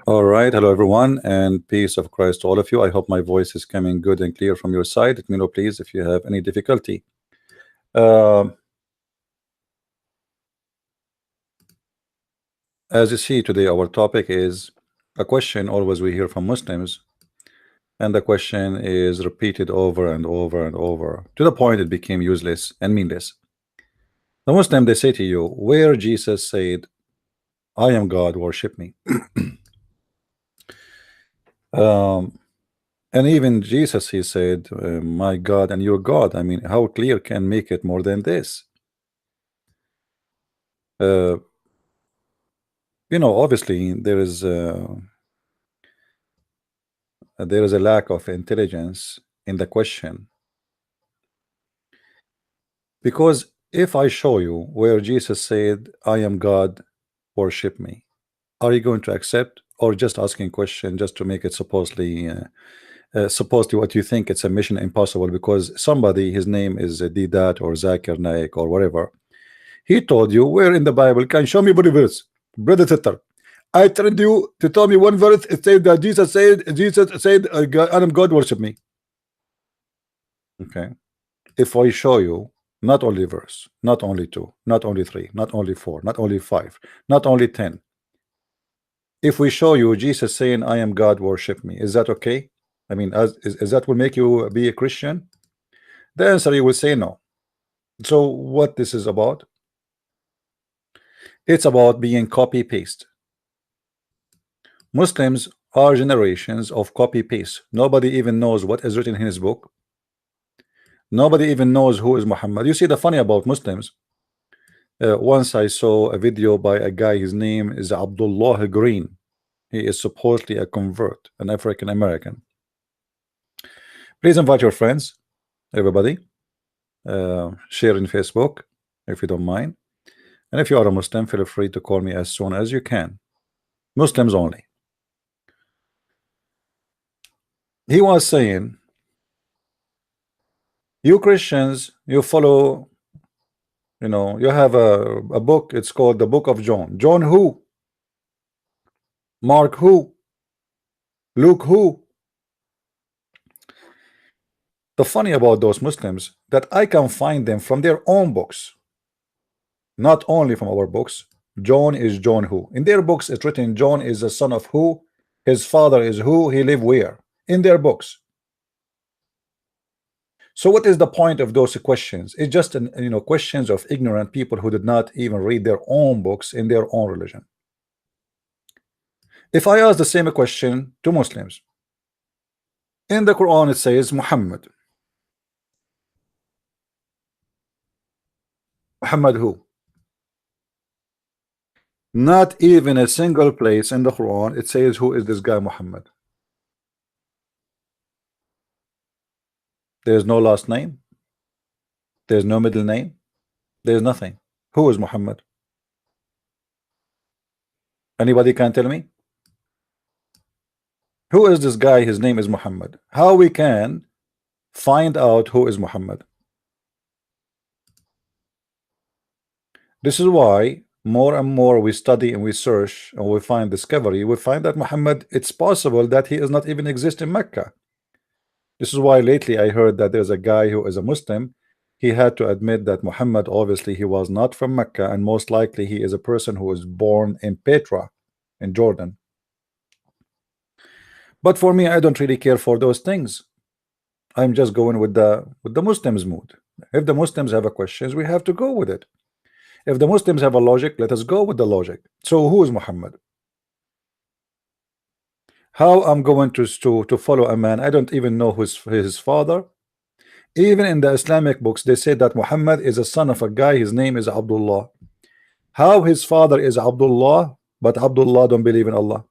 All right, hello everyone, and peace of Christ to all of you. I hope my voice is coming good and clear from your side. Let me know, please, if you have any difficulty. Um as you see today, our topic is a question always we hear from Muslims, and the question is repeated over and over and over to the point it became useless and meaningless. The Muslim they say to you, where Jesus said, "I am God, worship me." Um, and even Jesus, he said, "My God and your God." I mean, how clear can make it more than this? Uh, obviously there is a lack of intelligence in the question, because if I show you where Jesus said, "I am God, worship me," are you going to accept, or just asking question just to make it supposedly what you think it's a mission impossible because somebody, his name is Didat or Zakir Naik or whatever, he told you where in the Bible can show me body verse, brother sister. I tried you to tell me one verse. It said that Jesus said, God, I am God, worship me. Okay. If I show you not only verse, not only two, not only three, not only four, not only five, not only 10, if we show you Jesus saying, "I am God, worship me," is that okay? I mean, is that will make you be a Christian? The answer you will say no. So what this is about? It's about being copy paste. Muslims are generations of copy paste. Nobody even knows what is written in his book. Nobody even knows who is Muhammad. You see, the funny about Muslims, once I saw a video by a guy, his name is Abdullah Green. He is supposedly a convert, an African American. Please invite your friends, everybody. Share in Facebook if you don't mind. And if you are a Muslim, feel free to call me as soon as you can. Muslims only. He was saying, you Christians, you follow, you have a book, it's called the Book of John. John who? Mark who? Luke who? The funny about those Muslims that I can find them from their own books, not only from our books. John is John who? In their books it's written John is the son of who, his father is who, he live where, in their books. So what is the point of those questions? It's just questions of ignorant people who did not even read their own books in their own religion. If I ask the same question to Muslims, in the Quran it says Muhammad. Muhammad who? Not even a single place in the Quran it says who is this guy Muhammad. There's no last name, there's no middle name, there's nothing. Who is Muhammad? Anybody can tell me? Who is this guy? His name is Muhammad. How we can find out who is Muhammad? This is why more and more we study and we search and we find discovery, we find that Muhammad, it's possible that he is not even exist in Mecca. This is why lately I heard that there's a guy who is a Muslim. He had to admit that Muhammad, obviously he was not from Mecca, and most likely he is a person who was born in Petra in Jordan. But for me, I don't really care for those things. I'm just going with the Muslims mood. If the Muslims have a questions, we have to go with it. If the Muslims have a logic, let us go with the logic. So who is Muhammad? How I'm going to follow a man I don't even know who's his father? Even in the Islamic books they say that Muhammad is a son of a guy, his name is Abdullah. How his father is Abdullah, but Abdullah don't believe in Allah?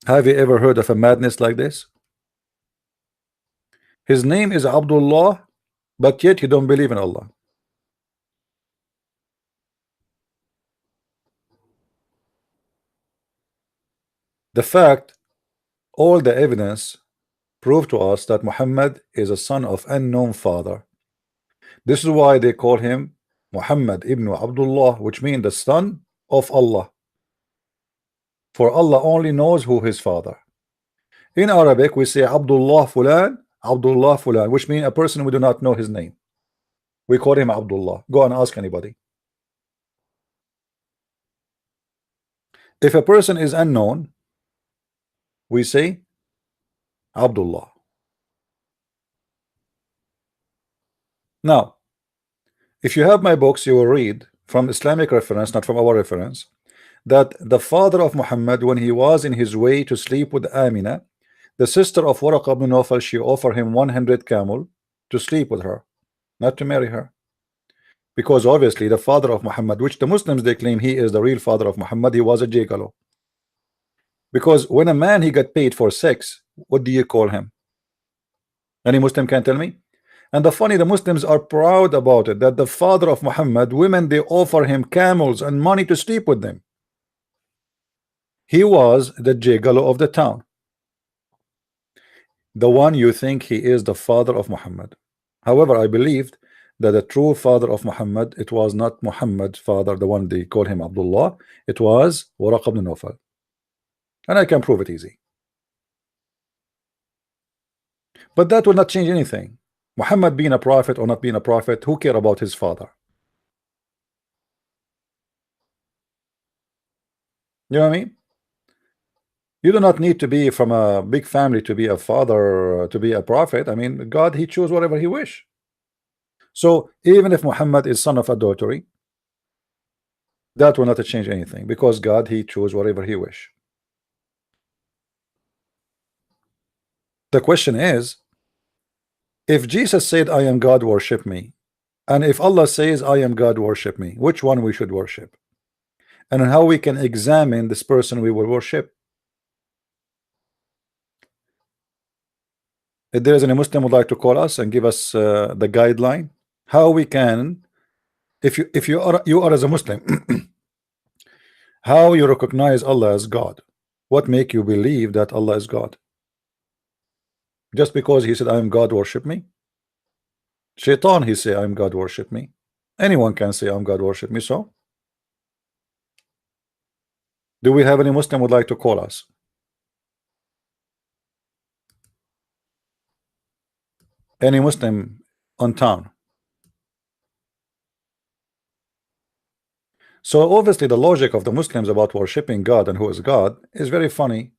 Have you ever heard of a madness like this? His name is Abdullah, but yet he don't believe in Allah. The fact, all the evidence prove to us that Muhammad is a son of unknown father. This is why they call him Muhammad ibn Abdullah, which means the son of Allah. For Allah only knows who his father. In Arabic, we say Abdullah Fulan, which means a person we do not know his name. We call him Abdullah. Go and ask anybody. If a person is unknown, we say Abdullah. Now, if you have my books, you will read from Islamic reference, not from our reference, that the father of Muhammad, when he was in his way to sleep with Amina, the sister of Waraq ibn Nawfal, she offered him 100 camel to sleep with her, not to marry her. Because obviously the father of Muhammad, which the Muslims they claim he is the real father of Muhammad, he was a gigolo. Because when a man he got paid for sex, what do you call him? Any Muslim can tell me? And the funny, the Muslims are proud about it, that the father of Muhammad, women they offer him camels and money to sleep with them. He was the gigolo of the town, the one you think he is the father of Muhammad. However, I believed that the true father of Muhammad, it was not Muhammad's father, the one they call him Abdullah, it was Waraq ibn Nawfal. And I can prove it easy. But that will not change anything. Muhammad being a prophet or not being a prophet, who care about his father? You know what I mean? You do not need to be from a big family to be a father, to be a prophet. I mean, God, he chooses whatever he wish. So even if Muhammad is son of adultery, that will not change anything, because God, he chose whatever he wish. The question is, if Jesus said, I am God, worship me, and if Allah says, I am God, worship me, which one we should worship? And how we can examine this person we will worship? If there is any Muslim would like to call us and give us the guideline, how we can, if you are as a Muslim, how you recognize Allah as God? What make you believe that Allah is God? Just because he said, I am God, worship me? Shaitan, he say, I am God, worship me. Anyone can say, I am God, worship me. So do we have any Muslim would like to call us? Any Muslim on town? So obviously the logic of the Muslims about worshiping God and who is God is very funny.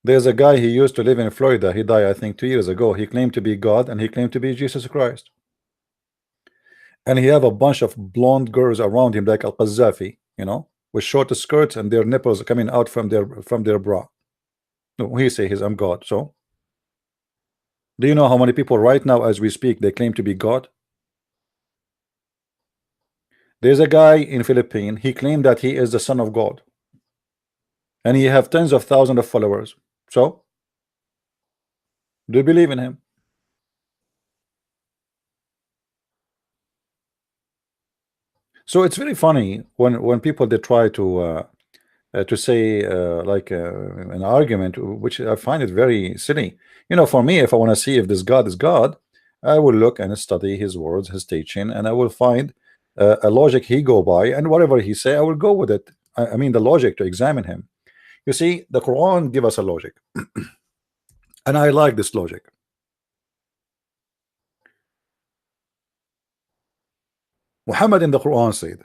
There's a guy, he used to live in Florida, he died I think 2 years ago. He claimed to be God and he claimed to be Jesus Christ. And he have a bunch of blonde girls around him like Al-Qaddafi, you know, with short skirts and their nipples coming out from their bra. No, he say I'm God. So do you know how many people right now as we speak they claim to be God? There's a guy in Philippines, he claimed that he is the son of God. And he have tens of thousands of followers. So do you believe in him? So it's very funny when people they try to say an argument, which I find it very silly. You know, for me, if I want to see if this God is God, I will look and study his words, his teaching, and I will find a logic he go by, and whatever he say, I will go with it. I mean the logic to examine him. You see, the Quran give us a logic, and I like this logic. Muhammad in the Quran said,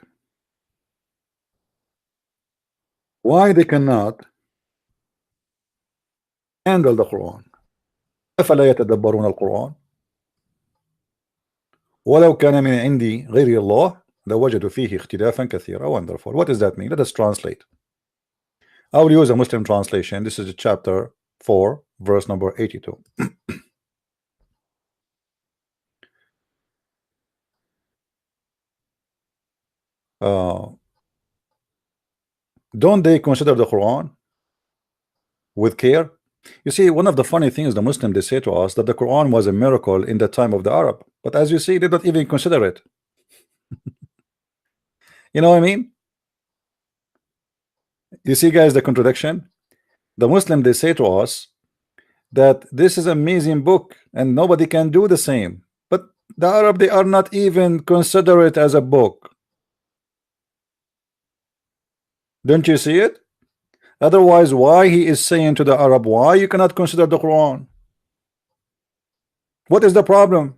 why they cannot handle the Quran? أفلا يتدبرون القرآن ولو كان من عندي غير الله لوجدوا فيه اختلافا كثيرا. Wonderful. What does that mean? Let us translate. I will use a Muslim translation. This is chapter 4, verse number 82. Don't they consider the Quran with care? You see, one of the funny things the Muslims they say to us that the Quran was a miracle in the time of the Arab, but as you see, they don't even consider it. You know what I mean? You see, guys, the contradiction. The Muslim they say to us that this is an amazing book and nobody can do the same, but The Arab, they are not even consider it as a book. Don't you see it? Otherwise, why he is saying to the Arab, why you cannot consider the Quran? What is the problem?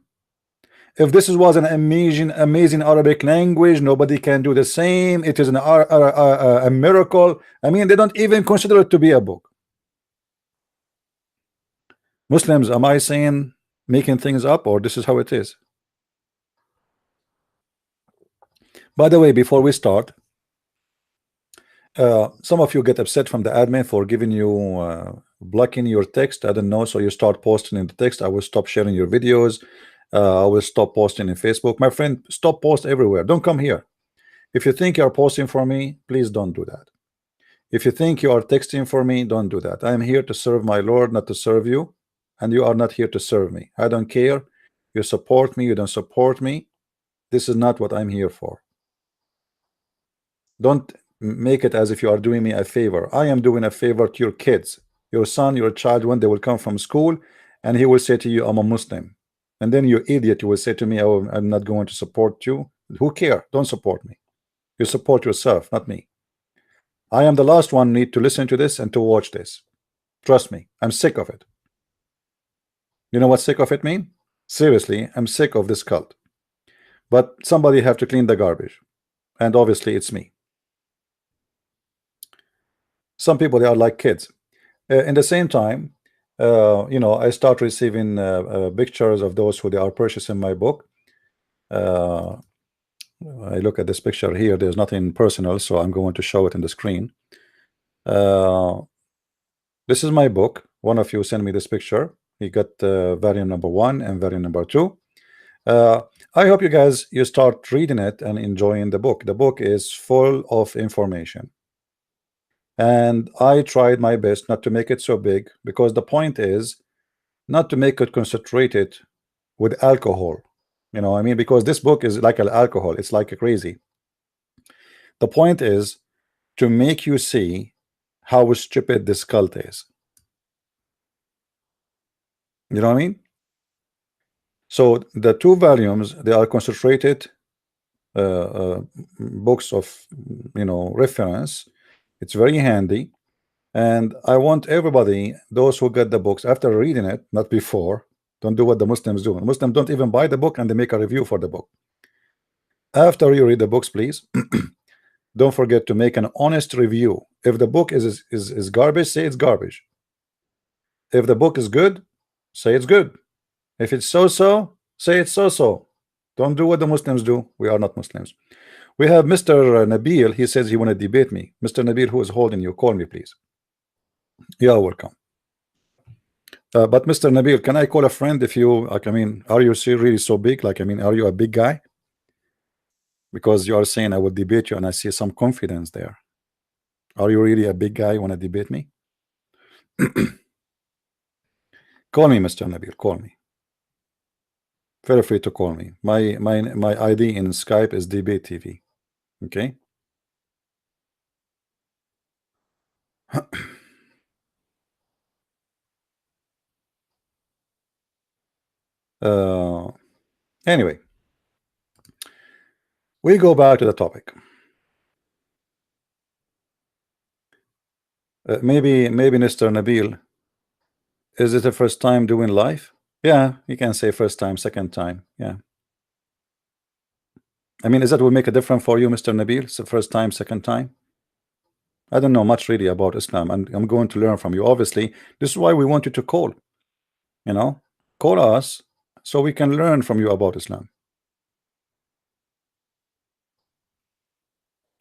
If this was an amazing Arabic language, nobody can do the same. It is a miracle. I mean, they don't even consider it to be a book. Muslims, am I saying making things up, or this is how it is? By the way, before we start, some of you get upset from the admin for giving you blocking your text. I don't know, so you start posting in the text. I will stop sharing your videos. I will stop posting in Facebook. My friend, stop post everywhere. Don't come here. If you think you are posting for me, please don't do that. If you think you are texting for me, don't do that. I am here to serve my Lord, not to serve you, and you are not here to serve me. I don't care. You support me, you don't support me. This is not what I'm here for. Don't make it as if you are doing me a favor. I am doing a favor to your kids, your son, your child, when they will come from school, and he will say to you, I'm a Muslim. And then you idiot, you will say to me, oh, I'm not going to support you. Who care? Don't support me. You support yourself, not me. I am the last one need to listen to this and to watch this. Trust me, I'm sick of it. You know what sick of it mean? Seriously, I'm sick of this cult. But somebody have to clean the garbage. And obviously it's me. Some people, they are like kids. In the same time, you know, I start receiving pictures of those who they are purchasing my book. I look at this picture here. There's nothing personal, so I'm going to show it in the screen. This is my book. One of you sent me this picture. He got variant number 1 and variant number 2. I hope you start reading it and enjoying the book. The book is full of information. And I tried my best not to make it so big, because the point is not to make it concentrated with alcohol. You know, I mean, because this book is like an alcohol. It's like a crazy. The point is to make you see how stupid this cult is. You know what I mean? So the 2 volumes, they are concentrated books of, you know, reference. It's very handy, and I want everybody, those who get the books, after reading it, not before. Don't do what the Muslims do. Muslims don't even buy the book and they make a review for the book. After you read the books, please don't forget to make an honest review. If the book is garbage, say it's garbage. If the book is good, say it's good. If it's so-so, say it's so-so. Don't do what the Muslims do. We are not Muslims. We have Mr. Nabil. He says he want to debate me. Mr. Nabil, who is holding you, call me, please. Yeah, welcome. But Mr. Nabil, can I call a friend if you like? I mean, are you really so big? Like, I mean, are you a big guy? Because you are saying I will debate you, and I see some confidence there. Are you really a big guy? You want to debate me? Call me, Mr. Nabil. Call me. Feel free to call me. My ID in Skype is Debate TV. Okay. Anyway, we go back to the topic. Maybe Mr. Nabil, is it the first time doing live? Yeah, you can say first time, second time. Yeah. I mean, is that will make a difference for you, Mr. Nabil? It's the first time, second time? I don't know much really about Islam, and I'm going to learn from you. Obviously, this is why we want you to call. You know, call us so we can learn from you about Islam.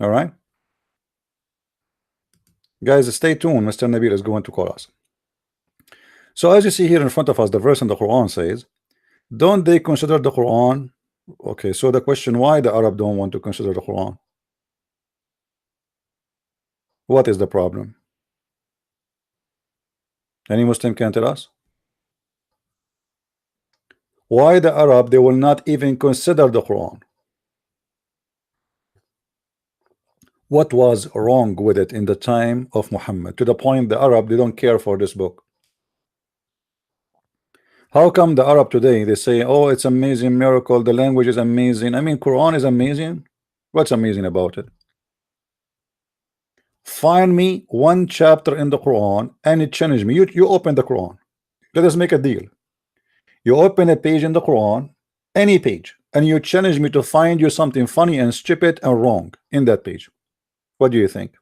All right, guys, stay tuned. Mr. Nabil is going to call us. So as you see here in front of us, the verse in the Quran says, don't they consider the Quran? Okay, so the question, why the Arab don't want to consider the Quran? What is the problem? Any Muslim can tell us? Why the Arab, they will not even consider the Quran? What was wrong with it in the time of Muhammad, to the point the Arab, they don't care for this book? How come the Arab today they say, oh, it's amazing miracle, the language is amazing? I mean, Quran is amazing. What's amazing about it? Find me one chapter in the Quran and it challenged me. You open the Quran. Let us make a deal. You open a page in the Quran, any page, and you challenge me to find you something funny and stupid and wrong in that page. What do you think?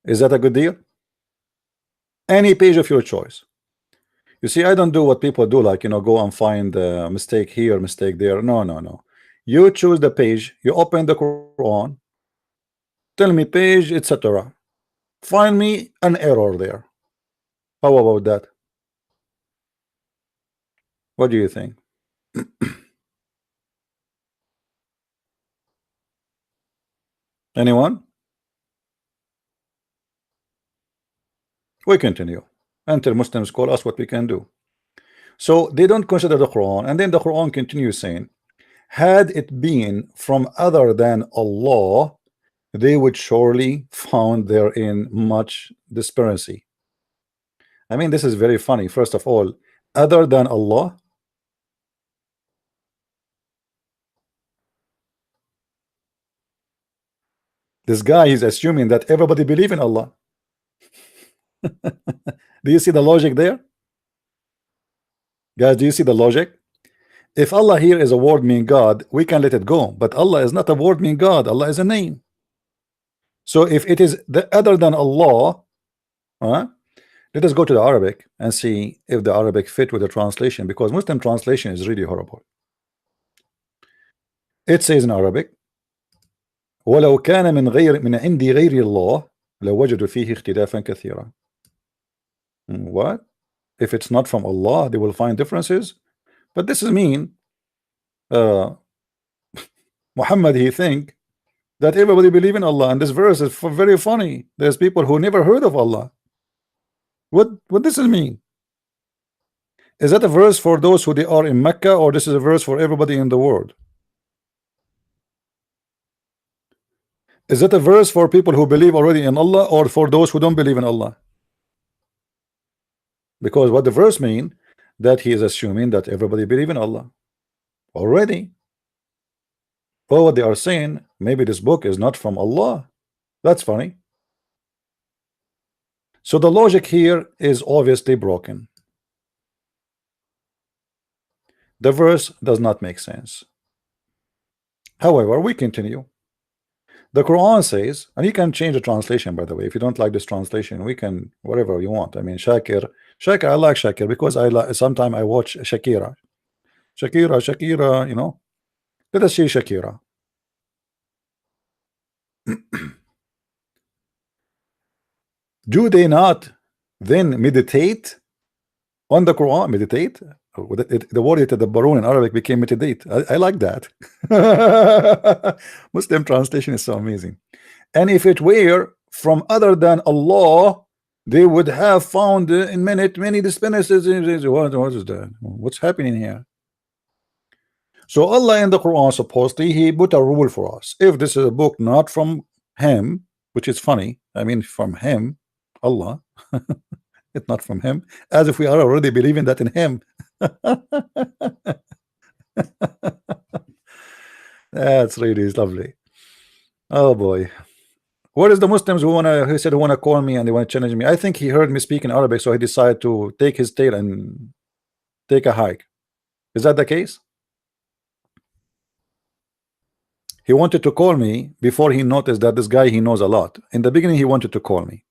Is that a good deal? Any page of your choice. You see, I don't do what people do, like, you know, go and find a mistake here, mistake there. No, no, no. You choose the page, you open the Quran, tell me page, etc. Find me an error there. How about that? What do you think? Anyone? We continue until Muslims call us what we can do. So they don't consider the Quran, and then the Quran continues saying, had it been from other than Allah, they would surely found therein much disparity. I mean, this is very funny. First of all, other than Allah. This guy is assuming that everybody believe in Allah. Do you see the logic there? Guys, do you see the logic? If Allah here is a word mean God, we can let it go. But Allah is not a word mean God. Allah is a name. So if it is the other than Allah, let us go to the Arabic and see if the Arabic fit with the translation, because Muslim translation is really horrible. It says in Arabic, ولو كان من عندي غير الله لوجدوا فيه اختلافا كثيرا. What? If it's not from Allah, they will find differences. But this is mean. Muhammad, he think that everybody believe in Allah, and this verse is very funny. There's people who never heard of Allah. What does it mean? Is that a verse for those who they are in Mecca, or this is a verse for everybody in the world? Is that a verse for people who believe already in Allah, or for those who don't believe in Allah? Because what the verse mean, that he is assuming that everybody believe in Allah already. But what they are saying, maybe this book is not from Allah. That's funny. So the logic here is obviously broken. The verse does not make sense. However, we continue. The Quran says, and you can change the translation, by the way. If you don't like this translation, we can whatever you want. I mean, Shakir, I like Shakir because I like. Sometimes I watch Shakira, you know. Let us see Shakira. Do they not then meditate on the Quran? Meditate? The word the Baroon in Arabic became meditate. I like that. Muslim translation is so amazing. And if it were from other than Allah, they would have found in many dispenses. What is that? What's happening here? So Allah in the Quran, supposedly he put a rule for us. If this is a book not from him, which is funny, I mean from him, Allah, it's not from him, as if we are already believing that in him. That's really lovely. Oh boy. What is the Muslims who said who wanna call me and they want to challenge me? I think he heard me speak in Arabic, so he decided to take his tail and take a hike. Is that the case? He wanted to call me before he noticed that this guy he knows a lot. In the beginning he wanted to call me.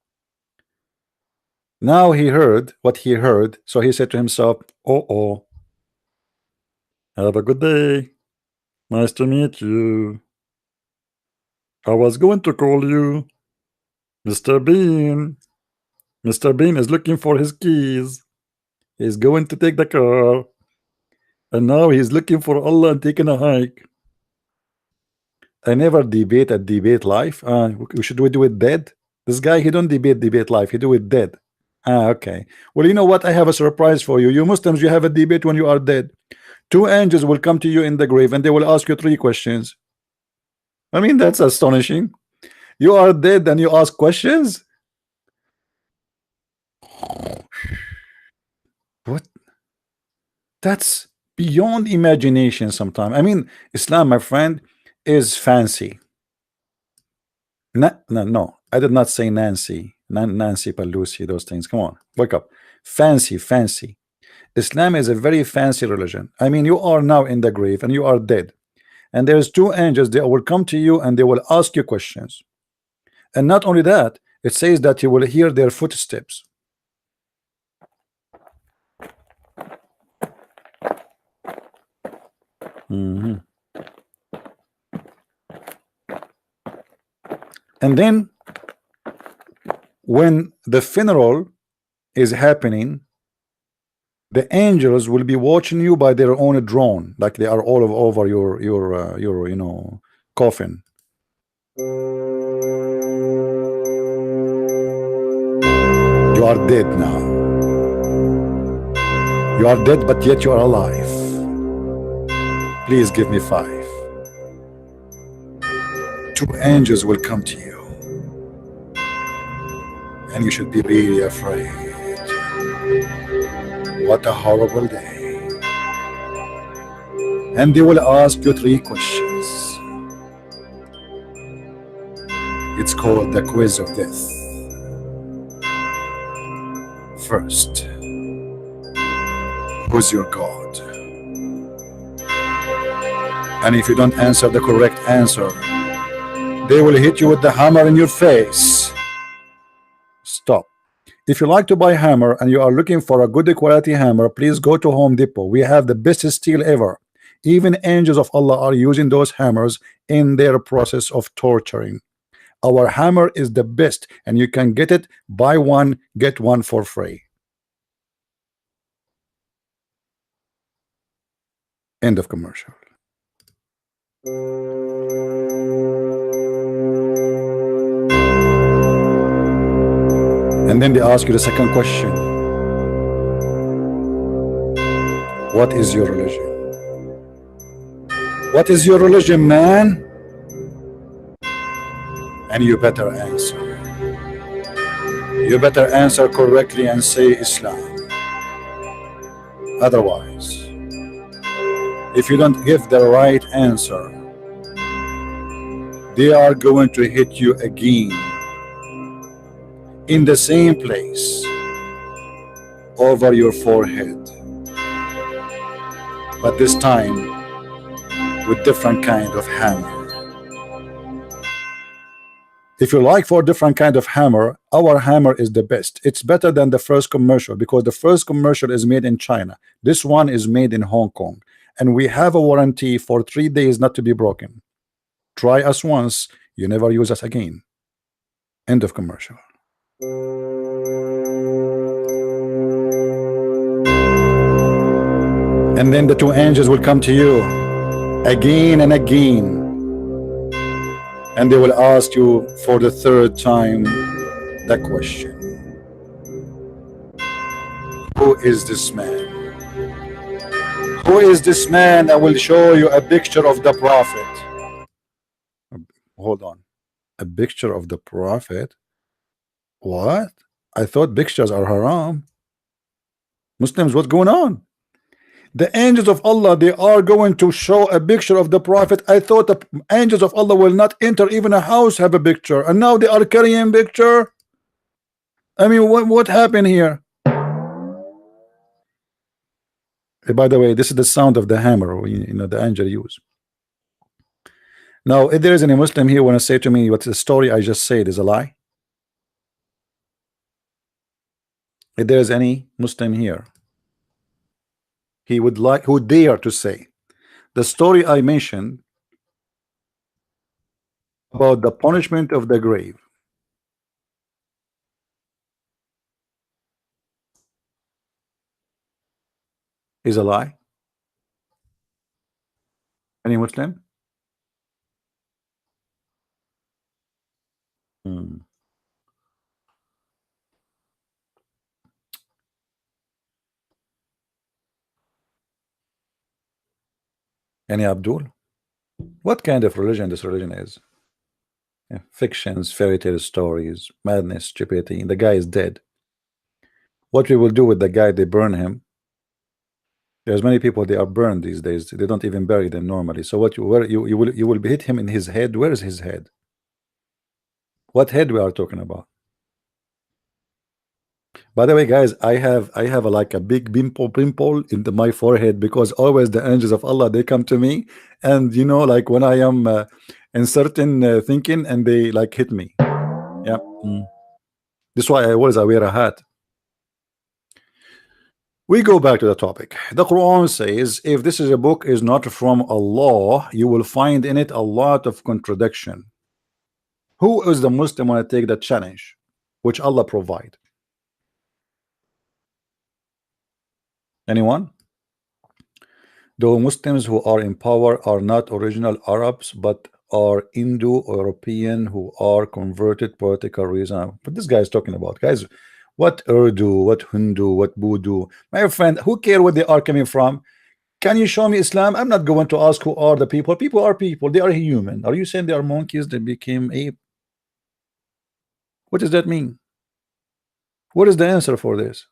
Now he heard what he heard, so he said to himself, oh, have a good day. Nice to meet you. I was going to call you. Mr. Bean. Mr. Bean is looking for his keys. He's going to take the car. And now he's looking for Allah and taking a hike. I never debate at debate live. Should we do it dead? This guy, he don't debate live. He do it dead. Okay. Well, you know what? I have a surprise for you. You Muslims, you have a debate when you are dead. 2 angels will come to you in the grave and they will ask you 3 questions. I mean, that's astonishing. You are dead and you ask questions. What? That's beyond imagination sometimes. I mean, Islam, my friend, is fancy. No, I did not say Nancy, Nancy Pelosi, those things. Come on, wake up. Fancy, fancy. Islam is a very fancy religion. I mean, you are now in the grave and you are dead. And there's two angels, they will come to you and they will ask you questions. And not only that, it says that you will hear their footsteps. Mm-hmm. And then when the funeral is happening, the angels will be watching you by their own drone, like they are all over your you know, coffin. You are dead now. You are dead, but yet you are alive. Please give me 5. 2 angels will come to you, and you should be really afraid. What a horrible day. And they will ask you 3 questions. It's called the quiz of death. First, who's your God? And if you don't answer the correct answer, they will hit you with the hammer in your face. Stop. If you like to buy hammer and you are looking for a good quality hammer, please go to Home Depot. We have the best steel ever. Even angels of Allah are using those hammers in their process of torturing. Our hammer is the best, and you can get it, buy one, get one for free. End of commercial. And then they ask you the second question. What is your religion? What is your religion, man? And you better answer. You better answer correctly and say Islam. Otherwise, if you don't give the right answer, they are going to hit you again in the same place over your forehead, but this time with different kind of hammer. If you like for different kind of hammer, our hammer is the best. It's better than the first commercial, because the first commercial is made in China. This one is made in Hong Kong, and we have a warranty for 3 days not to be broken. Try us once, you never use us again. End of commercial. And then the 2 angels will come to you again and again, and they will ask you for the 3rd time the question. Who is this man? Who is this man? I will show you a picture of the prophet. Hold on. A picture of the prophet? What? I thought pictures are haram. Muslims, what's going on? The angels of Allah, they are going to show a picture of the prophet. I thought the angels of Allah will not enter even a house have a picture, and now they are carrying picture. I mean, what happened here? By the way, this is the sound of the hammer, you know, the angel use. Now, if there is any Muslim here want to say to me what the story I just said is a lie? If there is any Muslim here, he would like, who dare to say the story I mentioned about the punishment of the grave is a lie? Any Muslim? Any Abdul? What kind of religion this religion is? Yeah, fictions, fairy tale stories, madness, stupidity. The guy is dead. What we will do with the guy? They burn him, There's many people, they are burned these days. They don't even bury them normally. So what you will hit him in his head. Where is his head? What head we are talking about? By the way, guys, I have like a big pimple in my forehead because always the angels of Allah, they come to me, and like when I am in certain thinking, and they like hit me. Yeah. This is why I always wear a hat. We go back to the topic. The Quran says if this is a book is not from Allah, you will find in it a lot of contradiction. Who is the Muslim want to take the challenge which Allah provide? Anyone? The Muslims who are in power are not original Arabs, but are Indo-European who are converted political reason. But this guy is talking about, guys, what Urdu, what Hindu, what Budu? My friend, who care where they are coming from? Can you show me Islam? I'm not going to ask who are the people. People are people. They are human. Are you saying they are monkeys that became ape? What does that mean? What is the answer for this?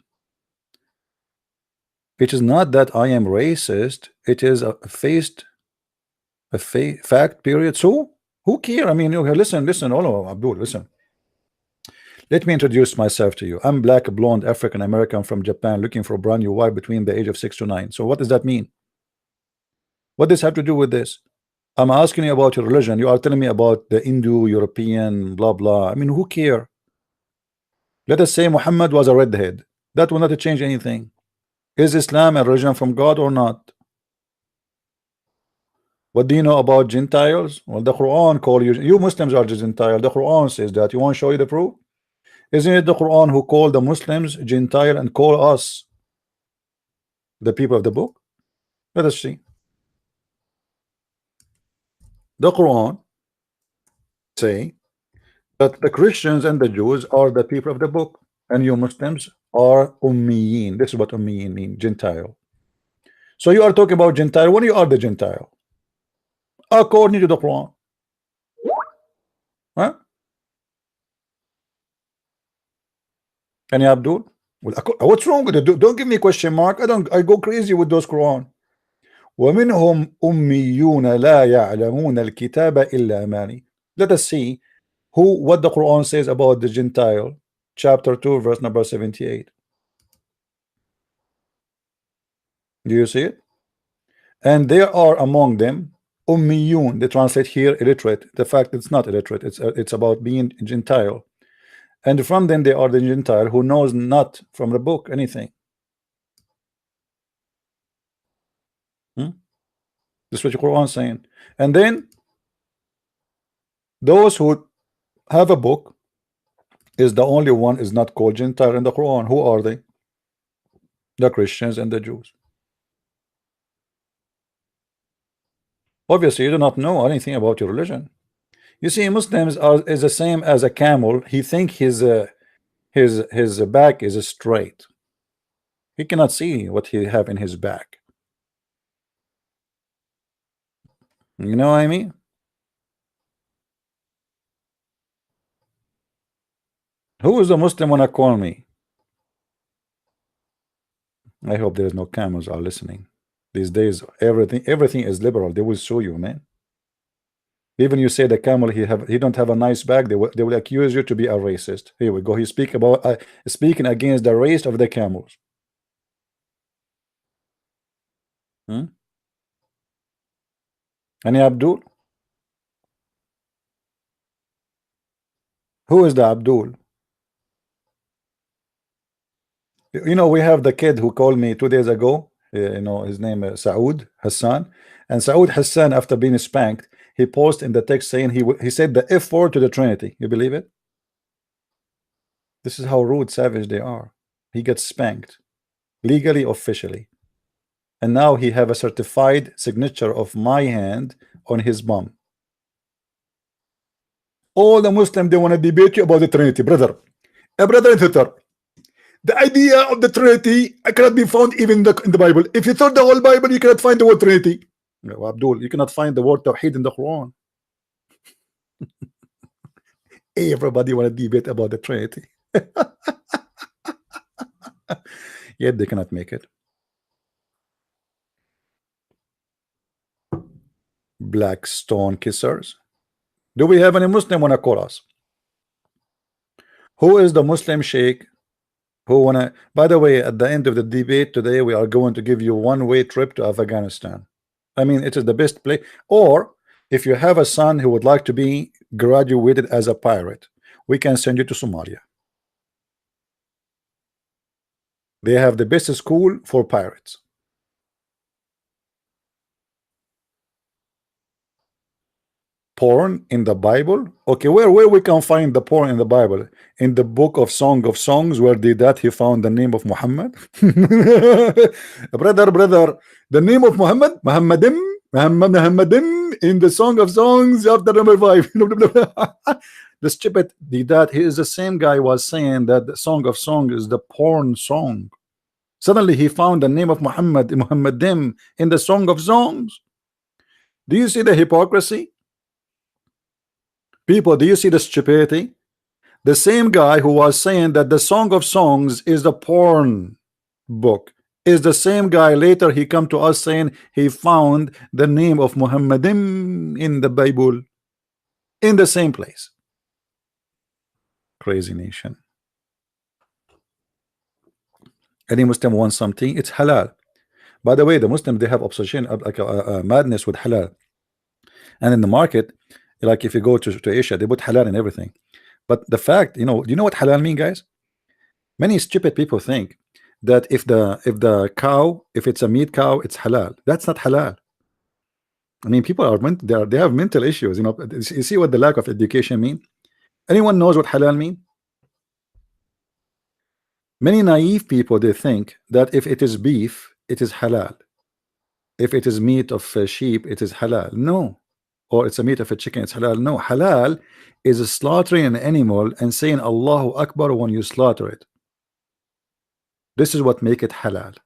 It is not that I am racist. It is a fact, period. So who care? I mean, okay, listen, all of Abdul, listen. Let me introduce myself to you. I'm black, blonde, African American from Japan, looking for a brand new wife between the age of 6 to 9. So what does that mean? What does have to do with this? I'm asking you about your religion. You are telling me about the Indo-European, blah blah. I mean, who care? Let us say Muhammad was a redhead. That will not change anything. Is Islam a religion from God or not? What do you know about Gentiles? Well, the Quran call you Muslims are Gentile. The Quran says that. You want to show you the proof? Isn't it the Quran who called the Muslims Gentile and call us the people of the book? Let us see. The Quran say that the Christians and the Jews are the people of the book, and you Muslims are Ummiyin. This is what Ummiyin mean, Gentile. So you are talking about Gentile when you are the Gentile, according to the Quran. Huh? Any Abdul? Well, what's wrong with it? Don't give me a question mark. I go crazy with those Quran. ومنهم أميون لا يعلمون الكتاب إلا أماني. Let us see what the Quran says about the Gentile, chapter 2, verse number 78. Do you see it? And there are among them Ummiyun. They translate here illiterate. The fact it's not illiterate. It's about being Gentile. And from them they are the Gentile who knows not from the book anything. This is what the Quran is saying. And then those who have a book is the only one is not called Gentile in the Quran. Who are they? The Christians and the Jews. Obviously, you do not know anything about your religion. You see, Muslims is the same as a camel. He think his back is straight. He cannot see what he have in his back. You know what I mean? Who is the Muslim wanna call me? I hope there is no camels are listening. These days, everything is liberal. They will show you, man. Even you say the camel he don't have a nice back, they will accuse you to be a racist. Here we go. He speaking against the race of the camels. Any Abdul? Who is the Abdul? You know, we have the kid who called me 2 days ago. You know, his name is Saud Hassan. And Saud Hassan, after being spanked, he posted in the text saying he said the F word to the Trinity. You believe it? This is how rude, savage they are. He gets spanked legally, officially, and now he have a certified signature of my hand on his bum. All the Muslims, they want to debate you about the Trinity, brother. A brother and sister. The idea of the Trinity cannot be found even in the Bible. If you thought the whole Bible, you cannot find the word Trinity. No, Abdul, you cannot find the word Tawheed in the Quran. Everybody want to debate about the Trinity. Yet they cannot make it. black stone kissers? Do we have any Muslim wanna call us? Who is the Muslim sheikh who wanna? By the way, at the end of the debate today, we are going to give you one-way trip to Afghanistan. I mean, it is the best place. Or if you have a son who would like to be graduated as a pirate, we can send you to Somalia. They have the best school for pirates. Porn in the Bible? Okay, where we can find the porn in the Bible? In the book of Song of Songs, where did that he found the name of Muhammad? brother, the name of Muhammad, Muhammadim in the Song of Songs, chapter number 5. The stupid did that. He is the same guy who was saying that the Song of Songs is the porn song. Suddenly he found the name of Muhammad, Muhammadim in the Song of Songs. Do you see the hypocrisy? People, do you see the stupidity? The same guy who was saying that the Song of Songs is the porn book is the same guy later he come to us saying he found the name of Muhammadim in the Bible in the same place. Crazy nation. Any Muslim wants something, it's halal. By the way, the Muslims, they have obsession, like madness with halal. And in the market, like if you go to Asia, they put halal in everything. But the fact, you know what halal mean, guys? Many stupid people think that if the cow, if it's a meat cow, it's halal. That's not halal. I mean, people are they have mental issues. You know, you see what the lack of education mean? Anyone knows what halal mean? Many naive people, they think that if it is beef, it is halal. If it is meat of sheep, it is halal. No. Or it's a meat of a chicken, it's halal. No, halal is slaughtering an animal and saying Allahu Akbar when you slaughter it. This is what make it halal.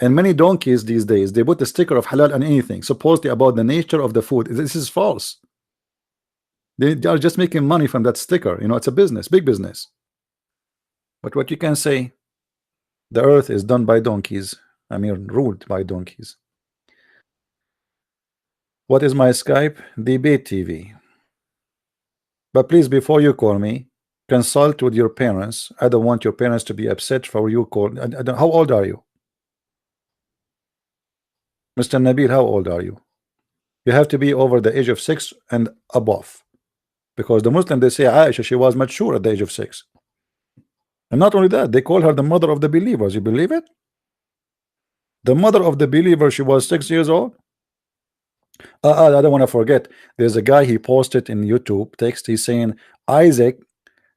And many donkeys these days, they put the sticker of halal on anything, supposedly about the nature of the food. This is false. They are just making money from that sticker. You know, it's a business, big business. But what you can say, the earth is done by donkeys. I mean, ruled by donkeys. What is my Skype? Debate TV. But please, before you call me, consult with your parents. I don't want your parents to be upset for you call. How old are you? Mr. Nabil, how old are you? You have to be over the age of 6 and above. Because the Muslim, they say Aisha, she was mature at the age of 6. And not only that, they call her the mother of the believers. You believe it? The mother of the believer, she was 6 years old. I don't want to forget. There's a guy, he posted in YouTube text. He's saying Isaac,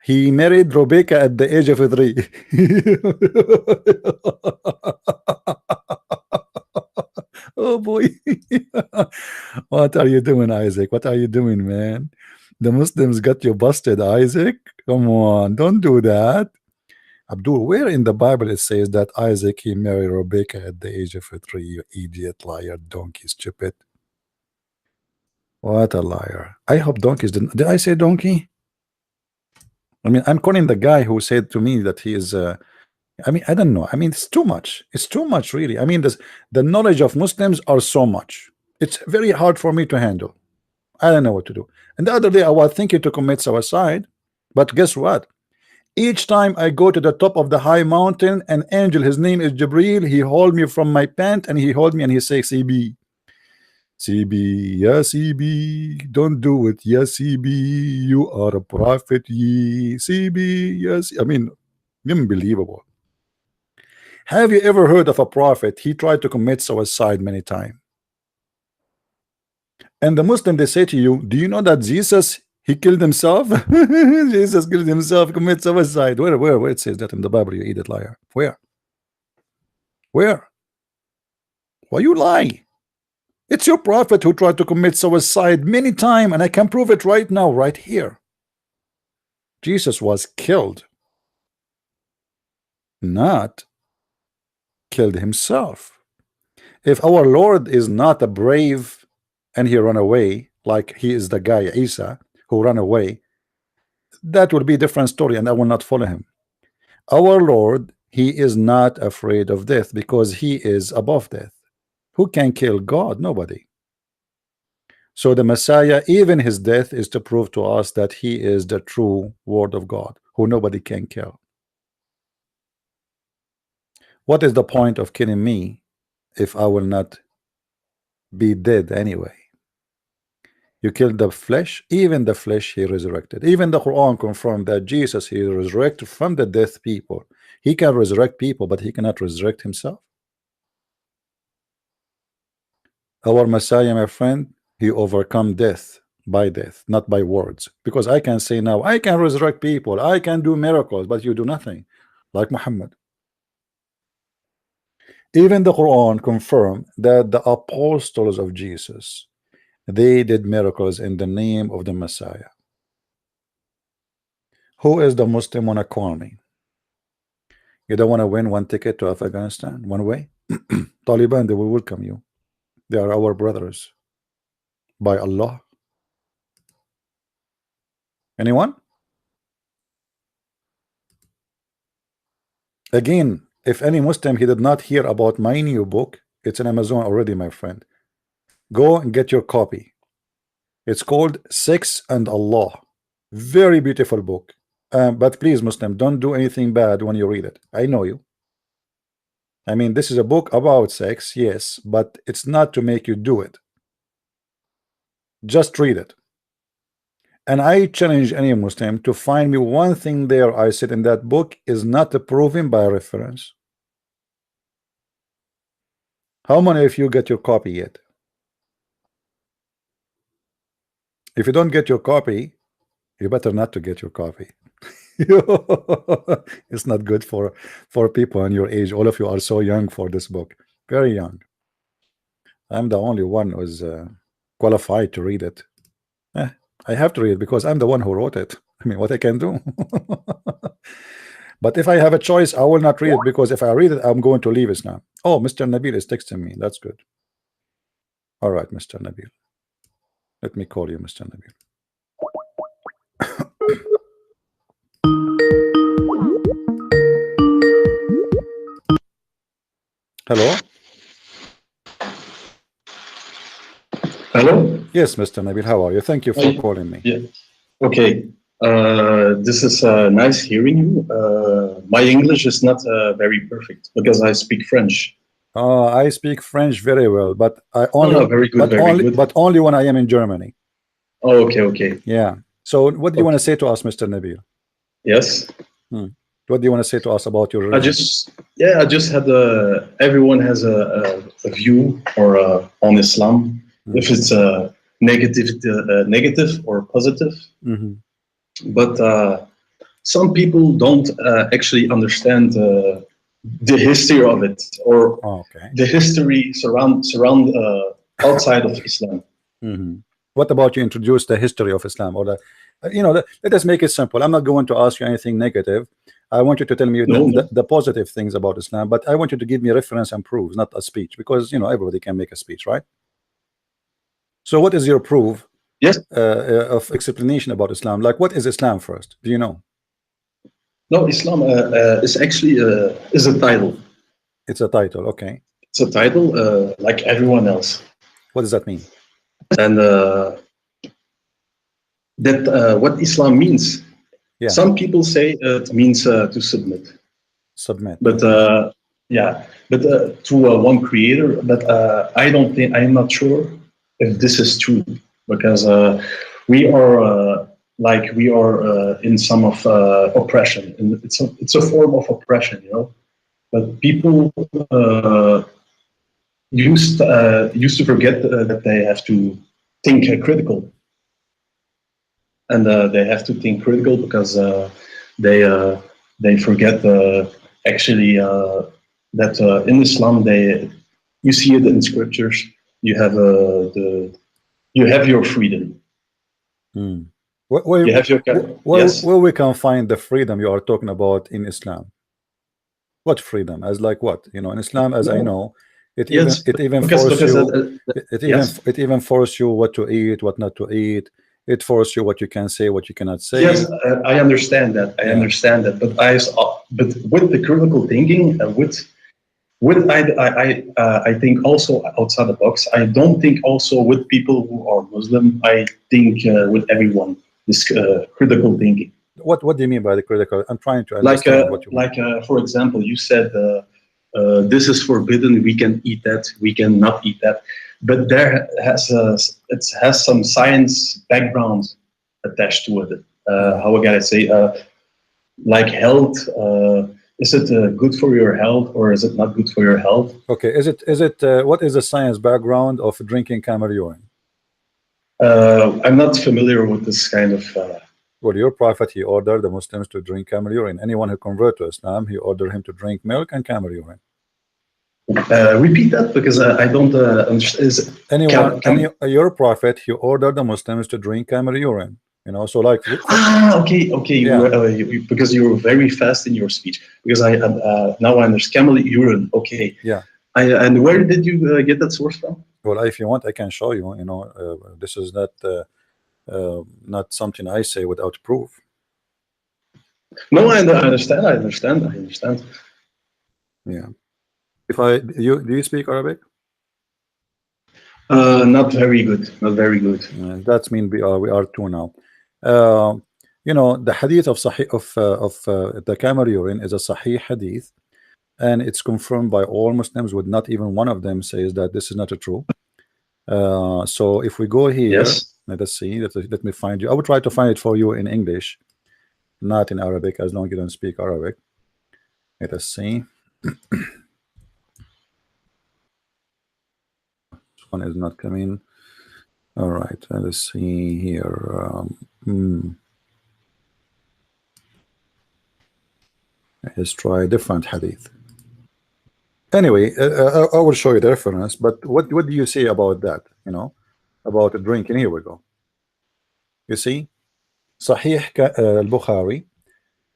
he married Rebecca at the age of 3. Oh boy. What are you doing, Isaac? What are you doing, man? The Muslims got you busted, Isaac. Come on, don't do that. Abdul, where in the Bible it says that Isaac, he married Rebecca at the age of 3? You idiot, liar, donkey, stupid. What a liar. I hope donkeys didn't. Did I say donkey? I mean, I'm calling the guy who said to me that he is I mean, I don't know. I mean, it's too much. It's too much, really. I mean, the knowledge of Muslims are so much. It's very hard for me to handle. I don't know what to do. And the other day I was thinking to commit suicide, but guess what? Each time I go to the top of the high mountain, an angel, his name is Jibreel, he hold me from my pant and he hold me and he says, CB, yeah, CB, don't do it, yeah, CB, you are a prophet, ye, CB, yes. I mean, unbelievable. Have you ever heard of a prophet? He tried to commit suicide many times. And the Muslim, they say to you, do you know that Jesus, he killed himself? Jesus killed himself, commit suicide. Where it says that in the Bible, you idiot liar? Where? Why you lie? It's your prophet who tried to commit suicide many times, and I can prove it right now, right here. Jesus was killed, not killed himself. If our Lord is not a brave and he ran away, like he is the guy Isa who ran away, that would be a different story, and I will not follow him. Our Lord, he is not afraid of death because he is above death. Who can kill God? Nobody. So the Messiah, even his death, is to prove to us that he is the true word of God, who nobody can kill. What is the point of killing me if I will not be dead anyway? You killed the flesh, even the flesh he resurrected. Even the Quran confirmed that Jesus, he resurrected from the death people. He can resurrect people, but he cannot resurrect himself. Our Messiah, my friend, he overcome death by death, not by words. Because I can say now, I can resurrect people, I can do miracles, but you do nothing, like Muhammad. Even the Quran confirmed that the apostles of Jesus, they did miracles in the name of the Messiah. Who is the Muslim wanna call me? You don't want to win one ticket to Afghanistan one way? Taliban, they will welcome you. They are our brothers by Allah. Anyone? Again, if any Muslim he did not hear about my new book, it's on Amazon already, my friend. Go and get your copy. It's called Sex and Allah. Very beautiful book. But please, Muslim, don't do anything bad when you read it. I know you. I mean, this is a book about sex, yes, but it's not to make you do it. Just read it. And I challenge any Muslim to find me one thing there I said in that book is not proven by reference. How many of you get your copy yet? If you don't get your copy, you better not to get your copy. It's not good for people in your age. All of you are so young for this book, very young. I'm the only one who's qualified to read it. I have to read it because I'm the one who wrote it. I mean, what I can do. But if I have a choice, I will not read it, because if I read it, I'm going to leave Islam. Oh, Mr. Nabil is texting me. That's good. All right, Mr. Nabil. Let me call you, Mr. Nabil. Hello? Hello? Yes, Mr. Nabil, how are you? Thank you for calling me. Yeah. Okay. This is nice hearing you. My English is not very perfect because I speak French. I speak French very well, but I only very good, but only when I am in Germany. Oh, okay, okay. Yeah. So what do you want to say to us, Mr. Nabil? Yes. What do you want to say to us about your religion? I just had everyone has a view or on Islam, if it's negative or positive. But some people don't actually understand the history of it, or the history surround outside of Islam. What about you introduce the history of Islam, or the let us make it simple. I'm not going to ask you anything negative. I want you to tell me the positive things about Islam, but I want you to give me reference and proofs, not a speech, because everybody can make a speech, right? So what is your proof? Yes. Of explanation about Islam? Like, what is Islam first? Do you know? No, Islam is actually is a title. It's a title, okay. It's a title like everyone else. What does that mean? And that what Islam means. Yeah. Some people say it means to submit. Submit. But to one creator. But I don't think, I'm not sure if this is true, because we are in some of oppression, and it's a form of oppression, But people used to forget that they have to think critical. And they have to think critical because they forget actually that in Islam you see it in scriptures. You have your freedom. Where we can find the freedom you are talking about in Islam? What freedom? As like what? In Islam, as I know, it even forces you what to eat, what not to eat. It forces you what you can say, what you cannot say. Yes, I understand that. I understand that. But with the critical thinking, with with I think also outside the box. I don't think also with people who are Muslim. I think with everyone this critical thinking. What do you mean by the critical? I'm trying to understand what you mean. For example, you said this is forbidden. We can eat that. We cannot eat that. But there it has some science background attached to it. How can I say? Like health. Is it good for your health or is it not good for your health? Okay. Is it? What is the science background of drinking camel urine? I'm not familiar with this kind of. Well, your prophet, he ordered the Muslims to drink camel urine. Anyone who converted to Islam, he ordered him to drink milk and camel urine. Repeat that because I don't understand. Your prophet, he ordered the Muslims to drink camel urine. You know, so like. Okay. Yeah. Because you were very fast in your speech. Because now I understand camel urine. Okay. Yeah. And where did you get that source from? Well, if you want, I can show you. You know, this is not something I say without proof. No, I understand. Yeah. Do you speak Arabic? Not very good. That's mean we are two now. You know, the hadith of Sahih of the camel urine is a Sahih hadith, and it's confirmed by all Muslims. With not even one of them says that this is not true. So if we go here, yes. Let us see. Let me find you. I will try to find it for you in English, not in Arabic, as long as you don't speak Arabic. Let us see. This one is not coming. All right, let's see here. Let's try a different hadith. Anyway, I will show you the reference. But what do you say about that? You know, about the drinking. Here we go. You see, Sahih al-Bukhari.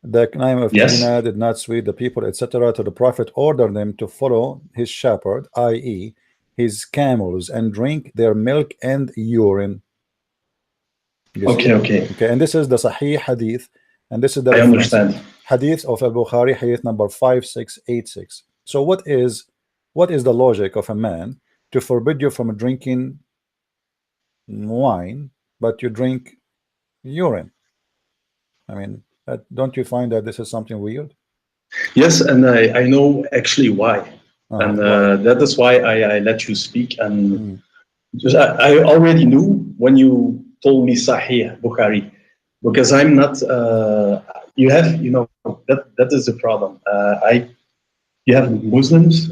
The name of Medina did not sweet the people, etc. To the Prophet ordered them to follow his shepherd, i.e., his camels, and drink their milk and urine. Okay. And this is the Sahih hadith, and this is the I understand. Hadith of al-Bukhari, hadith number 5686. So what is the logic of a man to forbid you from drinking wine, but you drink urine? I mean, don't you find that this is something weird? Yes, and I know actually why. And that is why I let you speak. And just, I already knew when you told me Sahih Bukhari, because I'm not. That is the problem. You have Muslims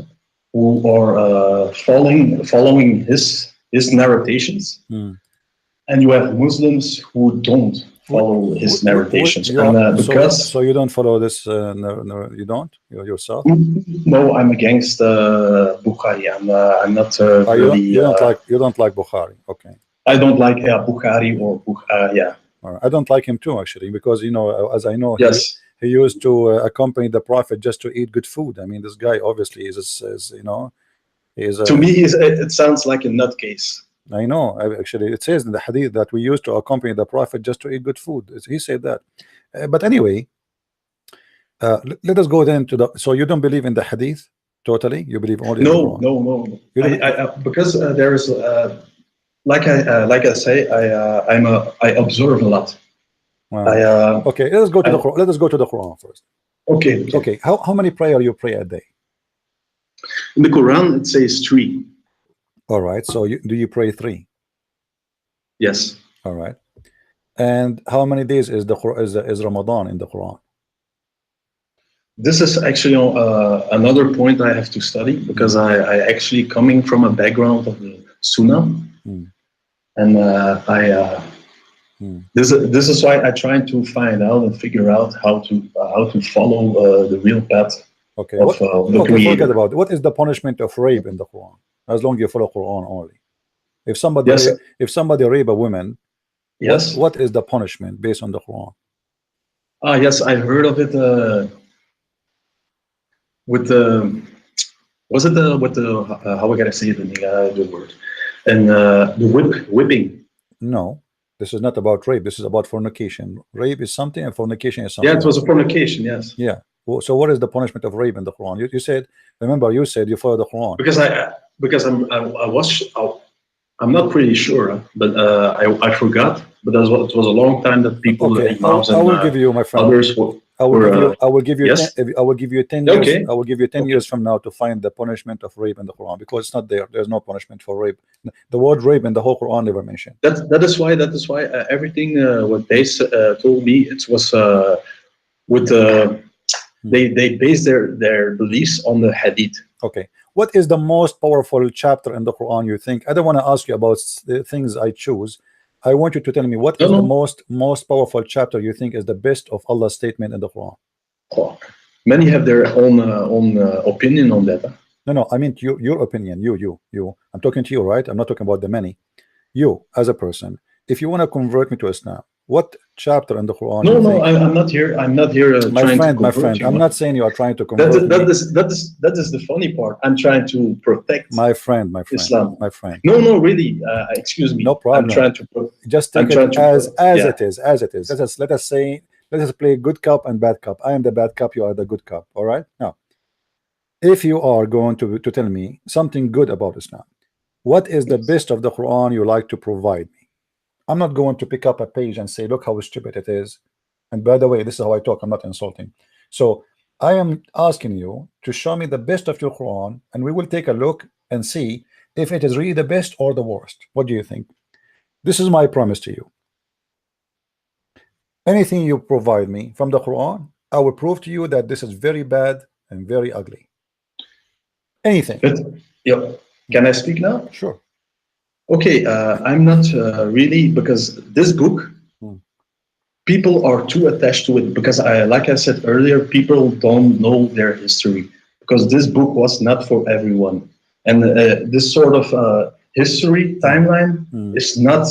who are following his narrations, and you have Muslims who don't follow his narrations. So you don't follow this? No, you don't yourself? No, I'm against Bukhari. I'm not really. You don't like Bukhari? Okay. I don't like Bukhari or yeah. I don't like him too, actually, because as I know, yes. He used to accompany the Prophet just to eat good food. I mean, this guy obviously is to me, it sounds like a nutcase. I know. Actually, it says in the hadith that we used to accompany the Prophet just to eat good food. He said that. But anyway, let us go then to the. So you don't believe in the hadith totally? You believe only? No. Because there is, like I say, I observe a lot. Wow. Okay, let us go to the Quran. Let us go to the Quran first. Okay. How many prayer you pray a day? In the Quran, it says 3. All right. So do you pray 3? Yes. All right. And how many days is Ramadan in the Quran? This is actually another point I have to study, because I actually coming from a background of the Sunnah, and this is why I try to find out and figure out how to follow the real path. Okay. Of the Creator. Forget about it. What is the punishment of rape in the Quran? As long as you follow Quran only. If somebody rape a woman, yes, what is the punishment based on the Quran? Yes, I heard of it. With the how I gotta say it in the word, and the whipping. No, this is not about rape. This is about fornication. Rape is something, and fornication is something. Yeah, it was a fornication. Yes. Yeah. So what is the punishment of rape in the Quran? You said, remember, you said you follow the Quran. Because I'm not pretty sure, but I forgot. But it was a long time that people, Okay, imams I will give you, my friend. others I will give you yes? 10, I will give you 10 years. Okay. I will give you 10 Okay. years from now to find the punishment of rape in the Quran, because it's not there. There's no punishment for rape. The word rape in the whole Quran never mentioned. That is why everything what they told me, it was with they base their beliefs on the hadith. Okay, what is the most powerful chapter in the Quran, you think? I don't want to ask you about the things I choose. I want you to tell me what is the most powerful chapter you think is the best of Allah's statement in the Quran. Oh, many have their own opinion on that. No, I mean your opinion. You. I'm talking to you, right? I'm not talking about the many. You as a person, if you want to convert me to Islam, what chapter in the Quran? No, I'm not here. I'm not here. My friend, I'm not saying you are trying to convert me. That is the funny part. I'm trying to protect my friend, Islam. My friend. No, really. Excuse me. No problem. I'm trying to just take it as it is. Let us say, let us play good cop and bad cop. I am the bad cop. You are the good cop. All right. Now, if you are going to tell me something good about Islam, what is the best of the Quran you like to provide me? I'm not going to pick up a page and say, look how stupid it is. And by the way, this is how I talk. I'm not insulting. So I am asking you to show me the best of your Quran, and we will take a look and see if it is really the best or the worst. What do you think? This is my promise to you. Anything you provide me from the Quran, I will prove to you that this is very bad and very ugly. Anything. But, yeah. Can I speak now? Sure. Okay, I'm not really, because this book, people are too attached to it, because like I said earlier, people don't know their history, because this book was not for everyone. And this sort of history timeline is not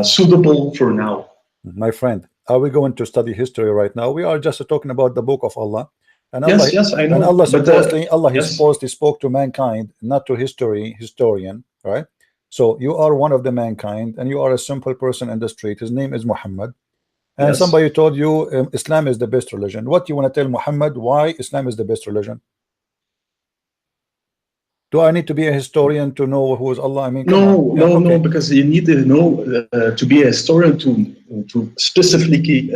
suitable for now. My friend, are we going to study history right now? We are just talking about the book of Allah. And Allah, yes, I know. And Allah supposedly, yes. supposedly spoke to mankind, not to historian, right? So you are one of the mankind, and you are a simple person in the street. His name is Muhammad, and Yes. somebody told you Islam is the best religion. What do you want to tell Muhammad? Why Islam is the best religion? Do I need to be a historian to know who is Allah? I mean, no, because you need to know to be a historian to specifically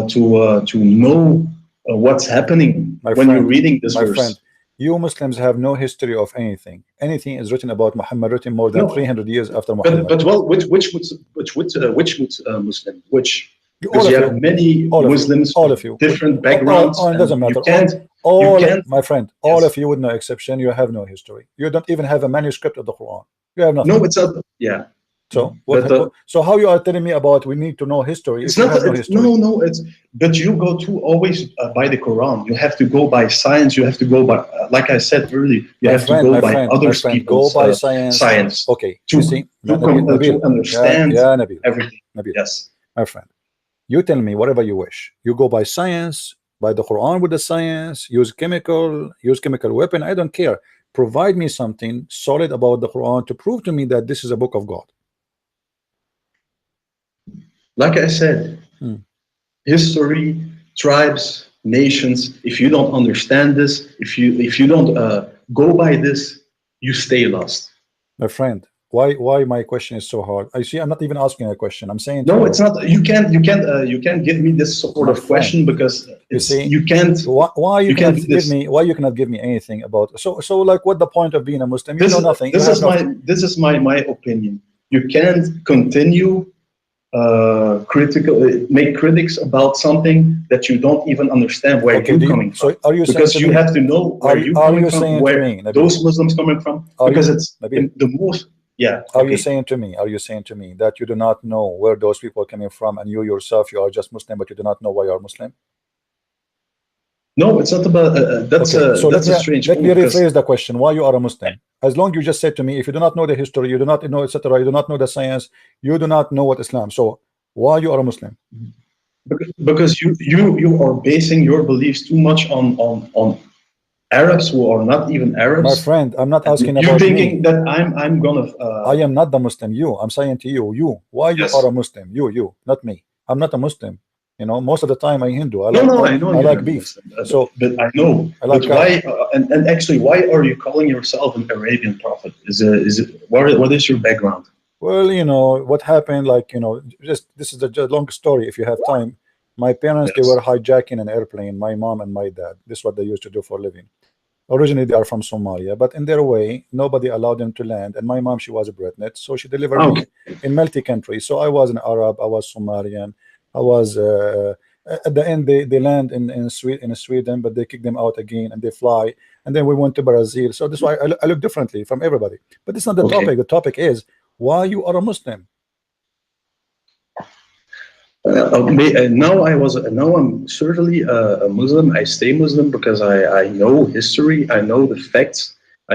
to know what's happening when you're reading this verse. Friend, you Muslims have no history of anything. Anything is written about Muhammad written more than 300 years after Muhammad. But well, which Muslim? Which? Because you have many Muslims, all of you, different backgrounds. It doesn't matter. My friend, all of you with no exception, you have no history. You don't even have a manuscript of the Quran. You have nothing. No, it's not. Yeah. So so how you are telling me about we need to know history? It's not. No. It's but you go to always by the Quran. You have to go by science. You have to go by, like I said earlier, you have to go by other people's go by science. Okay. To understand everything. Nabil, yes, my friend. You tell me whatever you wish. You go by science, by the Quran with the science. Use chemical weapon. I don't care. Provide me something solid about the Quran to prove to me that this is a book of God. Like I said, history, tribes, nations. If you don't understand this, if you don't go by this, you stay lost. My friend, why my question is so hard? I see. I'm not even asking a question. I'm saying no. It's not. You can't give me this sort of question because you can't. Why you cannot give me? Why you cannot give me anything about? So like, what the point of being a Muslim? You know nothing. This is my opinion. You can't continue. Make critics about something that you don't even understand where you're coming from. So are you because saying you have to know where you're coming from, where those Muslims coming from, because it's the most. Yeah. Are you saying to me that you do not know where those people are coming from, and you yourself, you are just Muslim, but you do not know why you are Muslim? No, it's not about that's a strange. Let me rephrase the question: why you are a Muslim? As long as you just said to me, if you do not know the history, you do not know, etc., you do not know the science, you do not know what Islam. So why you are a Muslim? Because you are basing your beliefs too much on Arabs who are not even Arabs. My friend, I'm not asking you're about thinking me. that I'm gonna. I am not the Muslim. I'm saying to you, why you are a Muslim? You, not me. I'm not a Muslim. You know, most of the time I'm Hindu. I No, like no, I know I you're like a beef. Muslim, So but I know. I like But why? And actually, why are you calling yourself an Arabian prophet? Is it what is your background? well, you know what happened. Like, you know, just this is a just long story. If you have time, my parents, they were Yes. hijacking an airplane. My mom and my dad. This is what they used to do for a living. Originally, they are from Somalia, but in their way, nobody allowed them to land. And my mom, she was a Britnett, so she delivered Okay. me in multi-country. So I was an Arab, I was Somalian, I was. At the end, they land in Sweden, but they kick them out again, and they fly. And then we went to Brazil. So this is why I look differently from everybody. But it's not the Okay. topic. The topic is why you are a Muslim. Now I'm certainly a Muslim. I stay Muslim because I know history. I know the facts.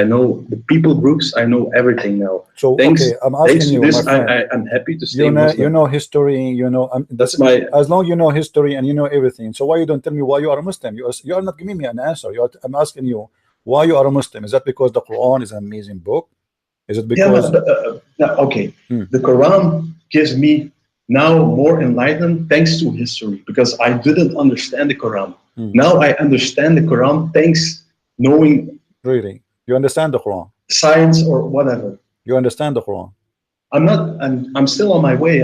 I know the people groups. I know everything now. So Thanks, okay, I'm thanks asking to you, my this, friend. I'm happy to stay You Muslim. know history. You know, That's my. as long you know history and you know everything. So why you don't tell me why you are a Muslim? You are not giving me an answer. I'm asking you why you are a Muslim. Is that because the Quran is an amazing book? Is it Yeah, because okay. Hmm. The Quran gives me now more enlightenment thanks to history because I didn't understand the Quran. Hmm. Now I understand the Quran thanks knowing really you understand the Quran? science or whatever. You understand the Quran? I'm not. I'm still on my way.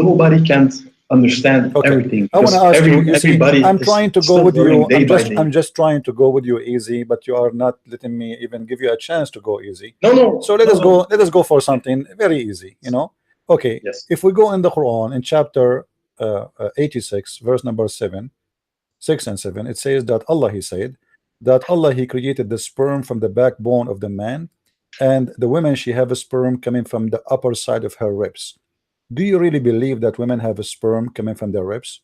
Nobody can understand Okay. everything I want to because ask you. You see, everybody I'm is trying to go still with learning you. day by day. I'm just trying to go with you easy, but you are not letting me even give you a chance to go easy. No, no. So let us go. Let us go for something very easy. You know. Okay. Yes. If we go in the Quran in chapter 86, verse number 7, 6 and 7, it says that Allah, He said that Allah, He created the sperm from the backbone of the man, and the woman, she have a sperm coming from the upper side of her ribs. Do you really believe that women have a sperm coming from their ribs?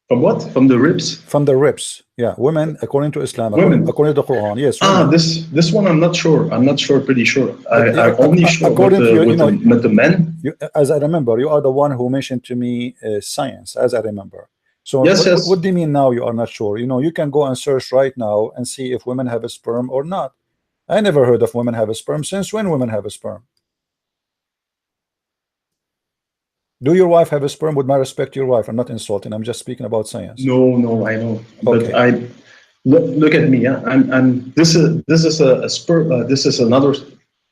From what? From the ribs? From the ribs. Yeah, women, according to Islam, Women. according to the Quran. Yes, women. This one I'm not sure. I'm not sure. Pretty sure. But, I'm only sure according to you, with the men. As I remember, you are the one who mentioned to me science, as I remember. So Yes, yes. what do you mean now you are not sure? You know, you can go and search right now and see if women have a sperm or not. I never heard of women have a sperm. Since when women have a sperm? Do your wife have a sperm? With my respect to your wife, I'm not insulting. I'm just speaking about science. No, no, I know. Okay. But I look at me. Yeah, I'm. This is a sperm. This is another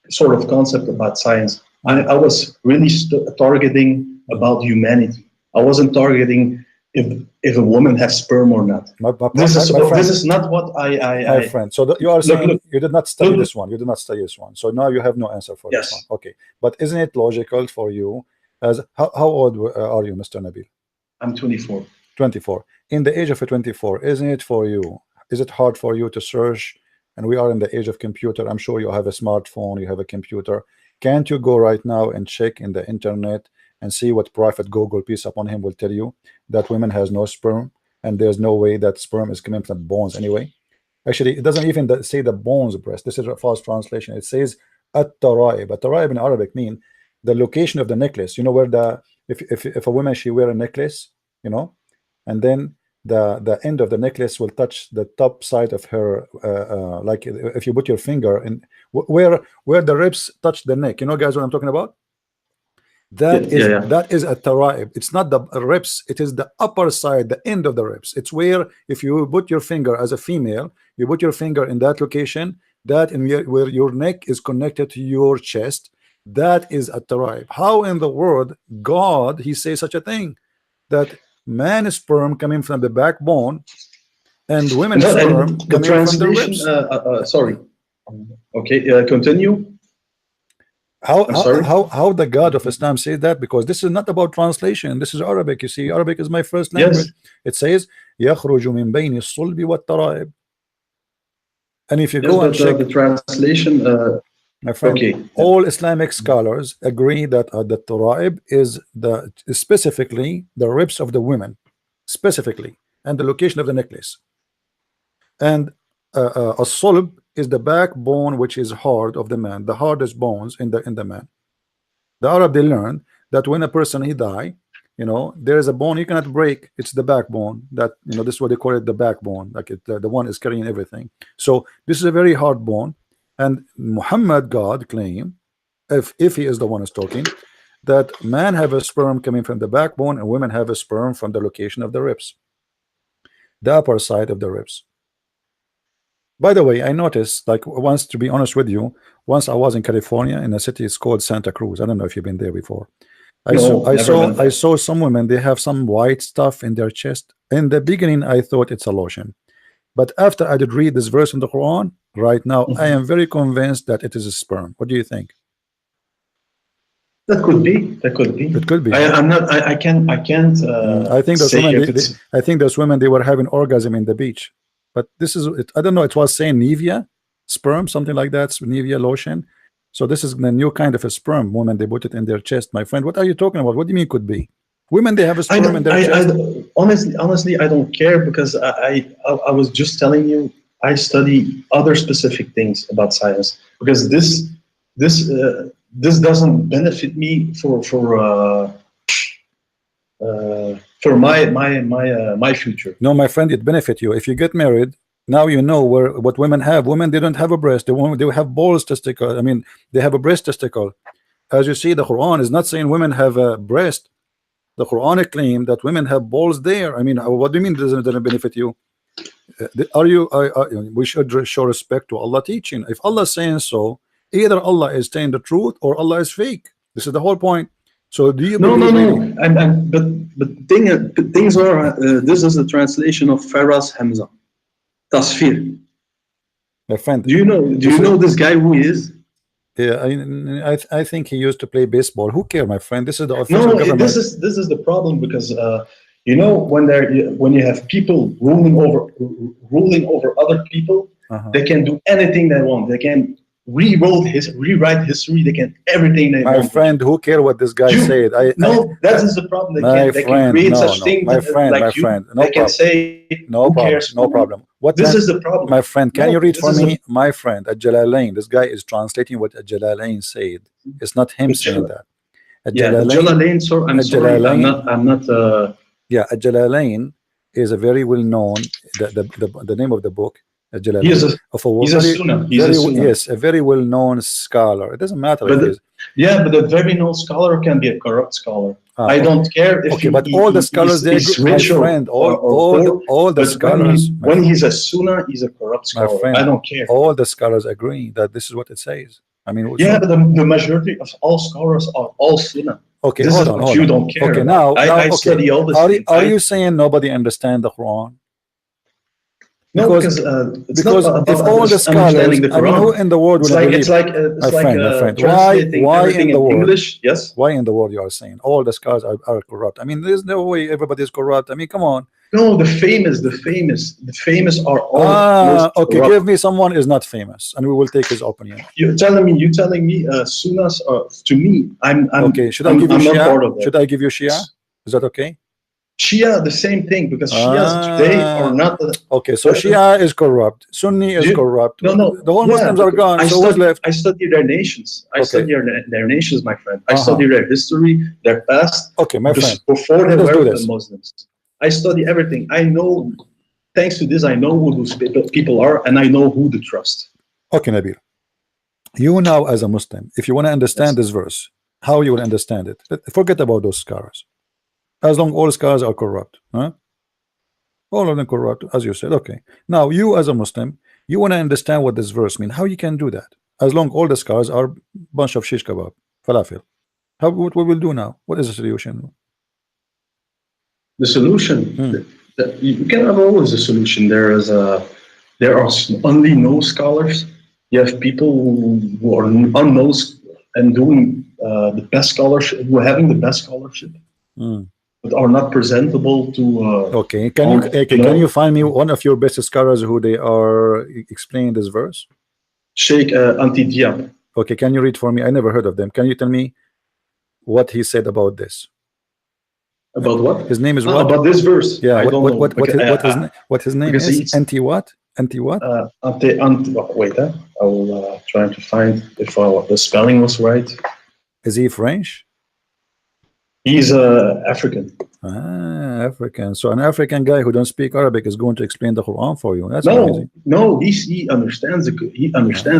sort of concept about science. I was really targeting about humanity. I wasn't targeting if a woman has sperm or not. This is not what my friend. So you are saying look, you did not study this one. You did not study this one. So now you have no answer for this one. Okay. But isn't it logical for you? As how old are you, Mr. Nabil? I'm 24. 24. In the age of 24, isn't it for you? Is it hard for you to search? And we are in the age of computer. I'm sure you have a smartphone, you have a computer. Can't you go right now and check in the internet and see what Prophet Google, peace upon him, will tell you that women has no sperm, and there's no way that sperm is coming from bones anyway. Actually, it doesn't even say the bones breast. This is a false translation. It says at-taraib. At-taraib in Arabic mean the location of the necklace. You know where the if a woman, she wear a necklace, you know, and then the end of the necklace will touch the top side of her, like if you put your finger in where the ribs touch the neck. You know, guys, what I'm talking about? That is a taraib. It's not the ribs, it is the upper side, the end of the ribs. It's where if you put your finger as a female, you put your finger in that location, that in where your neck is connected to your chest. That is a taraib. How in the world God, he says such a thing, that man sperm coming from the backbone and women's sperm coming from the ribs? Sorry. Okay, continue. How the God of Islam says that? Because this is not about translation. This is Arabic. You see, Arabic is my first language. Yes. It says يخرج من بين الصلب والترائب. And if you go and check the translation, my friend, okay, all Islamic scholars agree that the taraib is specifically the ribs of the women, specifically, and the location of the necklace. And a sulb is the backbone, which is hard of the man, the hardest bones in the man. The Arab, they learn that when a person he die, you know, there is a bone you cannot break. It's the backbone. That, you know, this is what they call it, the backbone. Like the one is carrying everything. So this is a very hard bone. And Muhammad, God claim, if he is the one who's talking, that men have a sperm coming from the backbone and women have a sperm from the location of the ribs, the upper side of the ribs. By the way, I noticed, like, once, to be honest with you, once I was in California in a city, it's called Santa Cruz. I don't know if you've been there before. I saw some women, they have some white stuff in their chest. In the beginning, I thought it's a lotion, but after I did read this verse in the Quran, right now I am very convinced that it is a sperm. What do you think? That could be. That could be. It could be. I'm not. I can't. I think those women. I think those women, they were having orgasm in the beach. But this is it. I don't know. It was saying Nivea sperm, something like that. Nivea lotion. So this is the new kind of a sperm. Women, they put it in their chest. My friend, what are you talking about? What do you mean could be? Women, they have a sperm in their chest. Honestly, I don't care, because I was just telling you, I study other specific things about science, because this doesn't benefit me for my future. No, my friend, it benefit you if you get married. Now you know what women have. Women, they don't have a breast. They have balls testicle. I mean, they have a breast testicle. As you see, the Quran is not saying women have a breast. The Quranic claim that women have balls there. I mean, what do you mean doesn't benefit you? We should show respect to Allah teaching. If Allah is saying so, either Allah is saying the truth or Allah is fake. This is the whole point. So do you believe? No. But things are. This is the translation of Faraz Hamza. Tasfir. My friend. Do you know this guy who he is? Yeah, I think he used to play baseball. Who cares, my friend? This is the official government. This is the problem, because when you have people ruling over other people, they can do anything they want. They can rewrite history. They can everything they want. My friend, who cares what this guy said? That is the problem. They can create such things. My friend, they can say no problem. This is the problem. My friend, can you read for me? My friend, Al-Jalalain, this guy is translating what Al-Jalalain said. It's not him saying that. Al-Jalalain, I'm sorry, I'm not. Yeah, Al-Jalalain is a very well known. The name of the book. He's a Sunnah. Yes, a very well known scholar. It doesn't matter. But a very known scholar can be a corrupt scholar. I don't care if but all the scholars, he's rich, my friend, all the scholars. When he's a Sunnah, he's a corrupt scholar. My friend, I don't care. All the scholars agree that this is what it says. I mean, but the majority of all scholars are all Sunnah. Okay, hold on. You don't care. Okay, now I study all this. Are you saying nobody understands the Quran? No, because if all the scholars, I mean, who in the world will believe? It's like why in the world? English, yes. Why in the world you are saying all the scholars are corrupt? I mean, there's no way everybody is corrupt. I mean, come on. No, the famous are all. Okay, give me someone is not famous, and we will take his opinion. You're telling me, Sunnas to me. I'm okay. Should I give you Shia? Should I give you Shia? Is that okay? Shia, the same thing, because Shias today are not. Okay, so Shia is corrupt. Sunni is corrupt. No. The whole Muslims are gone. So what's left? I study their nations. I study their nations, my friend. I study their history, their past. Okay, my friend. Before they were the Muslims. I study everything. I know, thanks to this, I know who those people are, and I know who to trust. Okay, Nabil. You now, as a Muslim, if you want to understand this verse, how you will understand it? Forget about those scholars. As long all scholars are corrupt, huh? All of them corrupt, as you said. Okay. Now, you as a Muslim, you want to understand what this verse means. How you can do that? As long all the scholars are a bunch of shish kebab, falafel. What we will do now? What is the solution? The solution, you can have always a solution. There are only no scholars. You have people who are unknown and doing the best scholarship, who are having the best scholarship, but are not presentable to. Okay, can you find me one of your best scholars who they are explaining this verse? Sheikh Anti Diab. Okay, can you read for me? I never heard of them. Can you tell me what he said about this? About what? His name is what? About this verse. Yeah. What his name is? Anti what? Anti what? Wait. I will try to find if the spelling was right. Is he French? He's African. Ah, African. So an African guy who don't speak Arabic is going to explain the Quran for you. That's No, amazing. no, he understands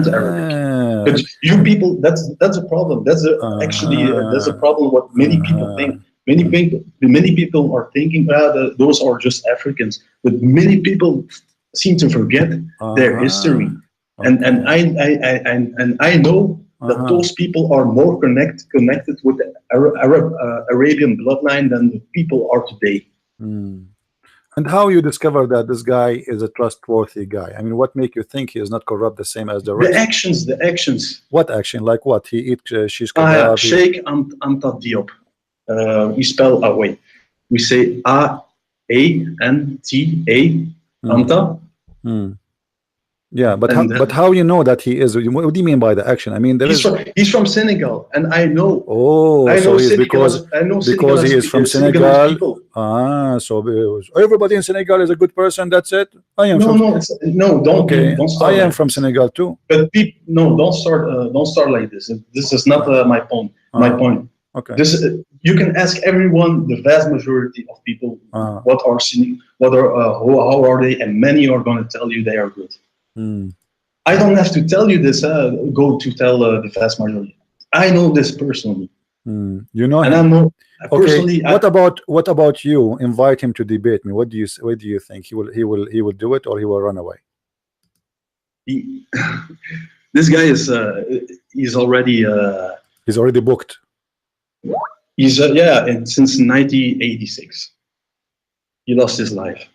Arabic. Ah, But you people, that's a problem. That's a problem. What many people think. Many people are thinking those are just Africans, but many people seem to forget their history. And I know that those people are more connected with the Arabian bloodline than the people are today. And how you discover that this guy is a trustworthy guy? I mean, what make you think he is not corrupt the same as the rest? The actions. What action? Like what? He eat shish kebab. Sheikh Anta Diop. We spell away. We say A-N-T-A Anta. Yeah, but how you know that he is? What do you mean by the action? I mean, he's from Senegal, and I know. Oh, I know so he's because he is from Senegal. Ah, so everybody in Senegal is a good person. That's it. I am. Don't start. I am from Senegal too. But don't start like this. This is not my point. My point. Okay. You can ask everyone. The vast majority of people how are they, and many are going to tell you they are good. I don't have to tell you this. Go to tell the vast majority. I know this personally. You know, and I know personally. What about you? Invite him to debate me. What do you think? He will do it, or he will run away? This guy is he's already booked. He's since 1986. He lost his life.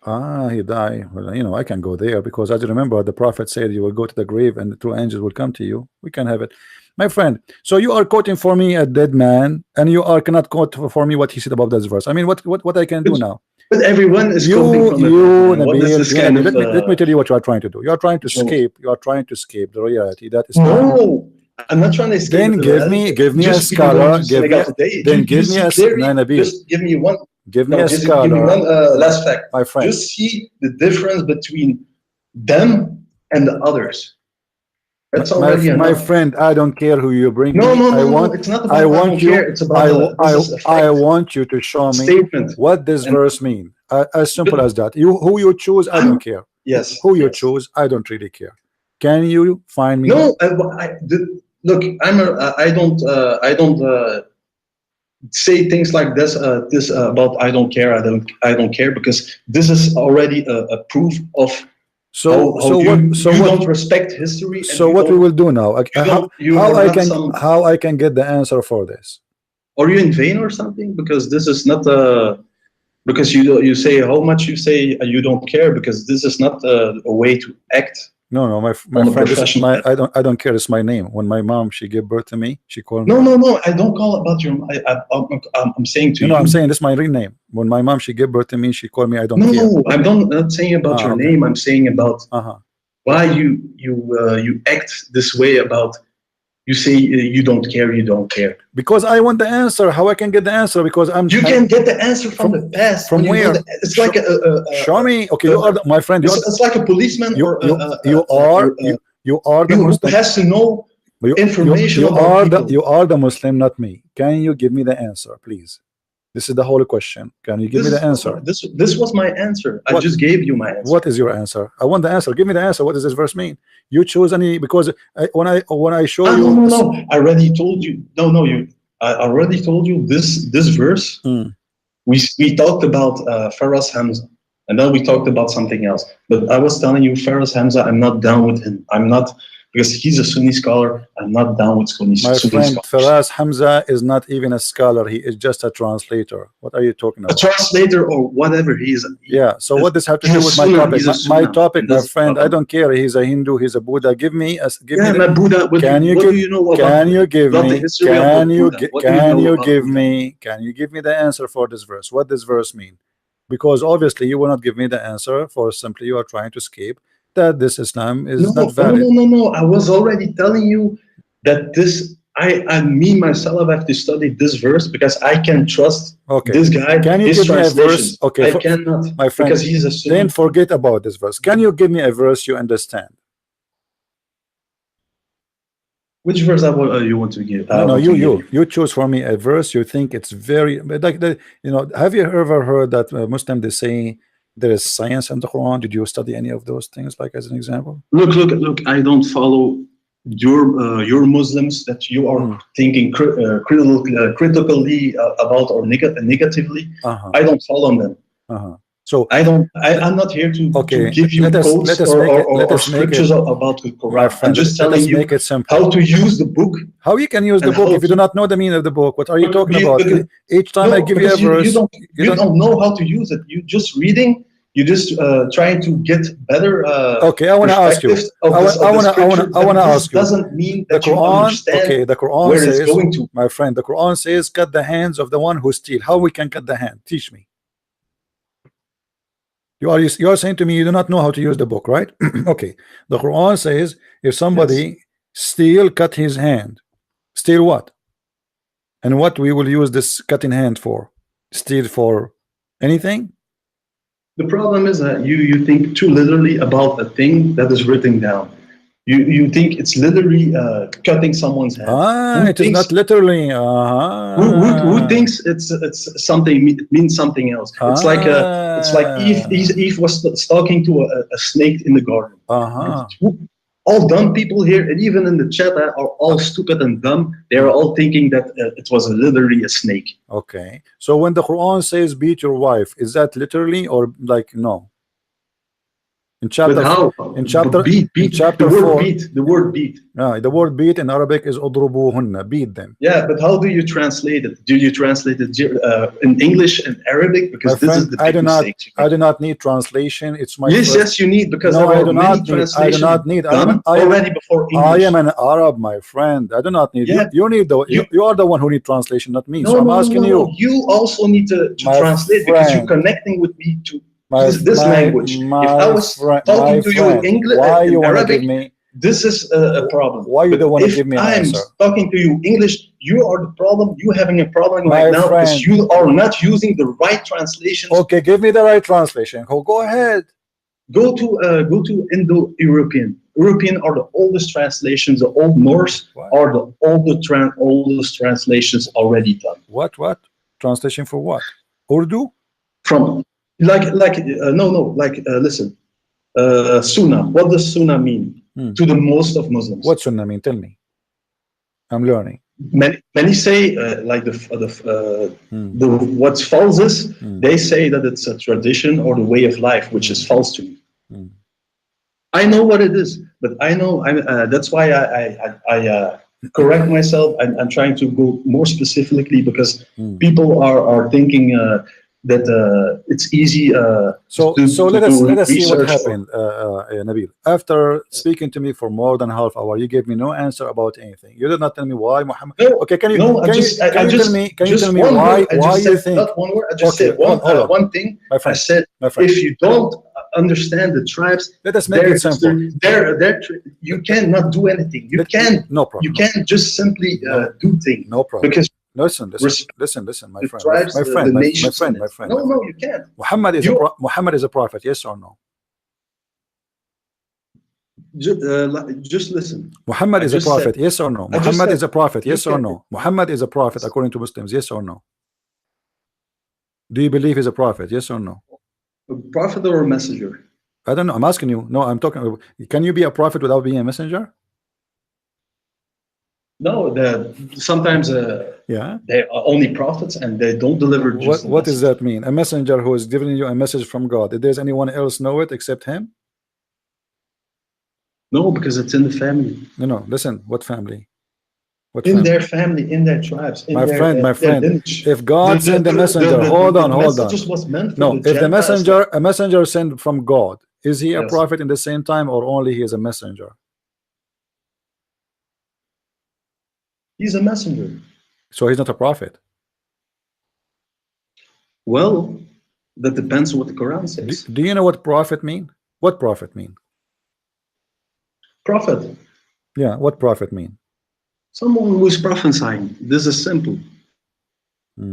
He died. Well, you know, I can go there because as you remember, the prophet said you will go to the grave and the two angels will come to you. We can have it, my friend. So you are quoting for me a dead man, and you cannot quote for me what he said about this verse. I mean, what I can do now? But everyone is quoting from let me tell you what you are trying to do. You are trying to escape. You are trying to escape the reality that is. No, I'm not trying to escape. Then give me a scholar. Just give me one. Give me a scholar. Give me one last fact. My friend. Just see the difference between them and the others. That's already enough. My friend, I don't care who you bring. No, it's not about it's about I want you to show me what this verse means. As simple as that. Who you choose, I don't care. Yes. Who you choose, I don't really care. Can you find me? No, look, I don't say things like this about I don't care, I don't care, because this is already a proof of you don't respect history. So what we will do now? How I can get the answer for this? Are you in vain or something? Because this is not because you say how much you say you don't care, because this is not a way to act. No, my friend, this is I don't care. It's my name. When my mom she gave birth to me, she called me. No. I don't call about your. I'm saying to you. No, I'm saying this is my real name. When my mom she gave birth to me, she called me. I don't care. No, I'm not saying about your name. I'm saying about why you act this way about. You say you don't care. You don't care. Because I want the answer. How I can get the answer? Because You can get the answer from the past. From where? It's like show me. Okay, you are my friend. It's like a policeman. You are the Muslim. Who has to know information. You are the Muslim, not me. Can you give me the answer, please? This is the whole question. Can you give me the answer? This was my answer. I just gave you my answer. What is your answer? I want the answer. Give me the answer. What does this verse mean? You choose any, because when I show you. No. I already told you. I already told you this verse. We talked about Faraz Hamza, and then we talked about something else. But I was telling you, Faraz Hamza, I'm not down with him. I'm not. Because he's a Sunni scholar, I'm not down with Sunni scholars. My friend, Faraz Hamza is not even a scholar. He is just a translator. What are you talking about? A translator or whatever he is. Yeah. So what does have to do with my topic? My topic, my friend. I don't care. He's a Hindu. He's a Buddha. Give me. Buddha. Can you give me the answer for this verse? What does verse mean? Because obviously you will not give me the answer for simply you are trying to escape that this Islam is not valid. No. I was already telling you that this. I me myself have to study this verse because I can trust this guy. Can you give me a verse? Okay, I cannot, my friend. Because he's a Sunni. Then forget about this verse. Can you give me a verse you understand? Which verse you want to give? No, want to give? you choose for me a verse you think it's very like the, you know. Have you ever heard that Muslim they say there is science in the Quran? Did you study any of those things, like as an example? Look. I don't follow your Muslims that you are thinking critically about or negatively. I don't follow them. So I'm not here to give you quotes or scriptures about the Quran. I'm just telling you how to use the book. How you can use the book if you do not know the meaning of the book? What are you talking about? Each time I give you a verse, you don't know how to use it. You just reading. You just trying to get better. Okay, I want to ask you. I want to ask you. Doesn't mean that the Quran, you understand the Quran where says, it's going to. My friend, the Quran says, cut the hands of the one who steals. How we can cut the hand? Teach me. You are saying to me you do not know how to use the book, right? Okay. The Quran says if somebody steal, cut his hand. Steal what? And what we will use this cutting hand for? Steal for anything? The problem is that you think too literally about a thing that is written down. You think it's literally cutting someone's hand. It is not literally. Who thinks it's something? It means something else. It's like Eve was talking to a snake in the garden. All dumb people here, and even in the chat, are all stupid and dumb. They are all thinking that it was literally a snake. Okay. So when the Quran says beat your wife, is that literally or like no? In chapter, beat, in chapter the 4, the word beat. The word beat in Arabic is udrubuhunna, beat them. Yeah, but how do you translate it? Do you translate it in English and Arabic? Because this is the big mistake. I do not need translation. It's my yes, you need, because no, I do not need. Already before English. I am an Arab, my friend. I do not need. Yeah. You need you are the one who need translation, not me. No, so I'm asking you. You also need to translate, because you're connecting with me to this language. If I was talking to you in English and Arabic, this is a problem. Why you don't want to give me an answer? If I'm talking to you English, you are the problem. You having a problem right now because you are not using the right translation. Okay, give me the right translation. Go ahead. Go to Indo-European. European are the oldest translations. The Old Norse are the oldest translations already done. What translation for what? Urdu? From listen. Sunnah. What does Sunnah mean to the most of Muslims? What Sunnah mean? Tell me. I'm learning. Many say what's false is they say that it's a tradition or the way of life, which is false to me. I know what it is, but I know that's why I correct myself. I'm trying to go more specifically because people are thinking that it's easy. So let us see what happened, Nabil. After speaking to me for more than half hour, you gave me no answer about anything. You did not tell me why, Muhammad. No, okay, can you tell me why you think? Not one word. I just said one thing. My friend, I said if you don't understand the tribes, let us make it simple. You cannot do anything. You can't. No problem. You can't just simply do things. No problem. Because listen, my friend. My friend. No, you can't. Muhammad is a prophet, yes or no? Just listen. Muhammad is a prophet, yes or no? Muhammad is a prophet, yes or no? Muhammad is a prophet according to Muslims, yes or no? Do you believe he's a prophet, yes or no? A prophet or a messenger? I don't know. I'm asking you. No, I'm talking. Can you be a prophet without being a messenger? No, sometimes they are only prophets and they don't deliver. What does that mean? A messenger who is giving you a message from God. Does anyone else know it except him? No, because it's in the family. No. Listen, what family? Their family, in their tribes. My friend. If God sent a messenger, hold on. No, if a messenger sent from God, is he a prophet in the same time, or only he is a messenger? He's a messenger. So he's not a prophet. Well, that depends on what the Quran says. Do you know what prophet mean? What prophet mean? Prophet. Yeah, what prophet mean? Someone who is prophesying. This is simple.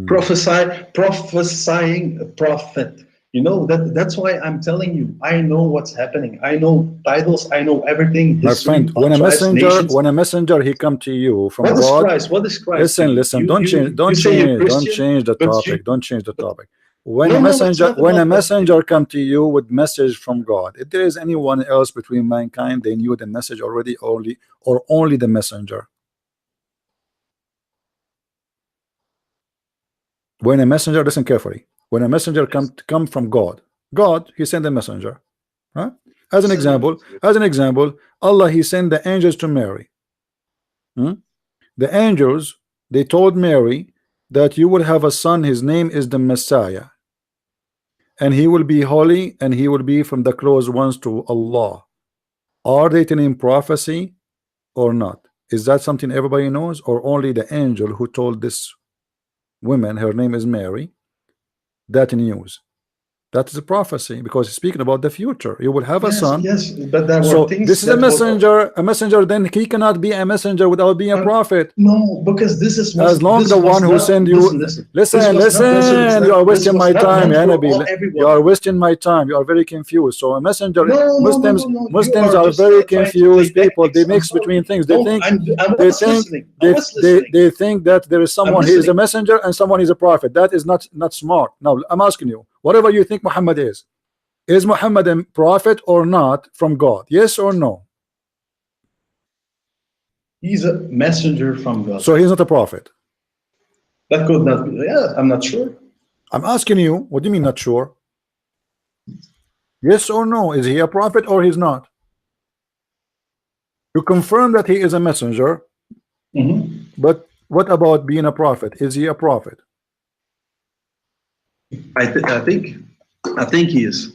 Prophesying a prophet. You know that's why I'm telling you. I know what's happening. I know titles. I know everything. My History, friend, when a tribes, messenger, nations. when a messenger, he come to you from What is God. Christ? What is Christ? Listen, listen. Don't change. Don't say you're change. Don't Christian, change the but topic. Don't change the topic. When No, a no, it's messenger, not when a about that. messenger come to you with message from God, if there is anyone else between mankind, they knew the message already, only the messenger. When a messenger, listen carefully. When a messenger come from God, he sent a messenger. Huh? As an example, Allah, he sent the angels to Mary. The angels, they told Mary that you will have a son, his name is the Messiah, and he will be holy, and he will be from the close ones to Allah. Are they telling prophecy or not? Is that something everybody knows, or only the angel who told this woman, her name is Mary, that news? That is a prophecy, because he's speaking about the future. You will have a son. Yes, but there So were things. this is a messenger. A messenger, then he cannot be a messenger without being a prophet. No, because this is As long the one who send you. Listen. You are wasting my time, ya Nabi. You are wasting my time. You are very confused. So a messenger. Muslims are very confused people. They mix between things. They think that there is someone who is a messenger and someone is a prophet. That is not smart. Now I'm asking you, whatever you think Muhammad is Muhammad a prophet or not from God? Yes or no? He's a messenger from God. So he's not a prophet. That could not be. Yeah, I'm not sure. I'm asking you, what do you mean not sure? Yes or no? Is he a prophet or he's not? You confirm that he is a messenger, but what about being a prophet? Is he a prophet? I think he is.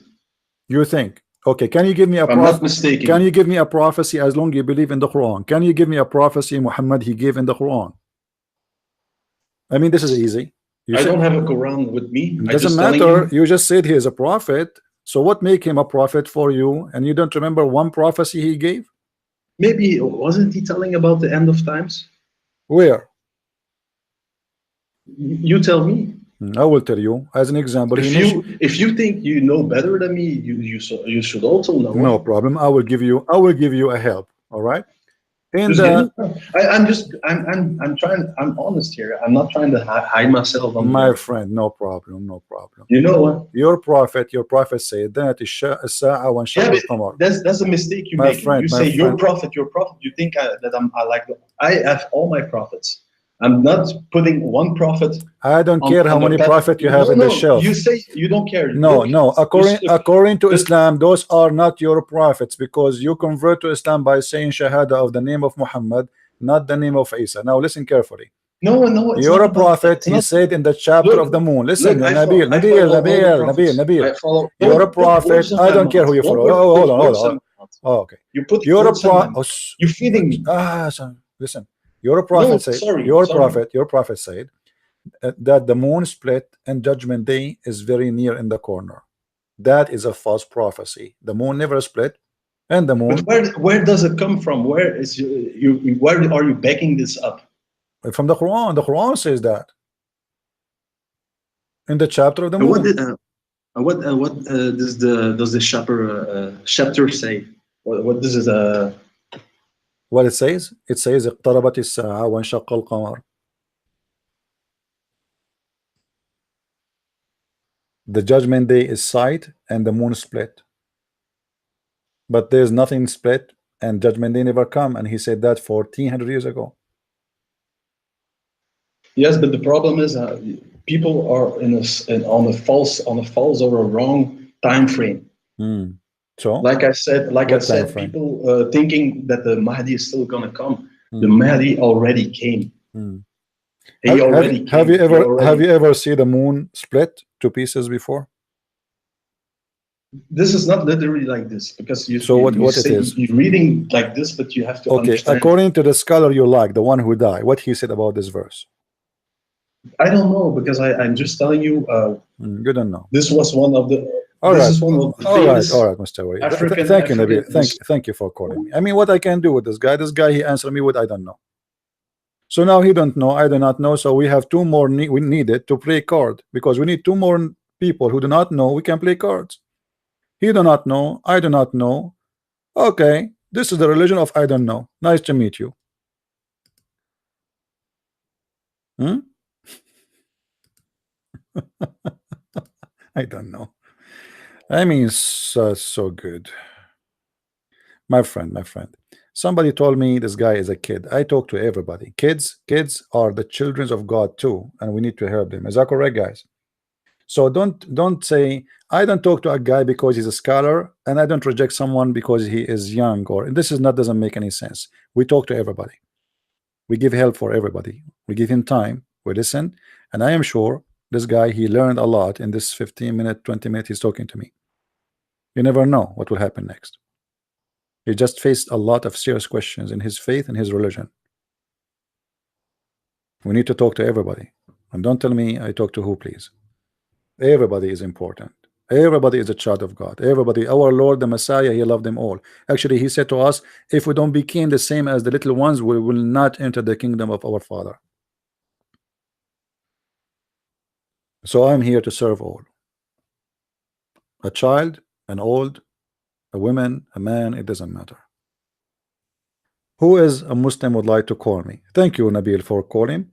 You think? Okay, can you give me a I'm not mistaken. Can you give me a prophecy as long as you believe in the Quran? Can you give me a prophecy Muhammad he gave in the Quran? I mean, this is easy. I don't have a Quran with me. It doesn't matter. You just said he is a prophet. So what make him a prophet for you? And you don't remember one prophecy he gave? Maybe wasn't he telling about the end of times? Where? You tell me. I will tell you. As an example, if you think you know better than me, you should also know. No problem. I will give you a help. All right. And I'm honest here. I'm not trying to hide myself. My friend, no problem. You know what? Your prophet said that that's a mistake you make. You say your prophet. You think I have all my prophets. I'm not putting one prophet. I don't care how many prophets you have in the shelf. You say you don't care. No. According to Islam, those are not your prophets, because you convert to Islam by saying Shahada of the name of Muhammad, not the name of Isa. Now listen carefully. No. You're a prophet. He said in the chapter of the moon. Listen, Nabil. You're a prophet. I don't care who you follow. Hold on. Oh, okay. You're a prophet. You're feeding me. Listen. Your prophet said that the moon split and Judgment Day is very near in the corner. That is a false prophecy. The moon never split, and the moon. But where does it come from? Where are you backing this up? From the Quran. The Quran says that in the chapter of the moon. What does the chapter say? What does it? What it says? It says اقتربت الساعة وانشق القمر. The Judgment Day is sight and the moon split. But there's nothing split and Judgment Day never come, and he said that 1400 years ago. Yes, but the problem is people are on a false or a wrong time frame. So, like I said, people thinking that the Mahdi is still gonna come. The Mahdi already came. He already came. Have you ever seen the moon split to pieces before? This is not literally like this, because what it is? You're reading like this, but you have to understand. According to the scholar you like, the one who died, what he said about this verse? I don't know, because I'm just telling you. You don't know. This was one of the. All right, Mr. Wari. Thank you, Nabil. Thank you for calling me. I mean, what I can do with this guy? This guy, he answered me with I don't know. So now he don't know, I do not know. So we have two more. We needed to play card, because we need two more people who do not know we can play cards. He do not know, I do not know. Okay, this is the religion of I don't know. Nice to meet you. I don't know. I mean, so good. My friend. Somebody told me this guy is a kid. I talk to everybody. Kids are the children of God too, and we need to help them. Is that correct, guys? So don't say I don't talk to a guy because he's a scholar, and I don't reject someone because he is young, or this is not doesn't make any sense. We talk to everybody. We give help for everybody. We give him time. We listen, and I am sure this guy, he learned a lot in this 15-minute, 20-minute he's talking to me. You never know what will happen next. He just faced a lot of serious questions in his faith and his religion. We need to talk to everybody, and don't tell me I talk to who, please. Everybody is important. Everybody is a child of God. Everybody, our Lord the Messiah, he loved them all. Actually, he said to us, if we don't become the same as the little ones, we will not enter the kingdom of our Father. So I'm here to serve all. A child, an old, a woman, a man, it doesn't matter. Who is a Muslim would like to call me? Thank you, Nabil, for calling.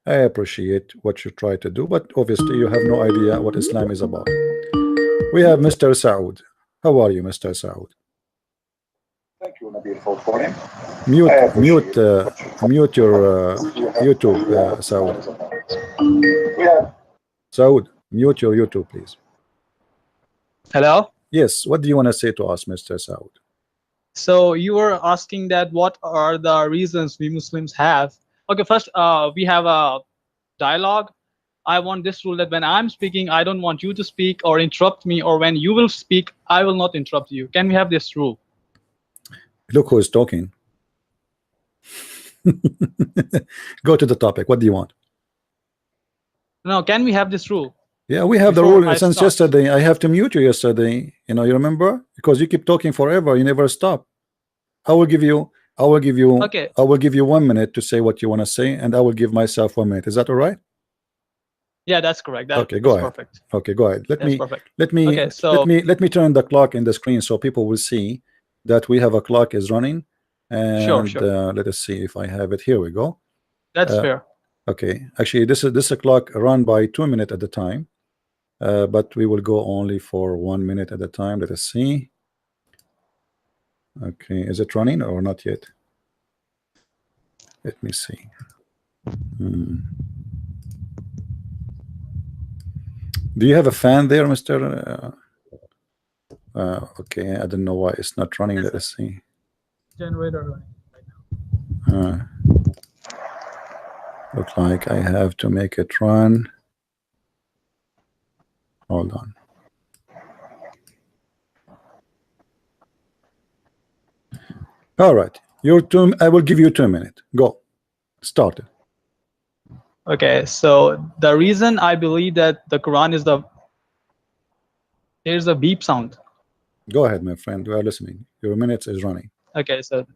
I appreciate what you try to do, but obviously you have no idea what Islam is about. We have Mr. Saud. How are you, Mr. Saud? Thank you, Nabil, for calling. Mute your YouTube, Saud. Saud, mute your YouTube, please. Hello. Yes. What do you want to say to us, Mr. Saud? So you were asking that what are the reasons we Muslims have? Okay, first we have a dialogue. I want this rule that when I'm speaking, I don't want you to speak or interrupt me, or when you will speak, I will not interrupt you. Can we have this rule? Look who is talking. Go to the topic. What do you want? No, can we have this rule? Yeah, we have the Before rule I since start. yesterday. I have to mute you yesterday. You know, you remember? Because you keep talking forever. You never stop. I will give you Okay. I will give you 1 minute to say what you want to say, and I will give myself 1 minute. Is that all right? Yeah, that's correct. Okay, go ahead. Perfect. Okay, go ahead. That's perfect. Let me turn the clock in the screen so people will see that we have a clock is running. And Sure. let us see if I have it. Here we go. That's fair. Okay, actually this is a clock run by 2 minutes at a time, but we will go only for 1 minute at a time. Let us see. Okay, is it running or not yet? Let me see. Do you have a fan there, Mr. Okay, I don't know why it's not running. Let us see. Generator running right now. Look like I have to make it run. Hold on. All right, I will give you 2 minutes. Go. Start it. Okay, so the reason I believe that the Quran is there's a beep sound. Go ahead, my friend. We are listening. Your minutes is running. Okay, so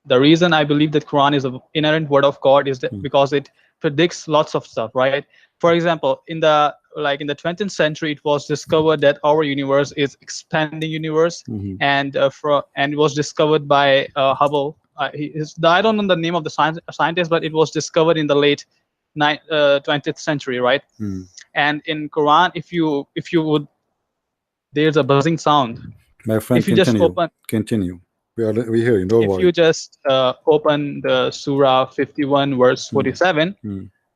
the reason I believe that Quran is an inerrant word of God is that because it predicts lots of stuff, right? For example, in the 20th century, it was discovered that our universe is expanding universe, and it was discovered by Hubble. I don't know the name of the scientist, but it was discovered in the late 20th century, right? And in Quran, if you would, there's a buzzing sound. My friend, if you just continue. We hear you. Don't worry. If you just open the Surah 51 verse 47,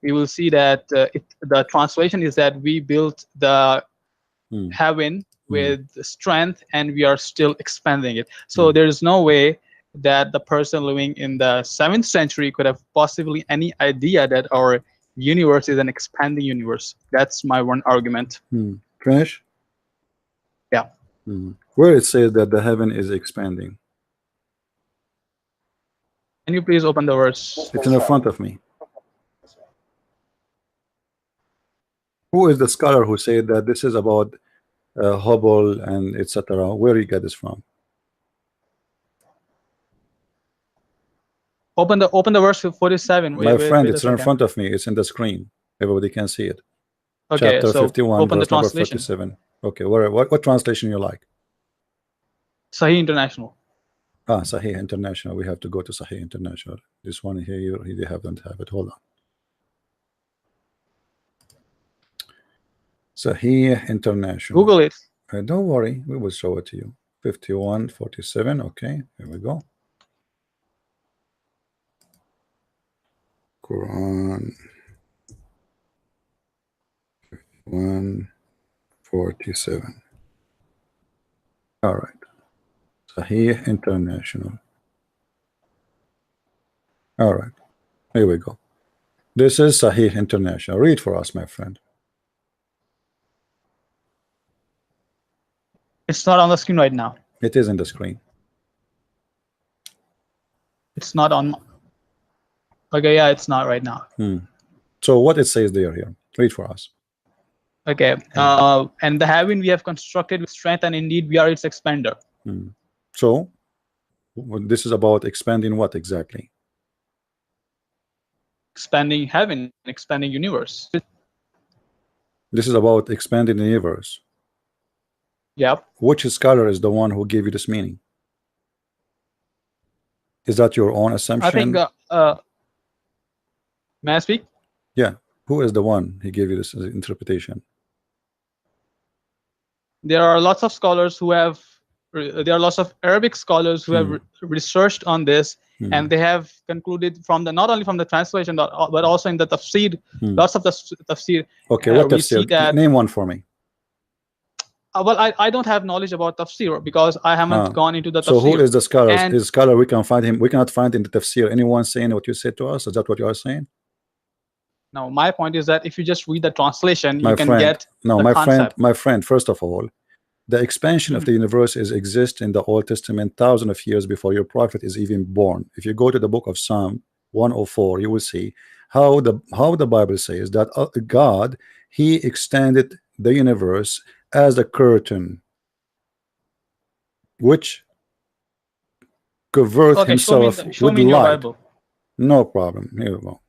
you will see that the translation is that we built the heaven with strength and we are still expanding it. So there is no way that the person living in the 7th century could have possibly any idea that our universe is an expanding universe. That's my one argument. Finish? Yeah. Where it says that the heaven is expanding. Can you please open the verse? It's in the front of me. Who is the scholar who said that this is about Hubble and etc.? Where you get this from? Open the verse 47. My friend, it's in front of me. It's in the screen. Everybody can see it. Okay, chapter so 51, open the verse number translation. 47. Okay, what translation you like? Sahih International. Ah, Sahih International. We have to go to Sahih International. This one here, they don't have it. Hold on. Sahih International. Google it. Don't worry, we will show it to you. 51:47. Okay, here we go. Quran 147. All right. Sahih International. All right. Here we go. This is Sahih International. Read for us, my friend. It's not on the screen right now. It is in the screen. It's not on. Okay, yeah, it's not right now. So what it says there here? Read for us. Okay. And the heaven we have constructed with strength, and indeed we are its expander. So this is about expanding what exactly? Expanding heaven, expanding universe. This is about expanding the universe. Yep. Which scholar is the one who gave you this meaning? Is that your own assumption? I think. May I speak? Yeah. Who is the one who gave you this interpretation? There are lots of scholars who have. There are lots of Arabic scholars who have researched on this, and they have concluded from the not only from the translation but also in the tafsir. Lots of the tafsir. Okay, what we see tafsir? that- Name one for me. Well, I don't have knowledge about tafsir because I haven't gone into the tafsir. So who is the scholar? And- Is a scholar we can find him? We cannot find in the tafsir anyone saying what you said to us. Is that what you are saying? Now, my point is that if you just read the translation, My you can friend, get no, the my concept. friend. First of all, the expansion of the universe exists in the Old Testament thousands of years before your prophet is even born. If you go to the book of Psalm 104, you will see how the Bible says that God, He extended the universe as a curtain, which covered Okay, Himself show with me in your light. Bible. No problem. Here we go.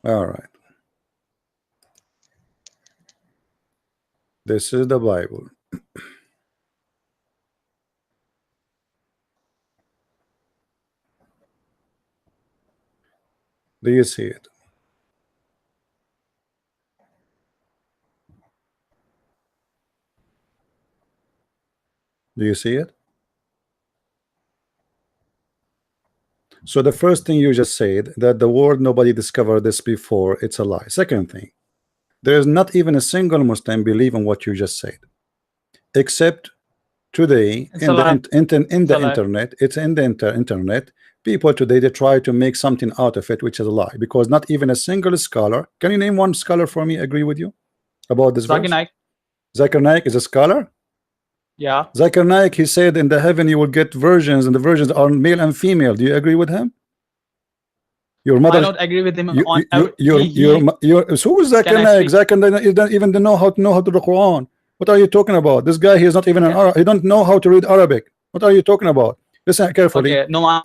All right. This is the Bible. Do you see it? Do you see it? So the first thing you just said, that the word nobody discovered this before, it's a lie. Second thing, there is not even a single Muslim believe in what you just said, except today It's in a lie. the It's a lie. internet. It's in the internet. People today, they try to make something out of it, which is a lie, because not even a single scholar. Can you name one scholar for me? Agree with you about this verse? Zakir Naik. Zakir Naik is a scholar. Yeah. Zakir Naik, he said in the heaven you will get virgins, and the virgins are male and female. Do you agree with him? Your mother. I don't agree with him You, on so who is Zakir Can I Naik? speak? Zakir Naik doesn't even know how to read the Quran. What are you talking about? This guy, he is not even an Arab. He don't know how to read Arabic. What are you talking about? Listen carefully. Okay, Numan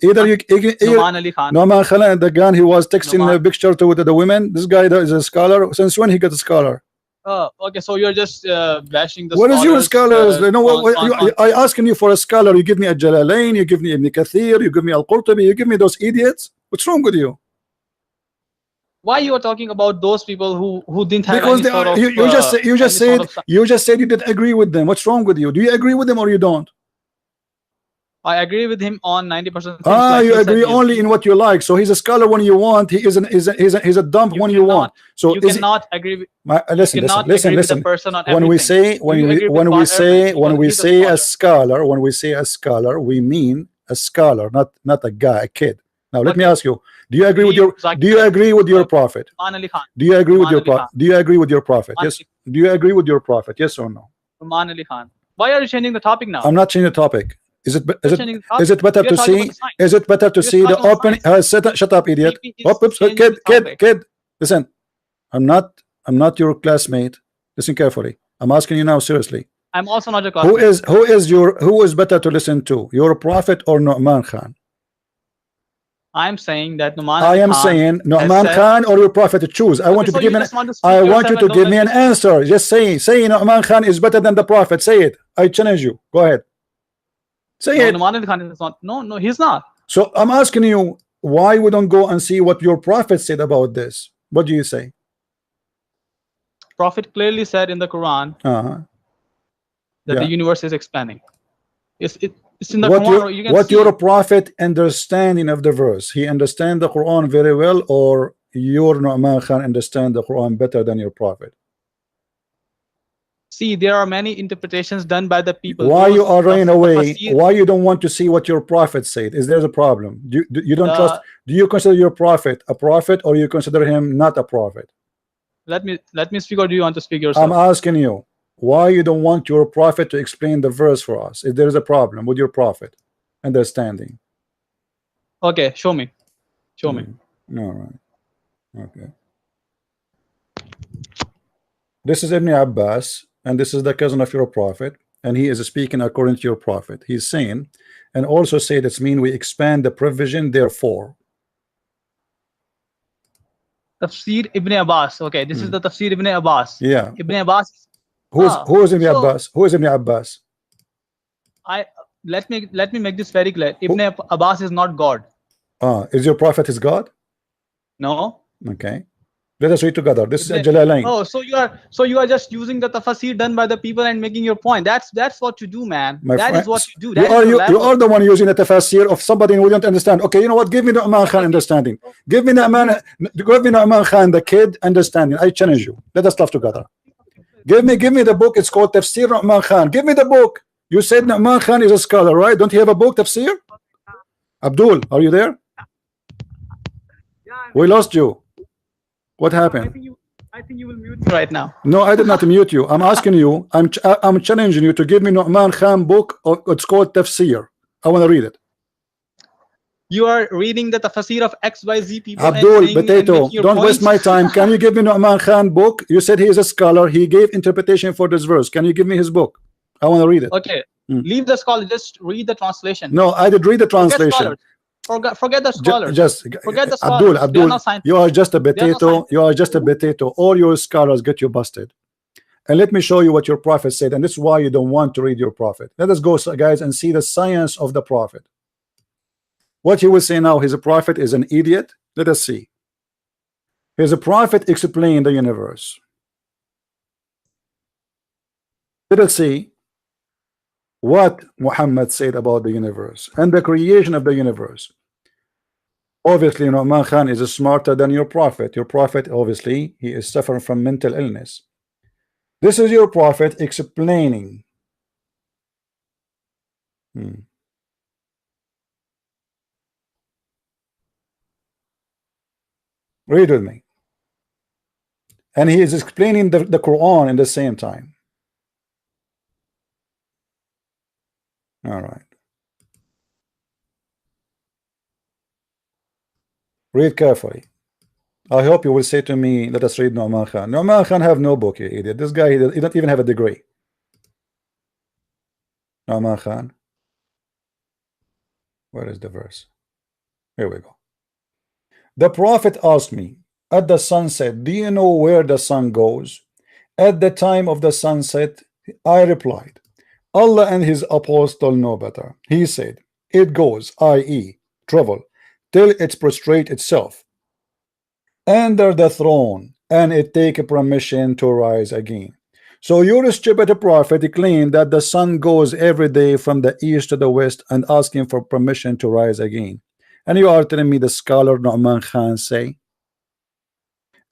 Ali Khan. Noman Khalan, the guy he was texting Noman. a picture to the women. This guy is a scholar. Since when he got a scholar? Okay, so you're just bashing the What is your scholars? scholars, You know, I asking you for a scholar. You give me a Jalalain, you give me Ibn Kathir, you give me Al-Qurtubi, you give me those idiots. What's wrong with you? Why you are talking about those people who didn't have Because any sort of, you just said you didn't agree with them. What's wrong with you? Do you agree with them or you don't? I agree with him on 90%. You agree only in what you like. So he's a scholar when you want. He is he's a dump when you want. So you cannot agree with. Listen. The person on When we say when we say a scholar, we mean a scholar, not a guy, a kid. Now let me ask you: Do you agree with your prophet? Numan Ali Khan. Do you agree with your Numan Ali prophet? Do you agree with your prophet? Numan Yes. Do you agree with your prophet? Yes or no? Numan Ali Khan. Why are you changing the topic now? I'm not changing the topic. Is it better We to see the open? Shut up, idiot! Kid. Listen, I'm not your classmate. Listen carefully. I'm asking you now seriously. I'm also not a cosmic. Who is better to listen to, your prophet or Nu'man Khan? I'm saying that Nu'man I am Khan saying has Nu'man said- Khan or your prophet to choose. I want you so to give you me just want to speak I want you yourself to and give don't me let an me- answer. Just say Nu'man Khan is better than the prophet. Say it. I challenge you. Go ahead. Say No, it. Nu'man Khan is not. No, he's not. So I'm asking you, why we don't go and see what your prophet said about this? What do you say? Prophet clearly said in the Quran that Yeah. the universe is expanding. It's in the What Quran. You can see your it. prophet understanding of the verse? He understand the Quran very well, or your Nu'man Khan understand the Quran better than your prophet? See, there are many interpretations done by the people. Why Those you are running of away? Tafsir, Why you don't want to see what your prophet said? Is there a problem? You don't trust? Do you consider your prophet a prophet, or you consider him not a prophet? let me speak, or do you want to speak yourself? I'm asking you, why you don't want your prophet to explain the verse for us? If there is a problem with your prophet understanding. Okay, show me. Show me. All right. Okay. This is Ibn Abbas, and this is the cousin of your prophet, and he is speaking according to your prophet. He's saying, and also say that's mean we expand the provision, therefore. Tafsir Ibn Abbas. Okay, this is the Tafsir Ibn Abbas. Yeah. Ibn Abbas. Who is Ibn so Abbas? Who is Ibn Abbas? Let me make this very clear. Ibn Abbas is not God. Is your prophet his God? No. Okay. Let us read together. This is Jalalain. Oh, so you are just using the tafsir done by the people and making your point. That's what you do, man. That is what you do. You are the one using the tafsir of somebody who don't understand. Okay, you know what? Give me Nu'man Khan understanding. Give me Nu'man Khan, the kid, understanding. I challenge you. Let us laugh together. Give me the book. It's called Tafsir Nu'man Khan. Give me the book. You said Nu'man Khan is a scholar, right? Don't you have a book, Tafsir? Abdul, are you there? We lost you. What happened? I think you will mute me right now. No, I did not mute you. I'm asking you. I'm challenging you to give me Nu'man Khan book. It's called Tafsir. I want to read it. You are reading the tafsir of XYZ people. Abdul, and potato, don't waste my time. Can you give me Nu'man Khan book? You said he is a scholar. He gave interpretation for this verse. Can you give me his book? I want to read it. Okay. Leave the scholar. Just read the translation. No, I did read the translation. Forget the scholars. Forget the scholars. Abdul, you are just a potato. You are just a potato. All your scholars get you busted. And let me show you what your prophet said. And this is why you don't want to read your prophet. Let us go, guys, and see the science of the prophet. What he will say now, his prophet is an idiot. Let us see. His prophet explained the universe. Let us see what Muhammad said about the universe and the creation of the universe. Obviously, Nu'man Khan is smarter than your prophet. Your prophet, obviously, he is suffering from mental illness. This is your prophet explaining. Read with me. And he is explaining the Quran in the same time. All right. Read carefully. I hope you will say to me, let us read Nu'man Khan. Nu'man Khan have no book, you idiot. This guy, he don't even have a degree. Nu'man Khan. Where is the verse? Here we go. The prophet asked me at the sunset, do you know where the sun goes? At the time of the sunset, I replied, Allah and his apostle know better. He said, it goes, i.e., travel, till it prostrate itself under the throne, and it take permission to rise again. So your stupid prophet claimed that the sun goes every day from the east to the west and asking for permission to rise again. And you are telling me the scholar Nu'man Khan say?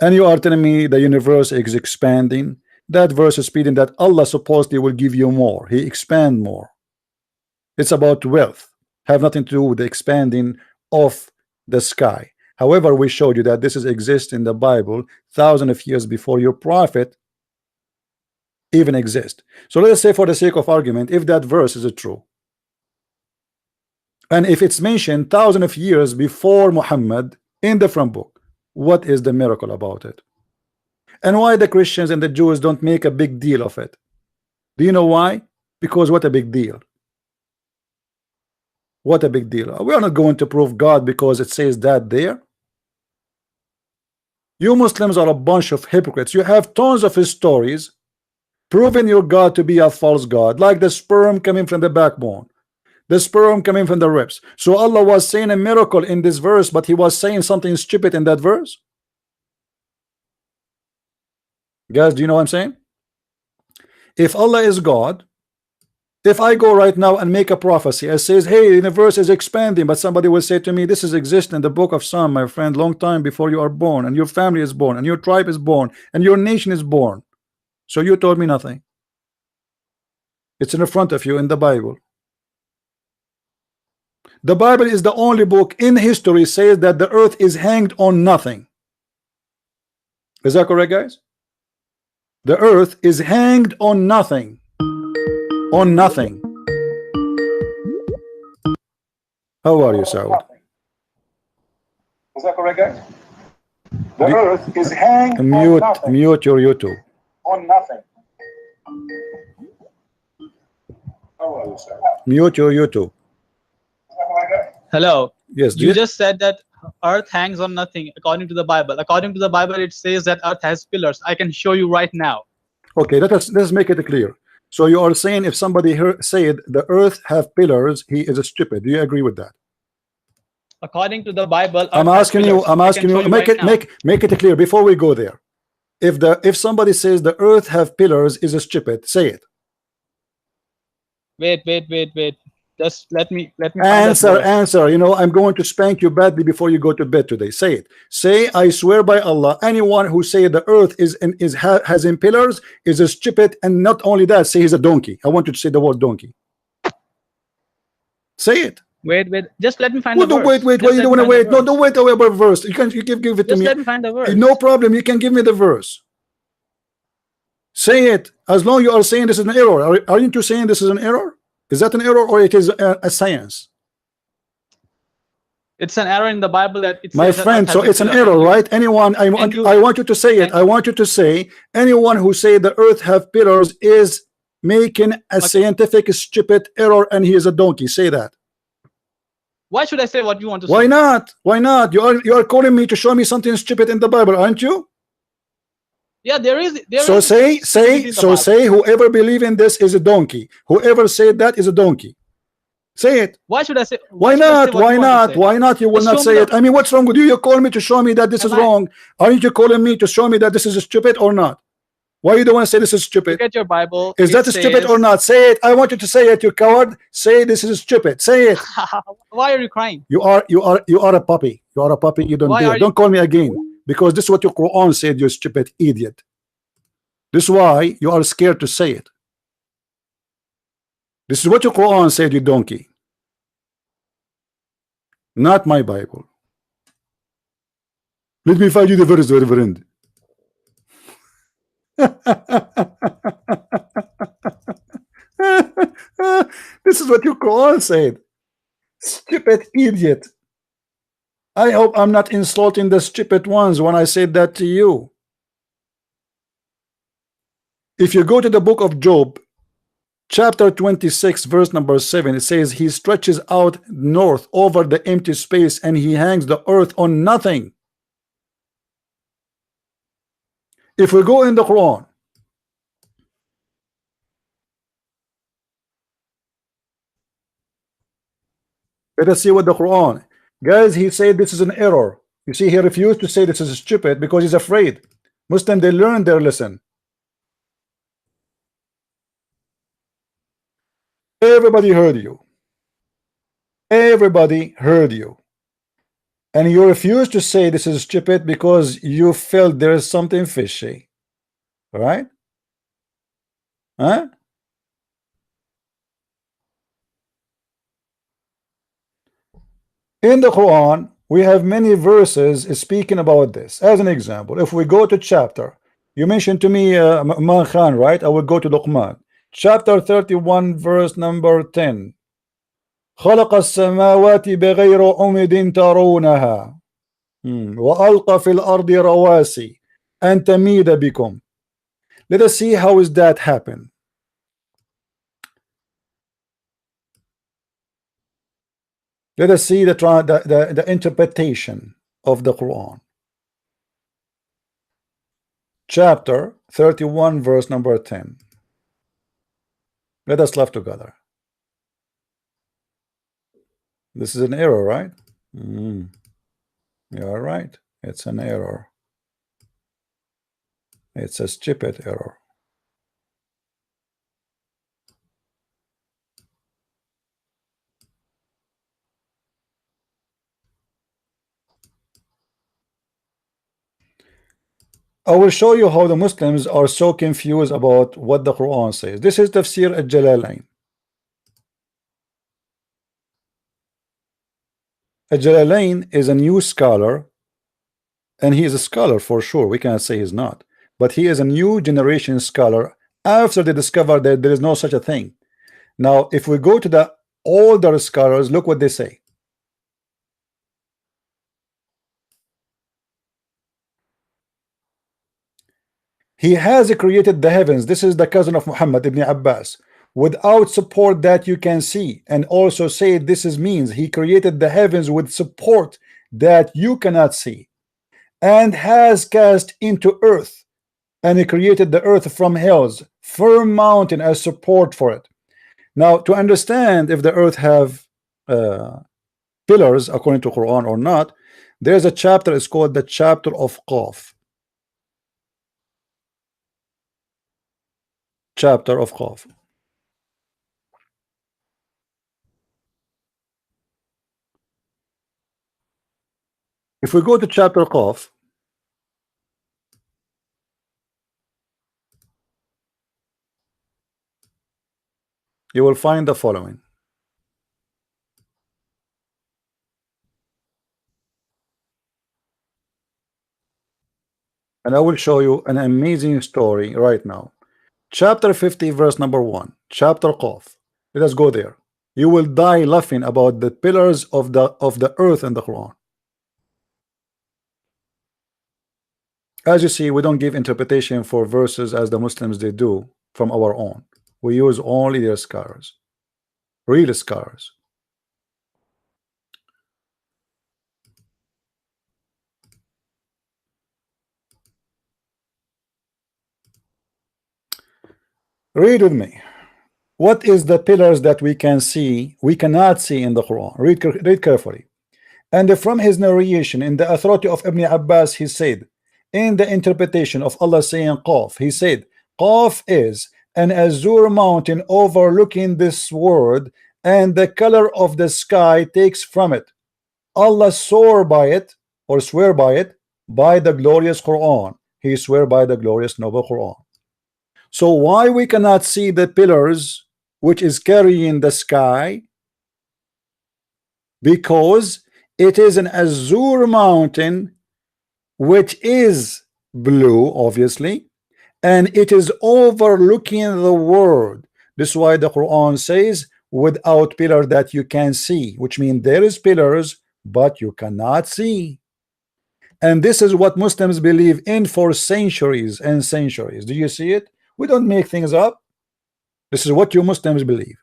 And you are telling me the universe is expanding? That verse is speaking that Allah supposedly will give you more. He expand more. It's about wealth. Have nothing to do with the expanding of the sky. However, we showed you that this is exist in the Bible thousands of years before your prophet even exist. So let us say, for the sake of argument, if that verse is true, and if it's mentioned thousands of years before Muhammad in the front book, what is the miracle about it? And why the Christians and the Jews don't make a big deal of it? Do you know why? Because what a big deal. What a big deal. We are not going to prove God because it says that there. You Muslims are a bunch of hypocrites. You have tons of stories proving your God to be a false God, like the sperm coming from the backbone, the sperm coming from the ribs. So Allah was saying a miracle in this verse, but he was saying something stupid in that verse. Guys, do you know what I'm saying? If Allah is God, if I go right now and make a prophecy, it says, hey, the universe is expanding, but somebody will say to me, this is exist in the book of Psalm, my friend, long time before you are born, and your family is born, and your tribe is born, and your nation is born. So you told me nothing. It's in front of you in the Bible. The Bible is the only book in history says that the earth is hanged on nothing. Is that correct, guys? The earth is hanged on nothing. On nothing. How are you, Saud? Is that correct, guys? The earth is hanged on nothing. Mute your YouTube. On nothing. How are you, sir? Mute your YouTube. Hello. Yes. You just said that earth hangs on nothing according to the Bible. According to the Bible, it says that earth has pillars. I can show you right now. Okay, let's make it clear. So you are saying if somebody said the earth have pillars, he is stupid. Do you agree with that? According to the Bible, I'm asking you, make it clear before we go there. If somebody says the earth have pillars is stupid, say it. Wait. Just let me answer. You know, I'm going to spank you badly before you go to bed today. Say it. Say, I swear by Allah, anyone who say the earth has in pillars is a stupid, and not only that, say he's a donkey. I want you to say the word donkey. Say it. Wait. Just let me find the verse. Wait. Why you don't want to wait? No, don't wait away about verse. You give it to me. Just let me find the verse. No problem. You can give me the verse. Say it. As long as you are saying this is an error. Aren't you saying this is an error? Is that an error or it is a science? It's an error in the Bible that it's my friend. So it's an error, right? Anyone, I want you to say it. I want you to say anyone who say the earth have pillars is making a scientific stupid error, and he is a donkey. Say that. Why should I say what you want to say? Why not? Why not? You are calling me to show me something stupid in the Bible, aren't you? Yeah, there is. Say whoever believe in this is a donkey. Whoever said that is a donkey. Say it. Why should I say? Why not? Why not? Why not? You will not say it. I mean, what's wrong with you? You call me to show me that this is wrong. Aren't you calling me to show me that this is stupid or not? Why you don't want to say this is stupid? Look at your Bible. Is that stupid or not? Say it. I want you to say it. You coward. Say this is stupid. Say it. Why are you crying? You are a puppy. You are a puppy. You don't dare. Don't call me again. Because this is what your Quran said, you stupid idiot. This is why you are scared to say it. This is what your Quran said, you donkey. Not my Bible. Let me find you the verse, Reverend. This is what your Quran said. Stupid idiot. I hope I'm not insulting the stupid ones when I said that to you. If you go to the book of Job, chapter 26, verse number 7, it says, he stretches out north over the empty space and he hangs the earth on nothing. If we go in the Quran, let us see what the Quran. Guys, he said this is an error. You see, he refused to say this is stupid because he's afraid. Muslim, they learned their lesson. Everybody heard you. Everybody heard you. And you refused to say this is stupid because you felt there is something fishy. Right? Huh? In the Quran, we have many verses speaking about this. As an example, if we go to chapter, you mentioned to me Man Khan, right? I will go to Luqman. Chapter 31, verse number 10. خلق السماوات بغير عمد ترونها وألقى في الأرض رواسي أن تميد بكم. Let us see how is that happen. Let us see the interpretation of the Quran. Chapter 31, verse number 10. Let us laugh together. This is an error, right? You are right. It's an error. It's a stupid error. I will show you how the Muslims are so confused about what the Quran says. This is Tafsir al-Jalalain. Al-Jalalain is a new scholar, and he is a scholar for sure. We cannot say he's not, but he is a new generation scholar after they discovered that there is no such a thing. Now, if we go to the older scholars, look what they say. He has created the heavens. This is the cousin of Muhammad ibn Abbas, without support that you can see, and also say this is means he created the heavens with support that you cannot see, and has cast into earth, and he created the earth from hills, firm mountain as support for it. Now, to understand if the earth have pillars according to Quran or not, there's a chapter, it's called the chapter of Qaf. Chapter of Qaf. If we go to chapter Qaf, you will find the following. And I will show you an amazing story right now. Chapter 50, verse number 1. Chapter Qaf. Let us go there. You will die laughing about the pillars of the earth in the Quran. As you see, we don't give interpretation for verses as the Muslims they do from our own. We use only their scholars, real scholars. Read with me. What is the pillars that we can see, we cannot see in the Quran? Read carefully. And from his narration in the authority of Ibn Abbas, he said, in the interpretation of Allah saying Qaf, he said, Qaf is an azure mountain overlooking this world, and the color of the sky takes from it. Allah swore by it, or swear by it, by the glorious Quran. He swear by the glorious noble Quran. So why we cannot see the pillars which is carrying the sky? Because it is an azure mountain which is blue, obviously, and it is overlooking the world. This is why the Quran says without pillar that you can see, which means there is pillars but you cannot see. And this is what Muslims believe in for centuries and centuries. Do you see it? We don't make things up. This is what you Muslims believe.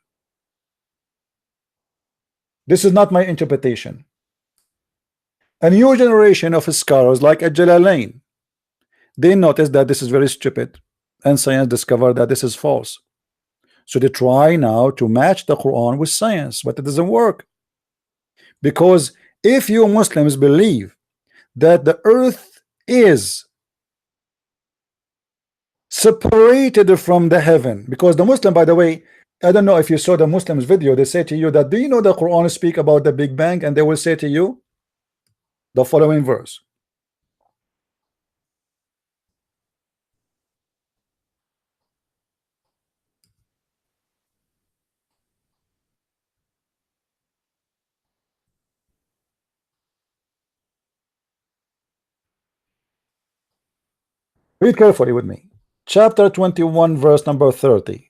This is not my interpretation. A new generation of scholars like Al-Jalalain, they notice that this is very stupid, and science discovered that this is false. So they try now to match the Quran with science, but it doesn't work. Because if you Muslims believe that the earth is separated from the heaven, because the Muslim, by the way, I don't know if you saw the Muslims video, they say to you that, do you know the Quran speak about the Big Bang? And they will say to you the following verse. Read carefully with me. Chapter 21, verse number 30.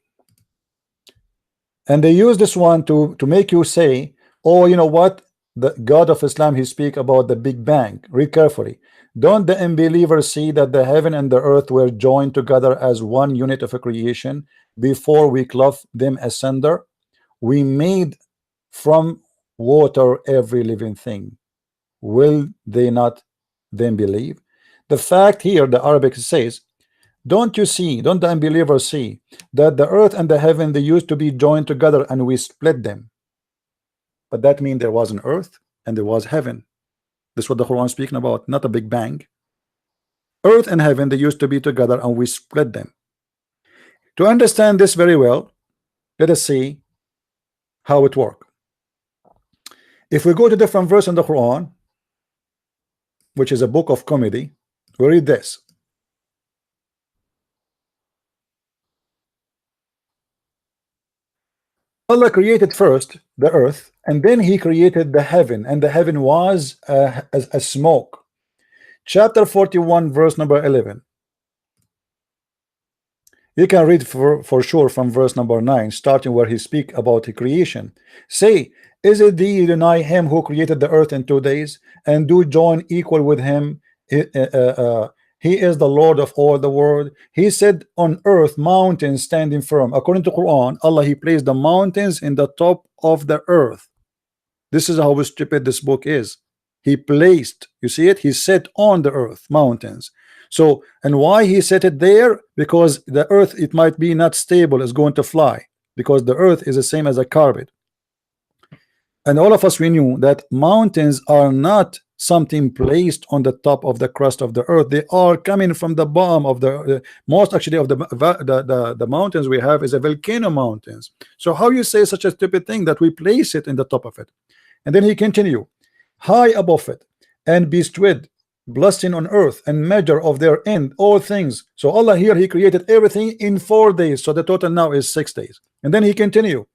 And they use this one to make you say, oh, you know what? The God of Islam, he speak about the Big Bang. Read carefully. Don't the unbelievers see that the heaven and the earth were joined together as one unit of a creation before we clove them asunder? We made from water every living thing. Will they not then believe? The fact here, the Arabic says, don't you see, don't the unbelievers see that the earth and the heaven, they used to be joined together and we split them? But that means there was an earth and there was heaven. This is what the Quran is speaking about, not a big bang. Earth and heaven, they used to be together and we split them. To understand this very well, let us see how it works. If we go to different verse in the Quran, which is a book of comedy, we read this. Allah created first the earth, and then he created the heaven, and the heaven was a smoke. Chapter 41, verse number 11. You can read for sure from verse number 9, starting where he speak about the creation. Say, is it thee you deny him who created the earth in 2 days, and do join equal with him? He is the Lord of all the world. He said on earth, mountains standing firm. According to Quran, Allah, he placed the mountains in the top of the earth. This is how stupid this book is. He placed, you see it, he set on the earth mountains. So, and why he set it there? Because the earth, it might be not stable, it's going to fly, because the earth is the same as a carpet. And all of us, we knew that mountains are not something placed on the top of the crust of the earth. They are coming from the bottom of the most actually of the mountains we have is a volcano mountains. So how you say such a stupid thing that we place it in the top of it? And then he continue, high above it, and bestowed blessing on earth and measure of their end all things. So Allah here, he created everything in 4 days. So the total now is 6 days. And then he continue,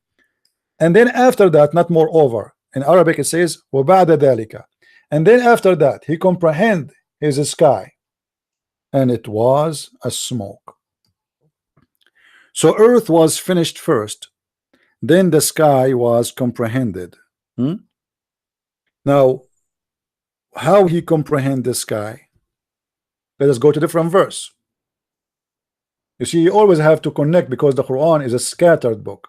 and then after that, not moreover, in Arabic it says وَبَعْدَ ذَلِكَ, and then after that he comprehend his sky, and it was a smoke. So earth was finished first, then the sky was comprehended. Now how he comprehend the sky? Let us go to different verse. You see, you always have to connect, because the Quran is a scattered book.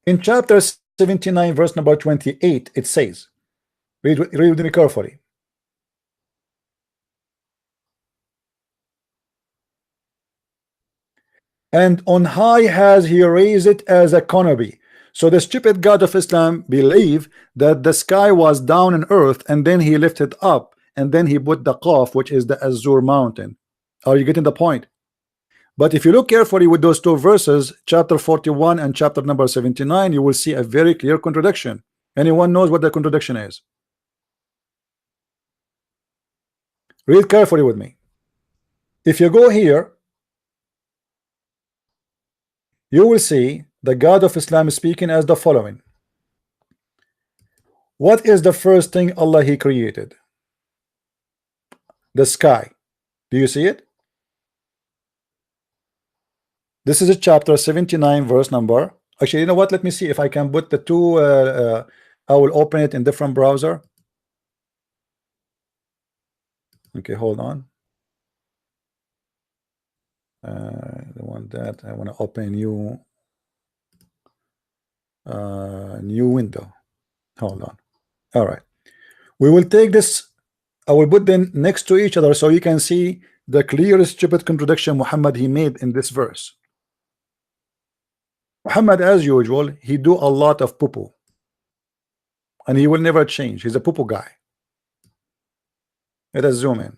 In chapter 79, verse number 28, it says, read with me carefully. And on high has he raised it as a canopy. So the stupid God of Islam believe that the sky was down on earth, and then he lifted up, and then he put the Qaf, which is the Azur mountain. Are you getting the point? But if you look carefully with those two verses, chapter 41 and chapter number 79, you will see a very clear contradiction. Anyone knows what the contradiction is? Read carefully with me. If you go here, you will see the God of Islam is speaking as the following. What is the first thing Allah he created? The sky. Do you see it? This is a chapter 79, verse number. Actually, you know what? Let me see if I can put the two. I will open it in different browser. Okay, hold on. The one that I want to open new window. Hold on. All right, we will take this. I will put them next to each other so you can see the clear stupid contradiction Muhammad he made in this verse. Muhammad, as usual, he do a lot of poo-poo, and he will never change. He's a poo-poo guy. Let us zoom in.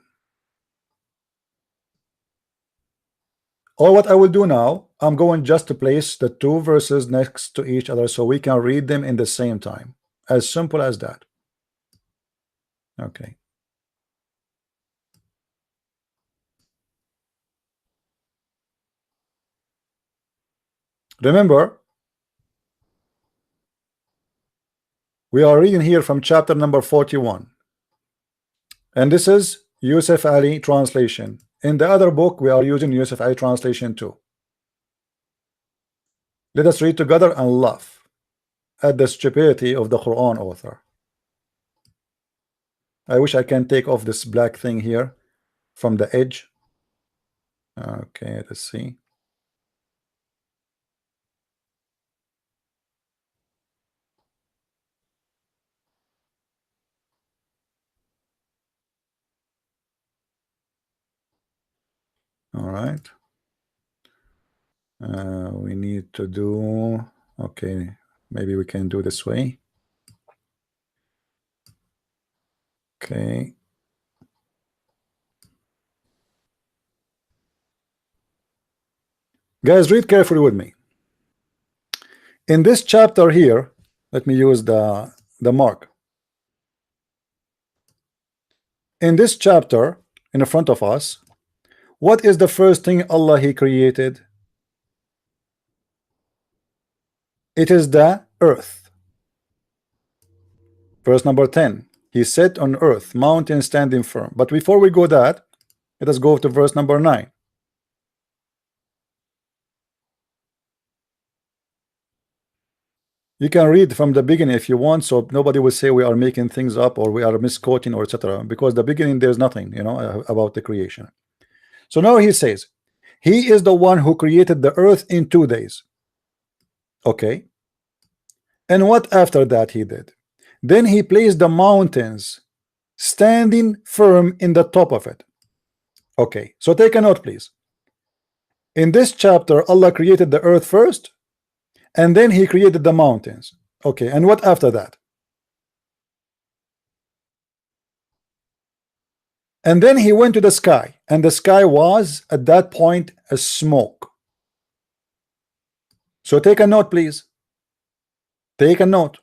Or what I will do now, I'm going just to place the two verses next to each other so we can read them in the same time. As simple as that. Okay. Remember, we are reading here from chapter number 41, and this is Yusuf Ali translation. In the other book, we are using Yusuf Ali translation too. Let us read together and laugh at the stupidity of the Quran author. I wish I can take off this black thing here from the edge. Okay, let's see. All right. We need to do, okay, maybe we can do this way. Okay. Guys, read carefully with me. In this chapter here, let me use the mark. In this chapter, in front of us, what is the first thing Allah He created? It is the earth. Verse number 10. He set on earth, mountain standing firm. But before we go that, let us go to verse number 9. You can read from the beginning if you want, so nobody will say we are making things up or we are misquoting or etc. Because the beginning there's nothing, you know, about the creation. So now he says, He is the one who created the earth in 2 days. Okay. And what after that he did? Then he placed the mountains standing firm in the top of it. Okay, so take a note, please. In this chapter, Allah created the earth first, and then he created the mountains. Okay, and what after that? And then he went to the sky, and the sky was at that point a smoke. So take a note, please. Take a note.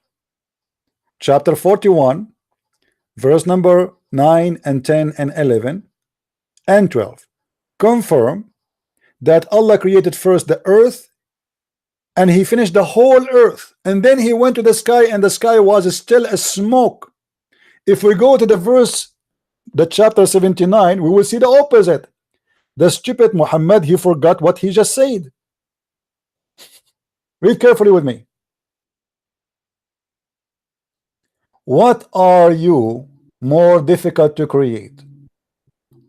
Chapter 41, verse number 9 and 10 and 11 and 12 confirm that Allah created first the earth, and he finished the whole earth, and then he went to the sky, and the sky was still a smoke. If we go to the verse, the chapter 79, we will see the opposite. The stupid Muhammad, he forgot what he just said. Read carefully with me. What are you more difficult to create,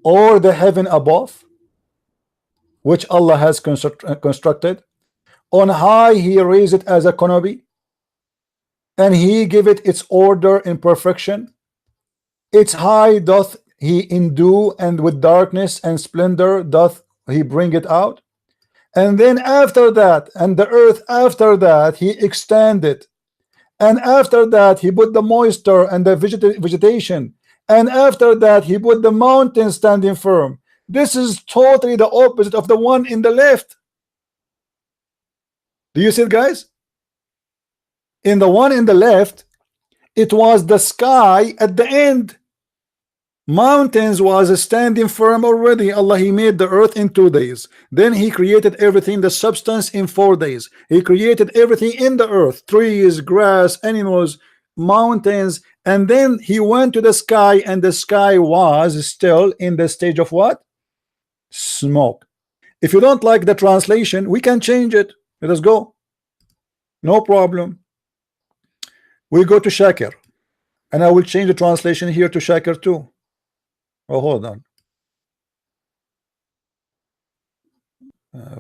or the heaven above, which Allah has constructed? On high he raised it as a canopy, and he give it its order in perfection. Its high doth he endue, and with darkness and splendor doth he bring it out. And then after that, and the earth after that he extended, and after that he put the moisture and the vegetation, and after that he put the mountain standing firm. This is totally the opposite of the one in the left. Do you see it, guys? In the one in the left, it was the sky at the end. Mountains was standing firm already. Allah, he made the earth in 2 days. Then he created everything, the substance, in 4 days. He created everything in the earth, trees, grass, animals, mountains, and then he went to the sky, and the sky was still in the stage of what? Smoke. If you don't like the translation, we can change it. Let us go. No problem. We go to Shakir, and I will change the translation here to Shakir too. Oh, hold on.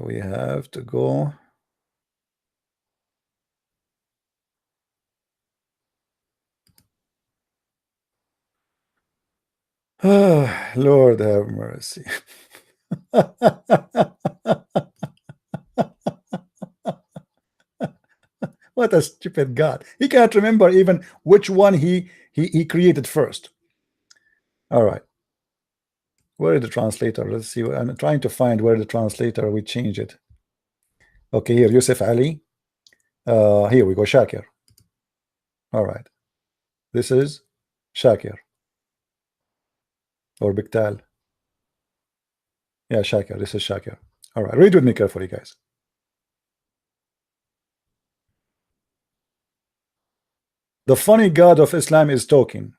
We have to go. Lord have mercy. What a stupid God. He can't remember even which one he created first. All right. Where is the translator? Let's see. I'm trying to find where the translator we change it. Okay, here, Yusuf Ali. Here we go, Shakir. All right. This is Shakir. Or Biktal. Yeah, Shakir. This is Shakir. All right. Read with me carefully, guys. The funny God of Islam is talking.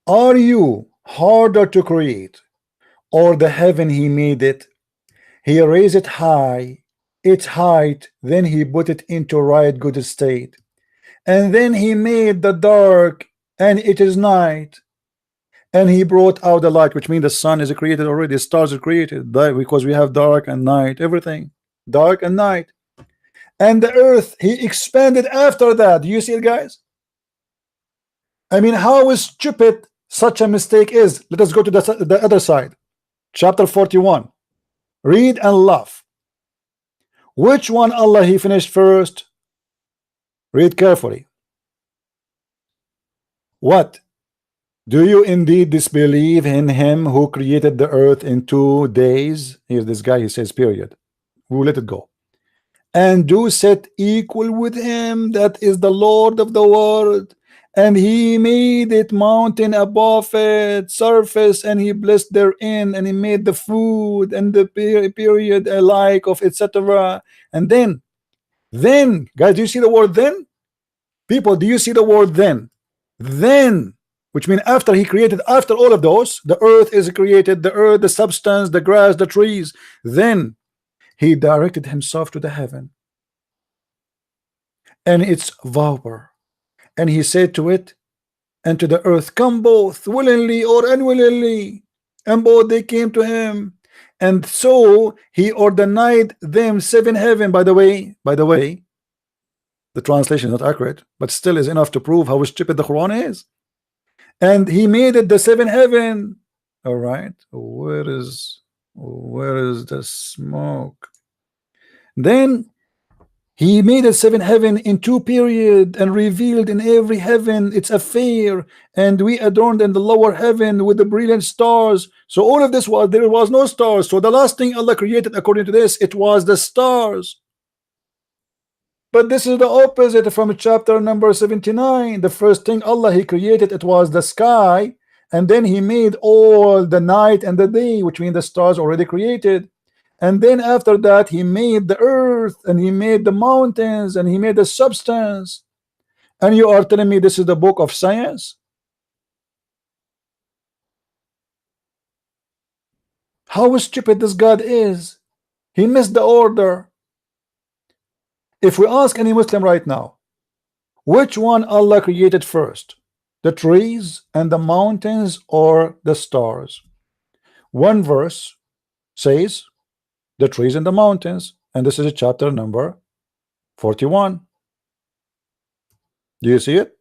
Are you harder to create, or the heaven he made it. He raised it high, its height, then he put it into right good state. And then he made the dark, and it is night. And he brought out the light, which means the sun is created already, stars are created, because we have dark and night, everything, dark and night. And the earth he expanded after that. Do you see it, guys? I mean, how stupid such a mistake is. Let us go to the other side. Chapter 41. Read and laugh. Which one Allah he finished first? Read carefully. What? Do you indeed disbelieve in him who created the earth in 2 days? Here's this guy, he says period. We'll let it go. And do set equal with him that is the Lord of the world, and he made it mountain above its surface, and he blessed therein, and he made the food and the period alike of etc. And then guys, do you see the word then? People, do you see the word then? Then, which means after he created, after all of those, the earth is created, the earth, the substance, the grass, the trees. Then he directed himself to the heaven and its vapor, and he said to it and to the earth, come both willingly or unwillingly, and both they came to him. And so he ordained them 7 heaven. By the way, the translation is not accurate, but still is enough to prove how stupid the Quran is. And he made it the 7 heaven. All right, where is the smoke? Then he made a 7 heaven in 2 period, and revealed in every heaven its affair, and we adorned in the lower heaven with the brilliant stars. So all of this was, there was no stars. So the last thing Allah created according to this, it was the stars. But this is the opposite from chapter number 79. The first thing Allah he created, it was the sky, and then he made all the night and the day, which means the stars already created. And then after that he made the earth, and he made the mountains, and he made the substance. And you are telling me this is the book of science? How stupid this God is. He missed the order. If we ask any Muslim right now, which one Allah created first, the trees and the mountains or the stars? One verse says the trees and the mountains, and this is chapter number 41. Do you see it?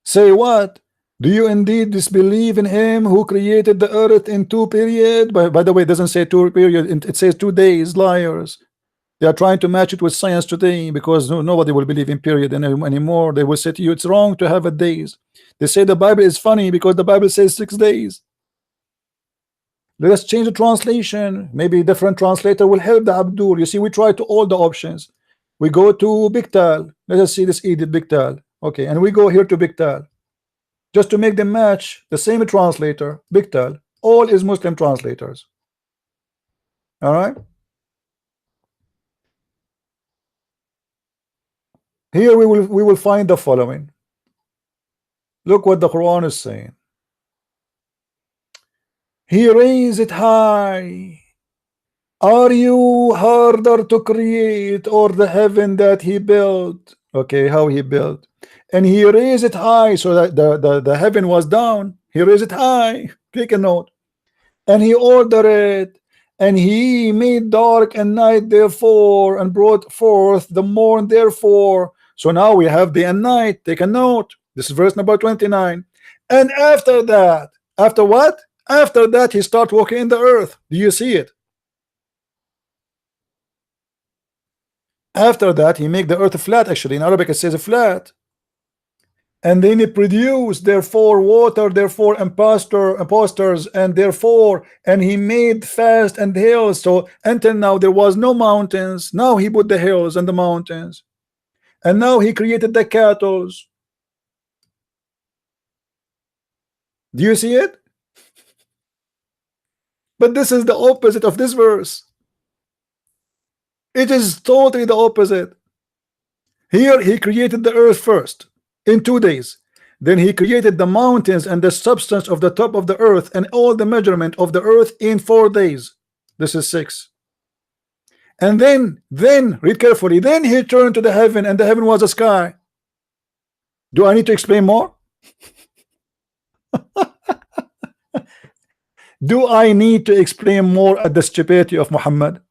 Say what? Do you indeed disbelieve in him who created the earth in 2 period? By the way, it doesn't say 2 period, it says 2 days. Liars. They are trying to match it with science today, because nobody will believe in period anymore. They will say to you it's wrong to have a days. They say the Bible is funny because the Bible says 6 days. Let us change the translation. Maybe a different translator will help the Abdul. You see, we try to all the options. We go to Biktal. Let us see this Edith Biktal. Okay, and we go here to Biktal, just to make them match the same translator. Biktal, all is Muslim translators. All right. Here we will find the following. Look what the Quran is saying. He raised it high. Are you harder to create, or the heaven that he built? Okay, how he built. And he raised it high, so that the heaven was down. He raised it high. Take a note. And he ordered it, and he made dark and night therefore, and brought forth the morn therefore. So now we have day and night. Take a note. This is verse number 29. And after that, after what? After that he start walking in the earth. Do you see it? After that he make the earth flat. Actually in Arabic it says flat. And then he produced therefore water, therefore impostors, and therefore, and he made fast and hills. So until now there was no mountains. Now he put the hills and the mountains, and now he created the cattle. Do you see it? But this is the opposite of this verse. It is totally the opposite. Here he created the earth first in 2 days. Then he created the mountains and the substance of the top of the earth and all the measurement of the earth in 4 days. This is 6. And then read carefully, then he turned to the heaven, and the heaven was a sky. Do I need to explain more? Do I need to explain more at the stupidity of Muhammad?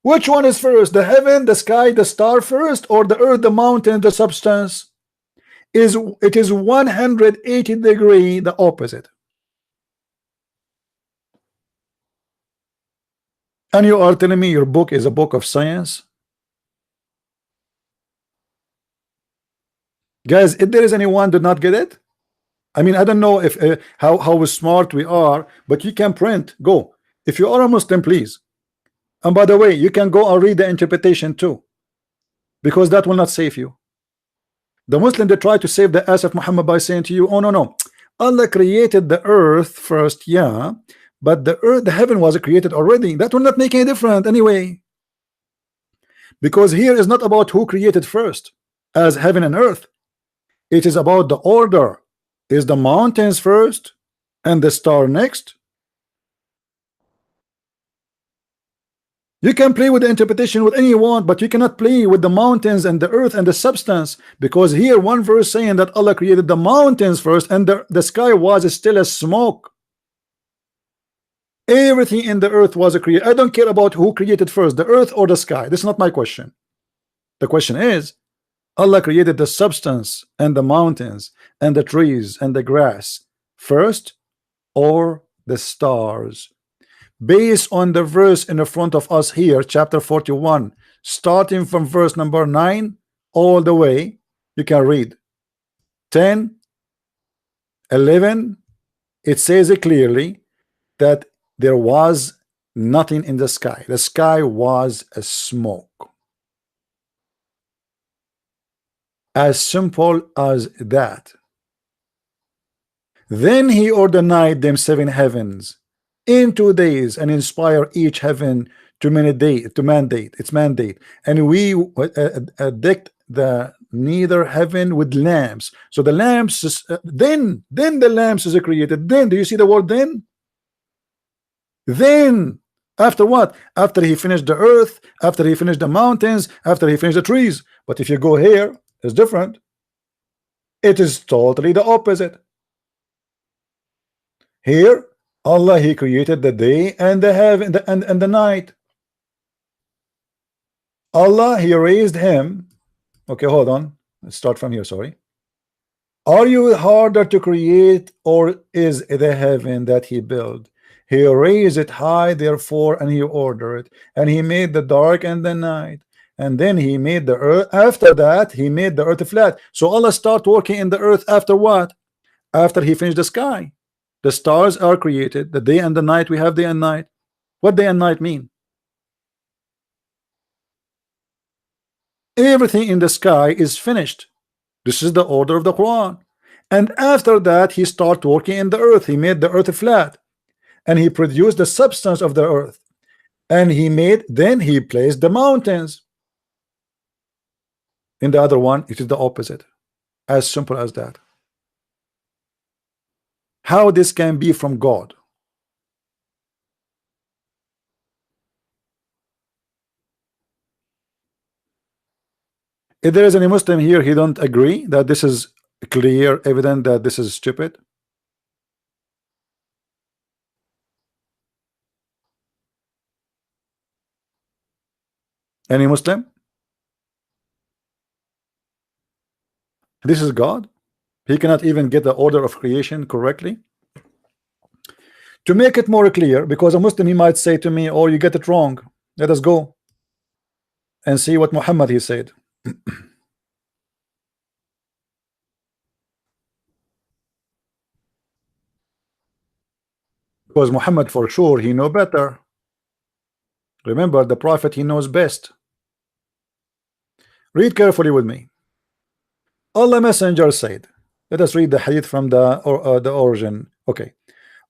Which one is first? The heaven, the sky, the star first, or the earth, the mountain, the substance? It is 180 degree the opposite. And you are telling me your book is a book of science? Guys, if there is anyone do not get it, I mean, I don't know if how smart we are, but you can print. Go. If you are a Muslim, please. And by the way, you can go and read the interpretation too, because that will not save you. The Muslim, they try to save the ass of Muhammad by saying to you, oh no, Allah created the earth first, yeah, but the earth, the heaven was created already. That will not make any difference anyway, because here is not about who created first as heaven and earth. It is about the order. Is the mountains first and the star next? You can play with the interpretation with any you want, but you cannot play with the mountains and the earth and the substance, because here one verse saying that Allah created the mountains first and the sky was still a smoke. Everything in the earth was created. I don't care about who created first, the earth or the sky. This is not my question. The question is, Allah created the substance and the mountains and the trees and the grass first, or the stars? Based on the verse in the front of us here, chapter 41, starting from verse number 9 all the way, you can read 10, 11. It says it clearly that there was nothing in the sky. The sky was a smoke. As simple as that. Then he ordained them 7 heavens in 2 days, and inspire each heaven to mandate its mandate. And we decked the neither heaven with lamps. So the lamps is, then the lamps is created. Then, do you see the word then? Then, after what? After he finished the earth, after he finished the mountains, after he finished the trees. But if you go here, it's different. It is totally the opposite. Here, Allah, he created the day and the heaven and the night. Allah, he raised him. Okay, hold on. Let's start from here. Sorry. Are you harder to create, or is the heaven that he built? He raised it high, therefore, and he ordered it, and he made the dark and the night, and then he made the earth. After that, he made the earth flat. So Allah start working in the earth after what? After he finished the sky. The stars are created, the day and the night. We have day and night. What day and night mean? Everything in the sky is finished. This is the order of the Quran. And after that, he started working in the earth. He made the earth flat, and he produced the substance of the earth, and then he placed the mountains. In the other one, it is the opposite. As simple as that. How this can be from God? If there is any Muslim here, he don't agree that this is clear, evident that this is stupid. Any Muslim? This is God. He cannot even get the order of creation correctly. To make it more clear, because a Muslim, he might say to me, oh, you get it wrong. Let us go and see what Muhammad he said. Because Muhammad, for sure, he know better. Remember, the prophet, he knows best. Read carefully with me. Allah Messenger said, let us read the hadith from the origin. Okay.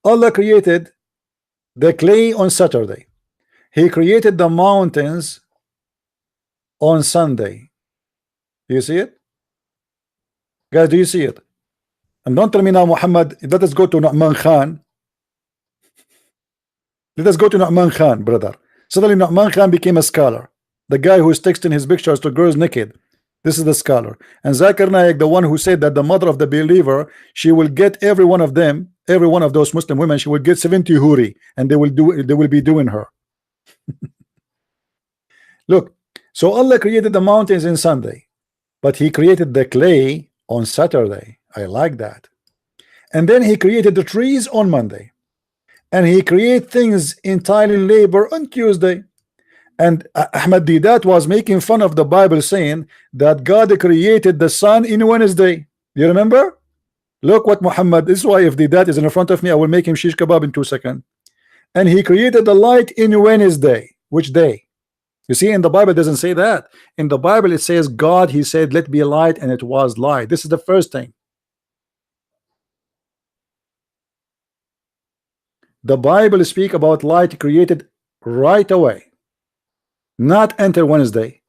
Allah created the clay on Saturday. He created the mountains on Sunday. Do you see it? Guys, do you see it? And don't tell me now, Muhammad, let us go to Nu'man Khan. Let us go to Nu'man Khan, brother. Suddenly Nu'man Khan became a scholar. The guy who is texting his pictures to girls naked. This is the scholar. And Zakir Naik, the one who said that the mother of the believer, she will get every one of them, every one of those Muslim women, she will get 70 huri, and they will be doing her. Look, so Allah created the mountains in Sunday, but he created the clay on Saturday. I like that. And then he created the trees on Monday, and he created things entirely labor on Tuesday. And Ahmad Didat was making fun of the Bible, saying that God created the sun in Wednesday. You remember? Look what Muhammad, this is why if Didat is in front of me, I will make him shish kebab in 2 seconds. And he created the light in Wednesday. Which day? You see, in the Bible it doesn't say that. In the Bible it says God, he said, let be light, and it was light. This is the first thing. The Bible speak about light created right away, not enter Wednesday.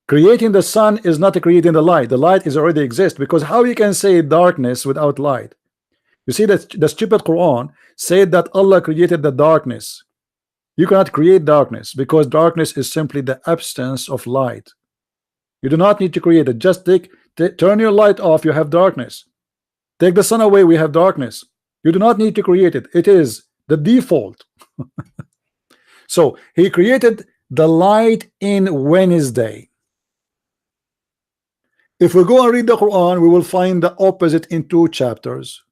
Creating the sun is not creating the light. The light is already exist, because how you can say darkness without light? You see that the stupid Quran said that Allah created the darkness. You cannot create darkness, because darkness is simply the absence of light. You do not need to create it. Just turn your light off, you have darkness. Take the sun away, we have darkness. You do not need to create it. It is the default. So he created the light in Wednesday. If we go and read the Quran, we will find the opposite in 2 chapters.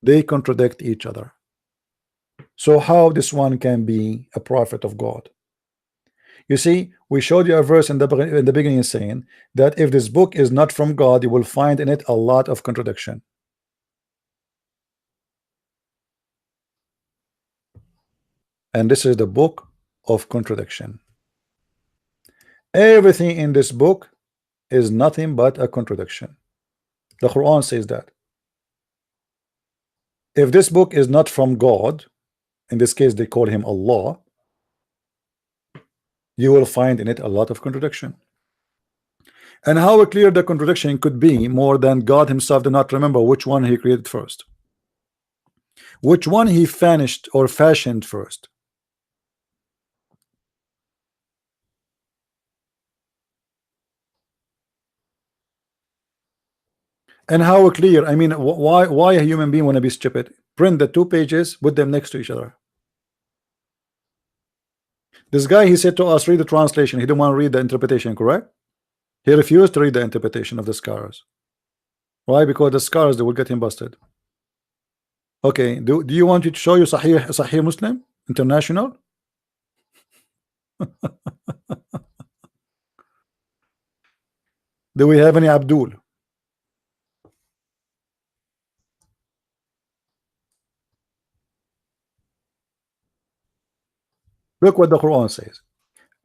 They contradict each other. So how this one can be a prophet of God? You see, we showed you a verse in the beginning saying that if this book is not from God, you will find in it a lot of contradiction. And this is the book of contradiction. Everything in this book is nothing but a contradiction. The Quran says that. If this book is not from God, in this case they call him Allah, you will find in it a lot of contradiction. And how clear the contradiction could be more than God himself did not remember which one he created first, which one he fashioned first. And how clear, I mean, why a human being want to be stupid? Print the 2 pages, put them next to each other. This guy, he said to us, read the translation. He didn't want to read the interpretation, correct? He refused to read the interpretation of the scholars. Why? Because the scholars, they will get him busted. Okay, do you want me to show you Sahih Muslim International? Do we have any Abdul? Look what the Quran says.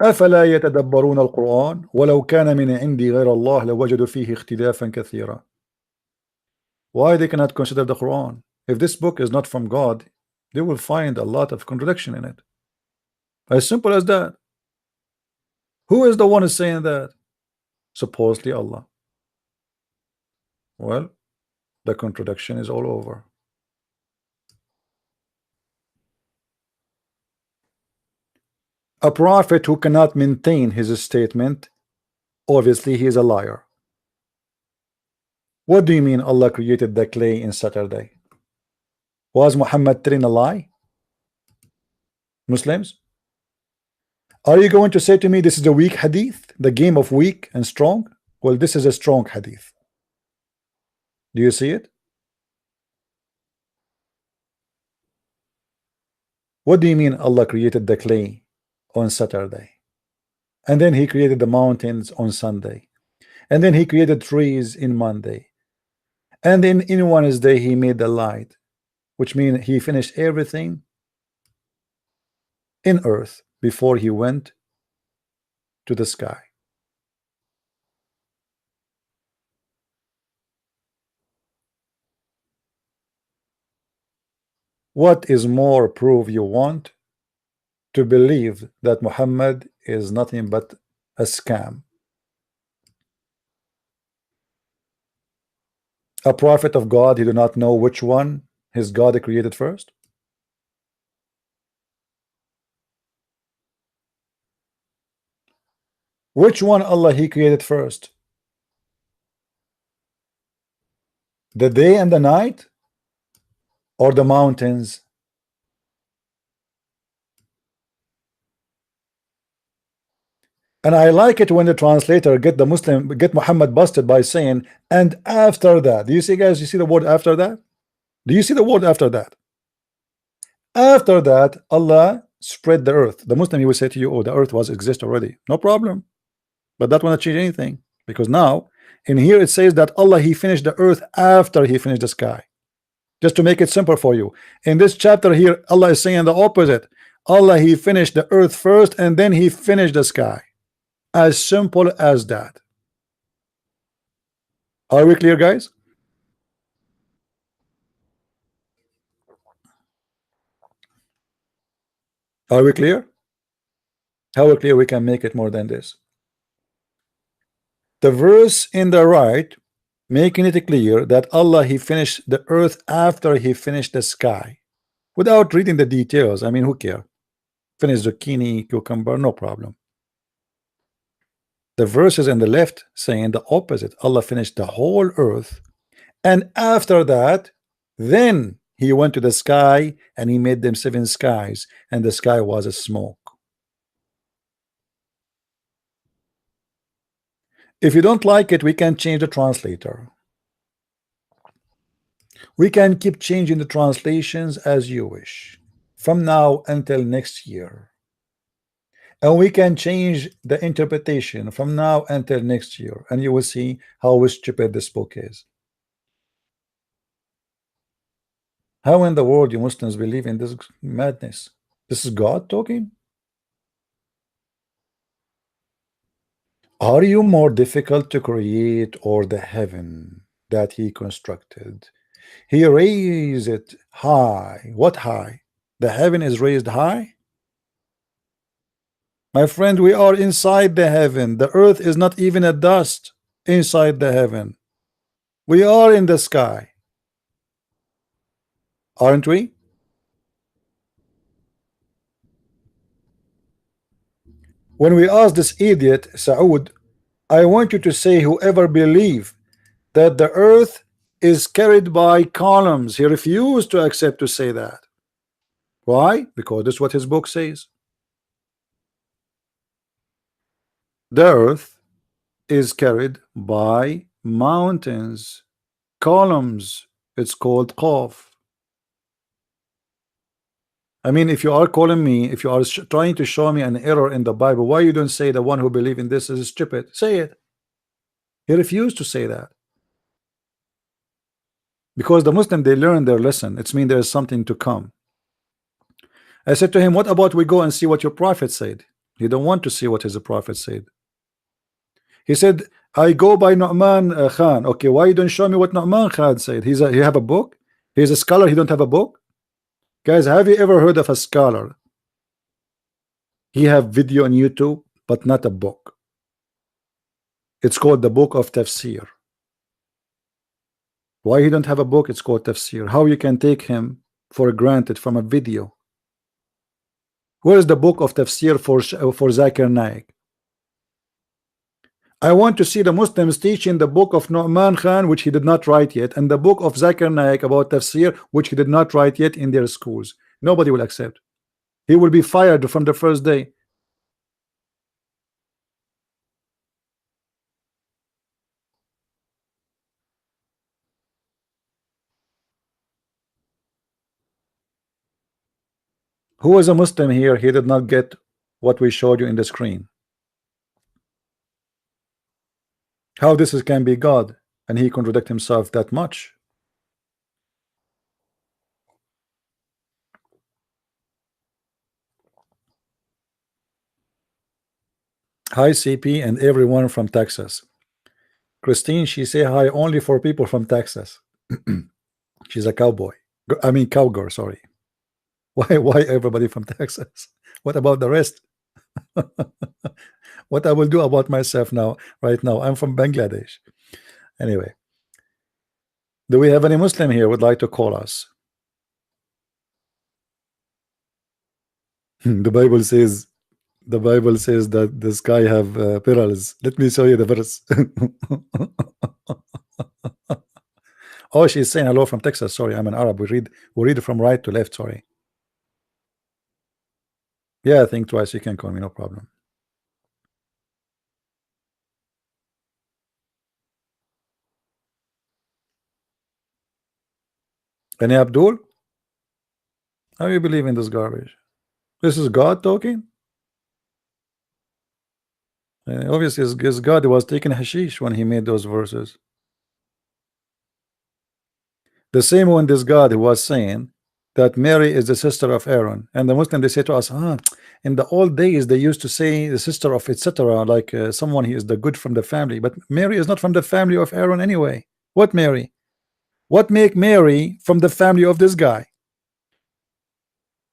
أفلا يتدبرون القرآن ولو كان من عندي غير الله لوجدوا فيه اختلافا كثيرا. Why they cannot consider the Quran? If this book is not from God, they will find a lot of contradiction in it. As simple as that. Who is the one who's saying that? Supposedly Allah. Well, the contradiction is all over. A prophet who cannot maintain his statement, obviously he is a liar. What do you mean Allah created the clay in Saturday? Was Muhammad telling a lie? Muslims, are you going to say to me this is a weak hadith, the game of weak and strong? Well, this is a strong hadith. Do you see it? What do you mean Allah created the clay on Saturday, and then he created the mountains on Sunday, and then he created trees in Monday, and then in Wednesday he made the light, which means he finished everything in earth before he went to the sky. What is more proof you want to believe that Muhammad is nothing but a scam? A prophet of God, he do not know which one his God created first? Which one Allah he created first? The day and the night, or the mountains? And I like it when the translator get Muhammad busted by saying, and after that. Do you see, guys? You see the word after that? Do you see the word after that? After that, Allah spread the earth. The Muslim, he will say to you, oh, the earth was exist already. No problem. But that won't change anything, because now in here it says that Allah he finished the earth after he finished the sky. Just to make it simple for you, in this chapter here, Allah is saying the opposite. Allah he finished the earth first and then he finished the sky. As simple as that. Are we clear, guys? Are we clear? How clear we can make it more than this? The verse in the right making it clear that Allah he finished the earth after he finished the sky, without reading the details. I mean, who care? Finish zucchini, cucumber, no problem. The verses in the left saying the opposite. Allah finished the whole earth, and after that then he went to the sky and he made them 7 skies, and the sky was a smoke. If you don't like it, we can change the translator. We can keep changing the translations as you wish from now until next year, and we can change the interpretation from now until next year, and you will see how stupid this book is. How in the world you Muslims believe in this madness? This is God talking? Are you more difficult to create, or the heaven that he constructed? He raised it high. What high? The heaven is raised high? My friend, we are inside the heaven. The earth is not even a dust inside the heaven. We are in the sky, aren't we? When we ask this idiot Saud, I want you to say, whoever believe that the earth is carried by columns, he refused to accept to say that. Why? Because that's what his book says. The earth is carried by mountains, columns. It's called Qaf. I mean, if you are calling me, if you are trying to show me an error in the Bible, why you don't say the one who believe in this is stupid? Say it. He refused to say that. Because the Muslim, they learn their lesson. It's mean there is something to come. I said to him, what about we go and see what your prophet said? He don't want to see what his prophet said. He said, I go by Nu'man Khan. Okay, why you don't show me what Nu'man Khan said? He have a book? He's a scholar, he don't have a book? Guys, have you ever heard of a scholar? He have video on YouTube, but not a book. It's called the book of Tafsir. Why he don't have a book? It's called Tafsir. How you can take him for granted from a video? Where is the book of Tafsir for Zakir Naik? I want to see the Muslims teaching the book of Nu'man Khan, which he did not write yet, and the book of Zakir Naik about Tafsir, which he did not write yet, in their schools. Nobody will accept. He will be fired from the first day. Who is a Muslim here? He did not get what we showed you in the screen. How this can be God, and he contradict himself that much? Hi CP and everyone from Texas. Christine, she say hi only for people from Texas. She's a cowboy. I mean cowgirl, sorry. Why everybody from Texas? What about the rest? What I will do about myself now, right now? I'm from Bangladesh. Anyway, Do we have any Muslim here would like to call us? The Bible says that this guy have perils. Let me show you the verse. Oh, she's saying hello from Texas. Sorry, I'm an Arab. We read from right to left. Sorry. Yeah, I think twice. You can call me, no problem. Any Abdul? How you believe in this garbage? This is God talking? Obviously, his God was taking hashish when he made those verses. The same when this God was saying that Mary is the sister of Aaron, and the Muslim, they say to us, in the old days they used to say the sister of etc., like someone he is the good from the family, but Mary is not from the family of Aaron anyway. What Mary? What make Mary from the family of this guy?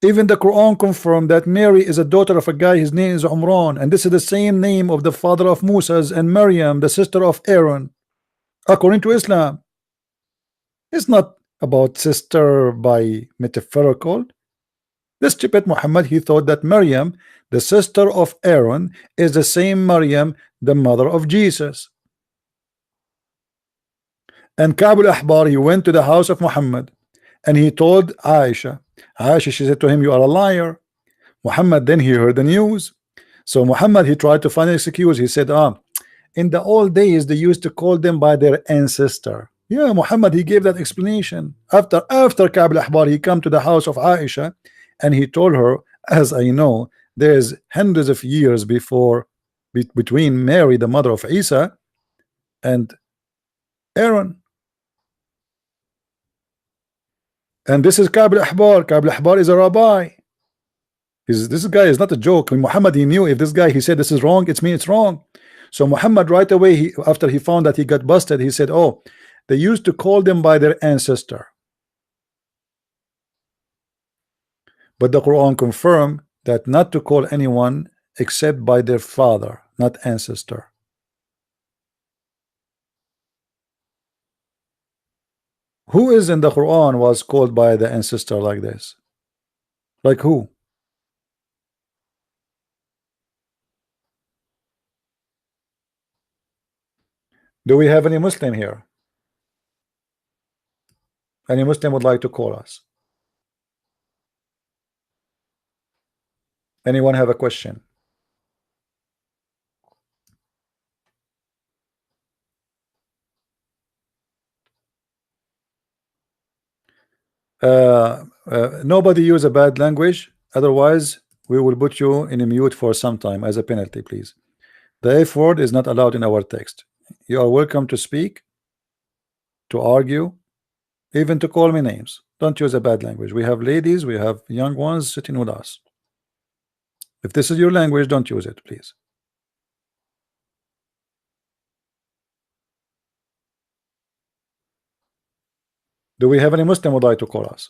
Even the Quran confirmed that Mary is a daughter of a guy, his name is Umran, and this is the same name of the father of Moses, and Maryam, the sister of Aaron, according to Islam. It's not about sister by metaphorical. This stupid Muhammad, he thought that Maryam, the sister of Aaron, is the same Maryam, the mother of Jesus. And Ka'b al-Ahbar, he went to the house of Muhammad and he told Aisha, she said to him, you are a liar. Muhammad, then he heard the news. So Muhammad, he tried to find an excuse. He said, in the old days they used to call them by their ancestor. Yeah, Muhammad, he gave that explanation. After Ka'b al-Ahbar, he come to the house of Aisha and he told her, as I know, there's hundreds of years between Mary, the mother of Isa, and Aaron. And this is Ka'b al-Ahbar. Ka'b al-Ahbar is a rabbi. This guy is not a joke. When Muhammad, he knew if this guy, he said this is wrong, it's me, it's wrong. So Muhammad right away, after he found that he got busted, he said, oh, they used to call them by their ancestor. But the Quran confirmed that not to call anyone except by their father, not ancestor. Who is in the Quran was called by the ancestor like this? Like who? Do we have any Muslim here? Any Muslim would like to call us? Anyone have a question? Nobody use a bad language, otherwise we will put you in a mute for some time as a penalty, please. The F word is not allowed in our text. You are welcome to speak, to argue, even to call me names. Don't use a bad language. We have ladies, we have young ones sitting with us. If this is your language, don't use it, please. Do we have any Muslim would like to call us?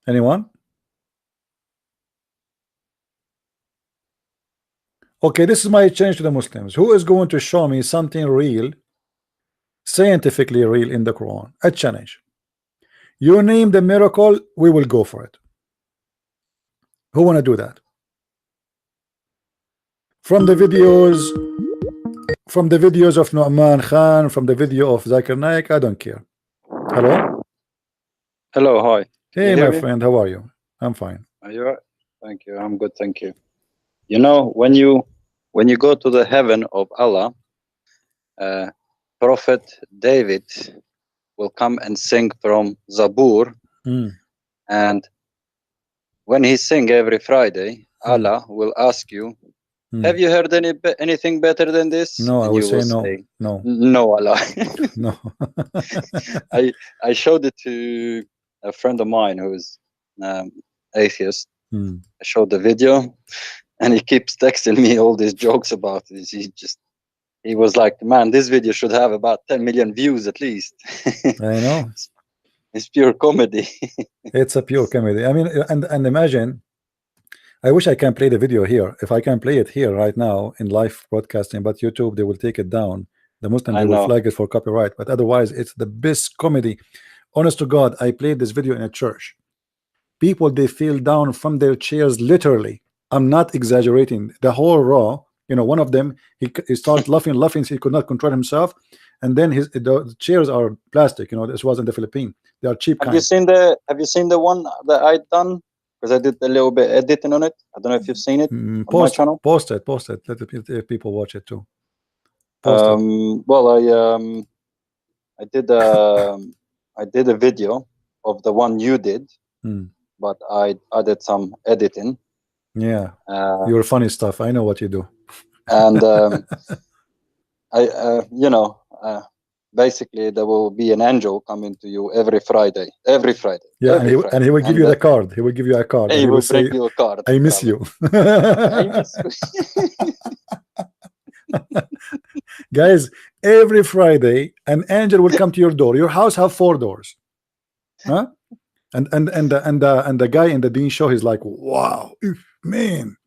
Anyone? Okay, this is my challenge to the Muslims. Who is going to show me something real, scientifically real in the Quran? A challenge. You name the miracle, we will go for it. Who want to do that? From the videos of Nu'man Khan, from the video of Zakir Naik, I don't care. Hello? Hello, hi. Hey, my friend, how are you? I'm fine. Are you all right? Thank you. I'm good, thank you. You know, when you go to the heaven of Allah, Prophet David will come and sing from Zabur, and when he sing every Friday, Allah will ask you, have you heard anything better than this? No, and I will you say no. No, Allah. No. I showed it to a friend of mine who is atheist. I showed the video, and he keeps texting me all these jokes about this. He was like, man, this video should have about 10 million views at least. I know. It's pure comedy. It's a pure comedy. I mean, and imagine I wish I can play the video here. If I can play it here right now in live broadcasting, but YouTube, they will take it down. The Muslim, they will flag it for copyright. But otherwise, it's the best comedy. Honest to God, I played this video in a church. People, they fell down from their chairs, literally. I'm not exaggerating. The whole row, you know, one of them, he started laughing, so he could not control himself. And then the chairs are plastic. You know, this was in the Philippines. They are cheap. Have you seen the one that I done? Because I did a little bit editing on it. I don't know if you've seen it on my channel. Post it. Let the people watch it too. Well, I did a video of the one you did, but I did some editing. Yeah, your funny stuff. I know what you do. And you know, basically there will be an angel coming to you every Friday. Yeah, and he will give you the card. He will give you a card. He will bring you a card. I miss you. I miss you. Guys, every Friday an angel will come to your door. Your house have 4 doors, huh? And the guy in the Dean show, he's like, wow, man.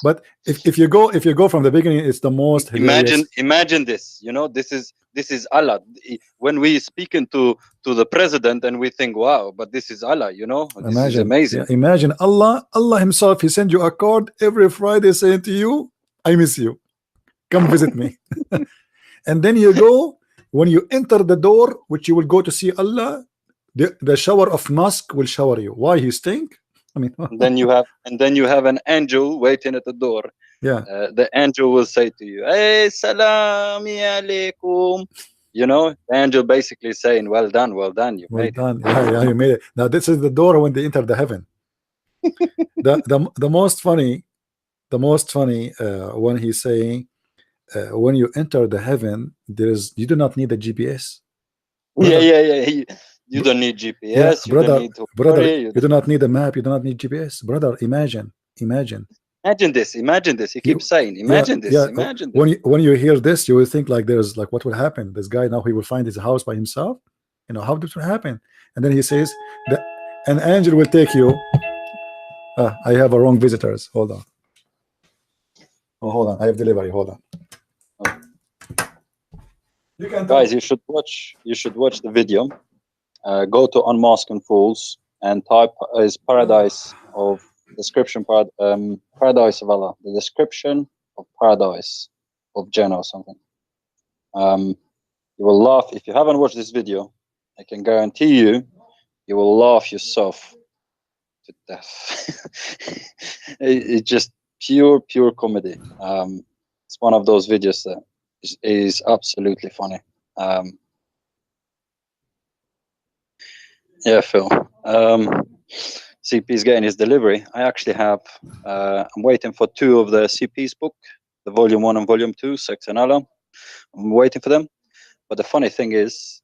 But if you go from the beginning, it's the most hilarious. Imagine this. You know, this is Allah. When we speaking to the president and we think, wow, but this is Allah. You know, this is amazing. Yeah, imagine Allah himself. He sends you a card every Friday saying to you, I miss you. Come visit me. And then you go, when you enter the door, which you will go to see Allah, the shower of musk will shower you. Why? He stink? I mean, and then you have an angel waiting at the door. Yeah. The angel will say to you, hey, salami alaikum. You know, the angel basically saying, well done, you made it. Yeah, you made it. Now this is the door when they enter the heaven. the most funny when he's saying, when you enter the heaven, you do not need a GPS. Brother. Yeah. You don't need GPS. Yeah, brother, you do not need a map. You do not need GPS, brother. Imagine this. He keeps saying, imagine this. Imagine this. When you hear this, you will think like there's like, what will happen? This guy now, he will find his house by himself. You know, how does it happen? And then he says that an angel will take you. I have a wrong visitors. Hold on. Oh, hold on. I have delivery. Hold on. Guys, you should watch the video. Go to Unmasking Fools and type is paradise of description paradise of Allah, the description of paradise of Jannah or something. You will laugh. If you haven't watched this video, I can guarantee you will laugh yourself to death. It's just pure comedy. It's one of those videos that is absolutely funny. Yeah, Phil. CP's getting his delivery. I actually have. I'm waiting for 2 of the CP's book, the volume 1 and volume 2, Sex and Allah. I'm waiting for them. But the funny thing is,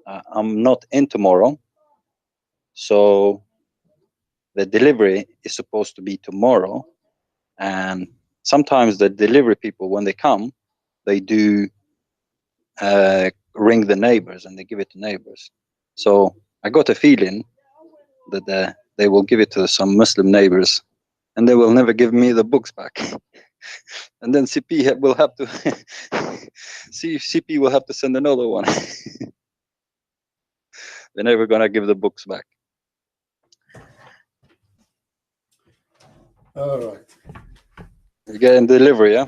I'm not in tomorrow, so the delivery is supposed to be tomorrow. And sometimes the delivery people, when they come, they do ring the neighbors and they give it to neighbors. So I got a feeling that they will give it to some Muslim neighbors and they will never give me the books back. And then CP will have to CP will have to send another one. They're never gonna give the books back. All right. You're getting delivery, yeah?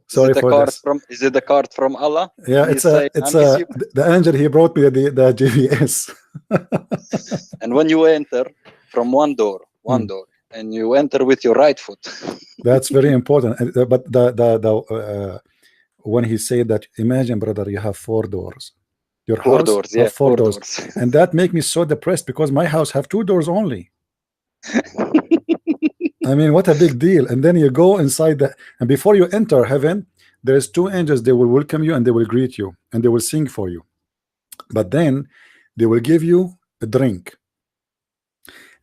Sorry for this. Is it the card from Allah? Yeah, the angel, he brought me the GPS. And when you enter from one door, and you enter with your right foot. That's very important. But when he said that, imagine, brother, you have 4 doors. Your house have 4 doors. And that make me so depressed because my house have 2 doors only. I mean, what a big deal. And then you go inside and before you enter heaven, there's 2 angels. They will welcome you and they will greet you and they will sing for you. But then they will give you a drink.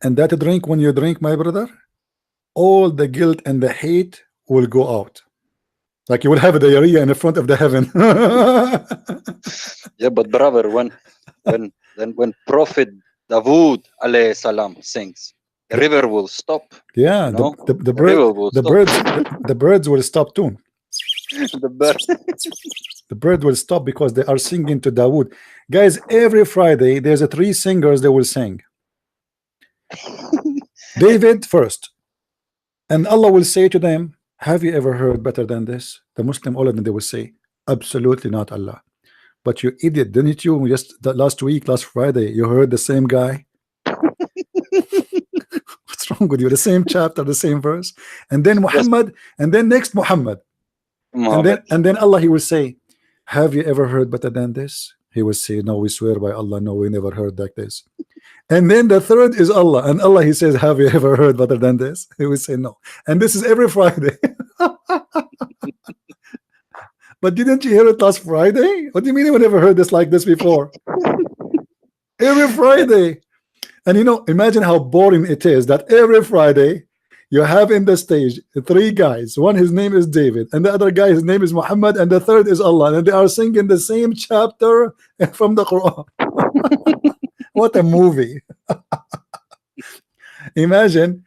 And that drink, when you drink, my brother, all the guilt and the hate will go out. Like you will have a diarrhea in the front of the heaven. Yeah, but brother, when Prophet Dawood alayhi salam sings, the river will stop. Yeah, You know? the The river will stop. the birds will stop too. The bird. The bird will stop because they are singing to Dawood. Guys, every Friday there's a 3 singers they will sing. David first, and Allah will say to them, have you ever heard better than this? The Muslim, all of them, they will say, absolutely not, Allah. But you idiot, didn't you just last Friday you heard the same guy? What's wrong with you? The same chapter, the same verse, and then Muhammad, and then next Muhammad. And then Allah, he will say, have you ever heard better than this? He will say, no, we swear by Allah, no, we never heard like this. And then the third is Allah, and Allah, he says, have you ever heard better than this? He will say no. And this is every Friday. But didn't you hear it last Friday? What do you mean you never heard this like this before? Every Friday. And you know, imagine how boring it is that every Friday you have in the stage 3 guys. One, his name is David, and the other guy, his name is Muhammad, and the third is Allah, and they are singing the same chapter from the Quran. What a movie. Imagine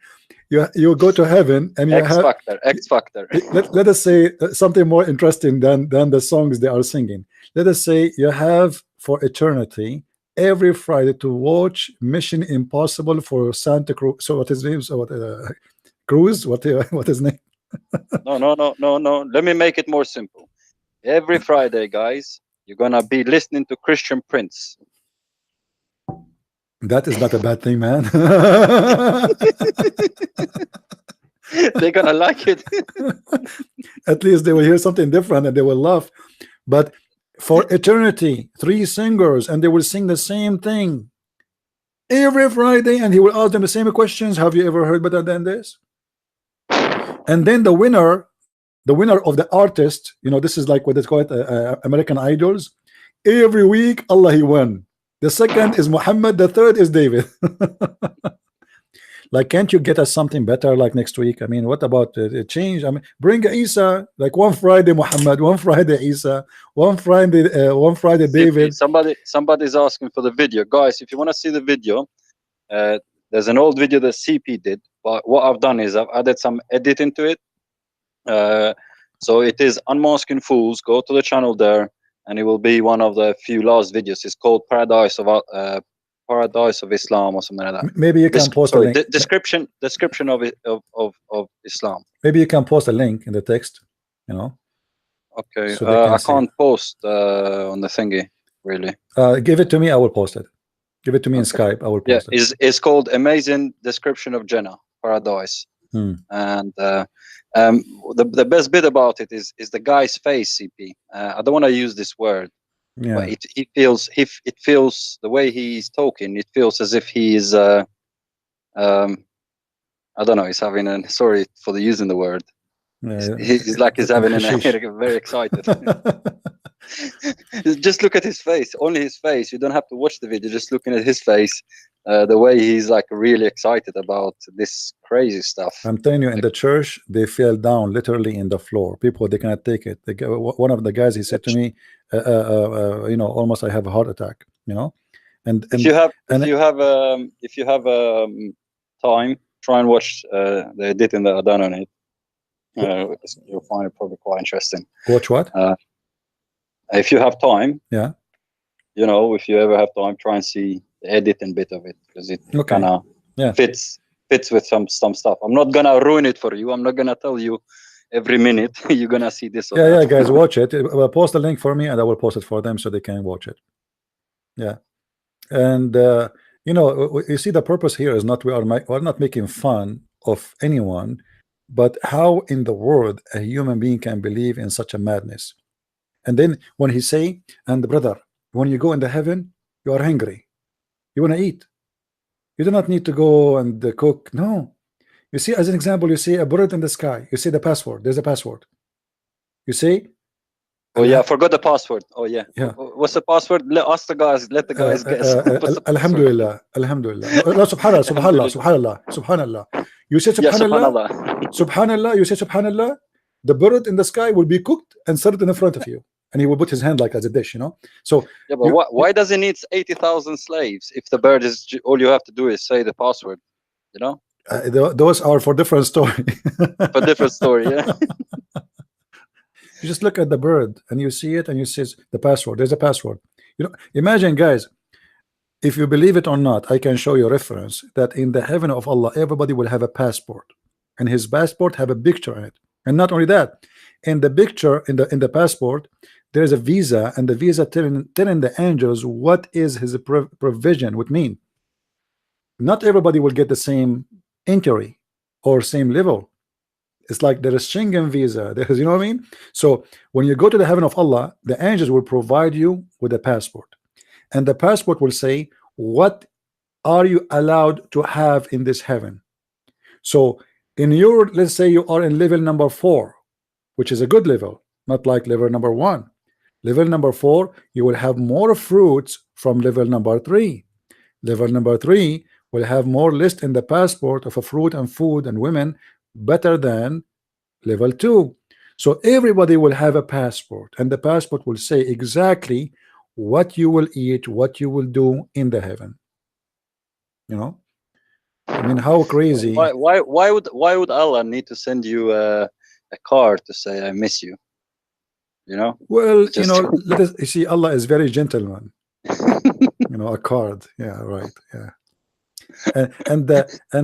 you go to heaven and you X Factor. Let us say something more interesting than the songs they are singing. Let us say you have for eternity every Friday to watch Mission Impossible for Santa Cruz. So what his name? So what Cruz? What his name? No. Let me make it more simple. Every Friday, guys, you're gonna be listening to Christian Prince. That is not a bad thing, man. They're gonna like it. At least they will hear something different and they will laugh. But for eternity, 3 singers, and they will sing the same thing every Friday, and he will ask them the same questions. Have you ever heard better than this? And then the winner of the artist, you know, this is like what it's called, American Idols. Every week, Allah, he won. The second is Muhammad, the third is David. Like, can't you get us something better like next week? I mean, what about the change? I mean, bring Isa, like one Friday Muhammad, one Friday Isa, one Friday David. Somebody's asking for the video. Guys, if you want to see the video, there's an old video that CP did, but what I've done is I've added some editing to it. So it is Unmasking Fools. Go to the channel there, and it will be one of the few last videos. It's called Paradise of Islam or something like that. Maybe you can post a link. Description of Islam. Maybe you can post a link in the text, you know. Okay. So I can't post on the thingy, really. Give it to me, I will post it. Give it to me in Skype, I will post it. It's called Amazing Description of Jannah, Paradise. And the best bit about it is the guy's face, CP. I don't want to use this word. Yeah. But it feels the way he's talking, it feels as if he is I don't know, he's having a, sorry for the using the word, he's like he's having very excited. Just look at his face, only his face. You don't have to watch the video, just looking at his face, the way he's like really excited about this crazy stuff. I'm telling you, in the church they fell down literally in the floor. People, they cannot take it. One of the guys, he said to me, you know, almost I have a heart attack, you know. And if you have time, try and watch the editing that I've done on it. You'll find it probably quite interesting. Watch what? If you have time, yeah, you know, if you ever have time, try and see the editing bit of it, because it kind of fits with some stuff. I'm not gonna ruin it for you. I'm not gonna tell you every minute you're gonna see this or that. Guys, watch it. Post a link for me and I will post it for them so they can watch it. And you know, you see, the purpose here is not we're not making fun of anyone, but how in the world a human being can believe in such a madness. And then when he say, and brother, when you go in the heaven, you are hungry, you want to eat, you do not need to go and cook. No, you see, as an example, you see a bird in the sky, you see the password, there's a password, you see. Oh yeah, I forgot the password. Oh yeah. What's the password? Let the guys guess. Alhamdulillah, Alhamdulillah. No, Subhanallah. You say Subhanallah. Subhanallah. You say Subhanallah. The bird in the sky will be cooked and served in front of you, and he will put his hand like as a dish, you know. So yeah, but why does he need 80,000 slaves if the bird is all you have to do is say the password, you know? Those are for different story. For different story, yeah. You just look at the bird and you see it and you see the password. There's a password. You know, imagine, guys, if you believe it or not, I can show you a reference that in the heaven of Allah, everybody will have a passport, and his passport have a picture in it. And not only that, in the picture, in the passport, there is a visa, and the visa telling the angels what is his provision would mean. Not everybody will get the same entry or same level. It's like there is Schengen visa. There is, you know what I mean? So when you go to the heaven of Allah, the angels will provide you with a passport, and the passport will say what are you allowed to have in this heaven. So in your, let's say you are in level number 4, which is a good level, not like level number 1. Level number 4, you will have more fruits from level number 3. Level number 3 will have more list in the passport of a fruit and food and women better than level 2. So everybody will have a passport, and the passport will say exactly what you will eat, what you will do in the heaven. You know, I mean, how crazy. Why would Allah need to send you a card to say I miss you? You know? Well, Just you know, you see, Allah is very gentleman. You know, a card. Yeah, right. Yeah. And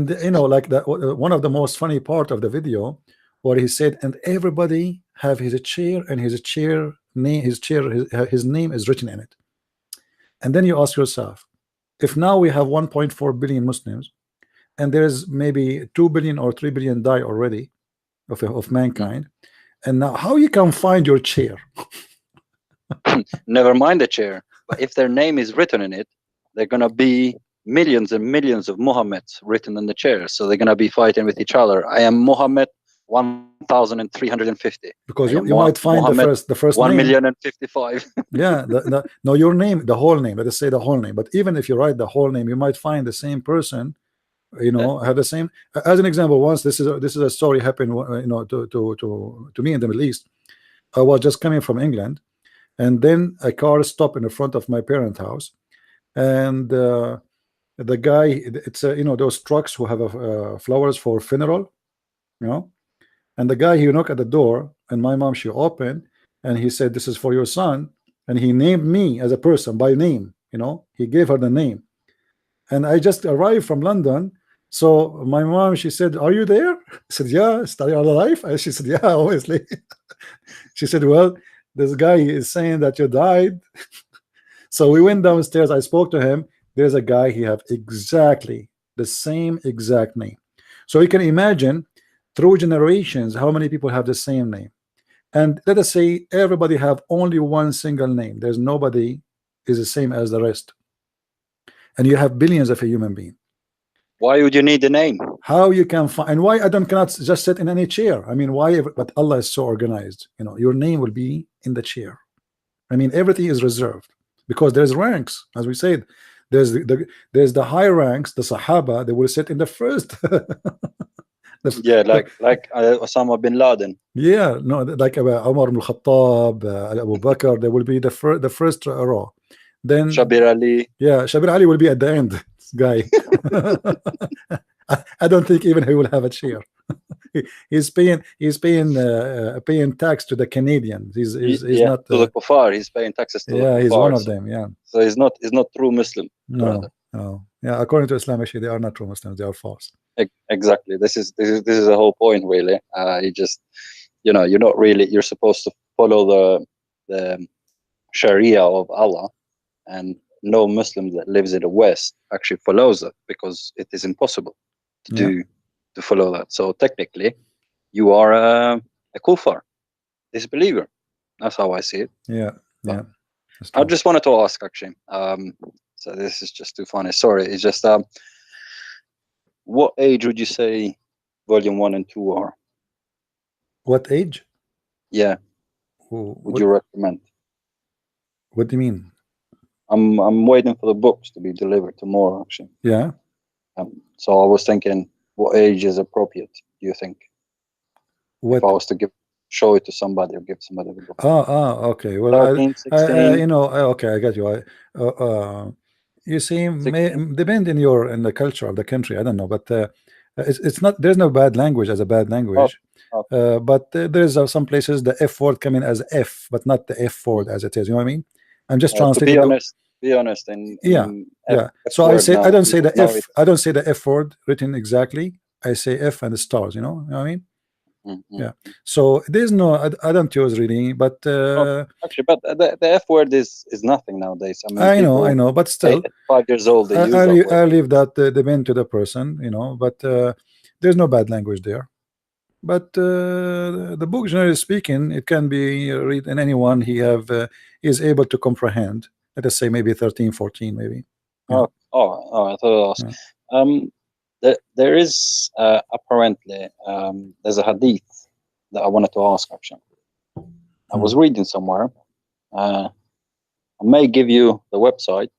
you know, like that, one of the most funny part of the video where he said, and everybody have his chair, and his chair name, his name is written in it. And then you ask yourself, if now we have 1.4 billion Muslims, and there's maybe 2 billion or 3 billion die already of mankind, and now how you can find your chair? Never mind the chair, but if their name is written in it, they're gonna be millions and millions of Muhammads written in the chair, so they're gonna be fighting with each other. I am Muhammad 1,350. Because you might find the first 1,055,000. Yeah, no, your name, the whole name. Let us say the whole name. But even if you write the whole name, you might find the same person. You know, have the same. As an example, once this is a story happened. You know, to me in the Middle East. I was just coming from England, and then a car stopped in the front of my parents' house, and the guy, it's you know, those trucks who have flowers for funeral, you know. And the guy, he knocked at the door, and my mom, she opened, and he said, "This is for your son," and he named me as a person by name. You know, he gave her the name, and I just arrived from London. So my mom, she said, "Are you there?" I said, "Yeah." "Are you alive?" And she said, "Yeah, obviously." She said, "Well, this guy is saying that you died." So we went downstairs. I spoke to him. There's a guy, he have exactly the same exact name. So you can imagine through generations how many people have the same name. And let us say everybody have only one single name. There's nobody is the same as the rest, and you have billions of a human being. Why would you need a name? How you can find, and why Adam cannot just sit in any chair? I mean, why? But Allah is so organized. You know, your name will be in the chair. I mean, everything is reserved because there's ranks, as we said. There's the high ranks, the Sahaba. They will sit in the first. Yeah, like Osama bin Laden. Yeah, no, like Umar ibn Khattab, Abu Bakr. They will be the first row. Then Shabir Ali. Yeah, Shabir Ali will be at the end. This guy. I don't think even he will have a chair. He's paying tax to the Canadians. He's not to the kuffar. He's paying taxes to the kuffar. He's one of them. Yeah. So he's not true Muslim. No. Yeah, according to Islam, actually, they are not true Muslims. They are false. Exactly. This is the whole point, really. You just, you know, you're supposed to follow the Sharia of Allah, and no Muslim that lives in the West actually follows it, because it is impossible to follow that. So technically, you are a kuffar, disbeliever. That's how I see it. Yeah. I just wanted to ask, actually. So this is just too funny. Sorry, it's just what age would you say volume 1 and 2 are? What age? Yeah. Would you recommend? What do you mean? I'm waiting for the books to be delivered tomorrow, actually. Yeah. So I was thinking, what age is appropriate, do you think? If I was to show it to somebody or give somebody the book. Okay. Well, 13, 16. you know, okay, I got you. You see, depend in the culture of the country. I don't know, but It's not. There's no bad language as a bad language. But there's some places the F word coming as F, but not the F word as it is. You know what I mean? I'm just translating. To be honest, yeah. So I say, I don't say the F. I don't say the F word written exactly. I say F and the stars. You know what I mean? Yeah. So there's no. I don't use really, but actually, but the F word is nothing nowadays. I mean, I know, but still, 5 years old. They use I leave that depend to the person, you know. But there's no bad language there. But the book, generally speaking, it can be read in anyone he have is able to comprehend. Let us say maybe 13, 14, maybe. Yeah. I thought it was. There is apparently there's a hadith that I wanted to ask. Actually, I was reading somewhere. I may give you the website,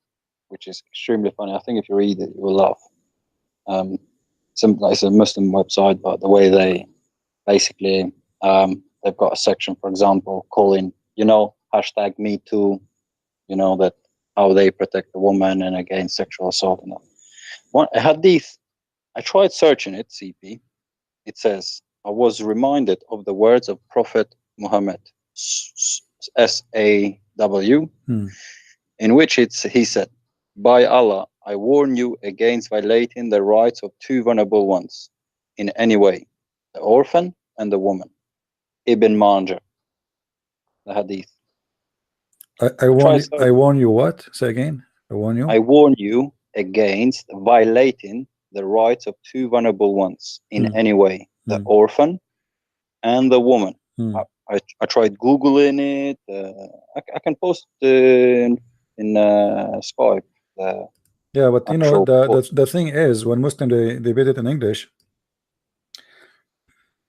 which is extremely funny. I think if you read it, you will laugh. It's a Muslim website, but the way they basically they've got a section, for example, calling, hashtag Me Too, that how they protect the woman and against sexual assault and that. A hadith, I tried searching it, CP. It says, I was reminded of the words of Prophet Muhammad, SAW, in which he said, by Allah, I warn you against violating the rights of two vulnerable ones in any way, the orphan and the woman. Ibn Majah, the hadith. I warn you what? Say again. I warn you. I warn you against violating the rights of two vulnerable ones in any way, the orphan and the woman. I tried Googling it. I can post in Skype. Yeah, but the thing is, when Muslim they read it in English,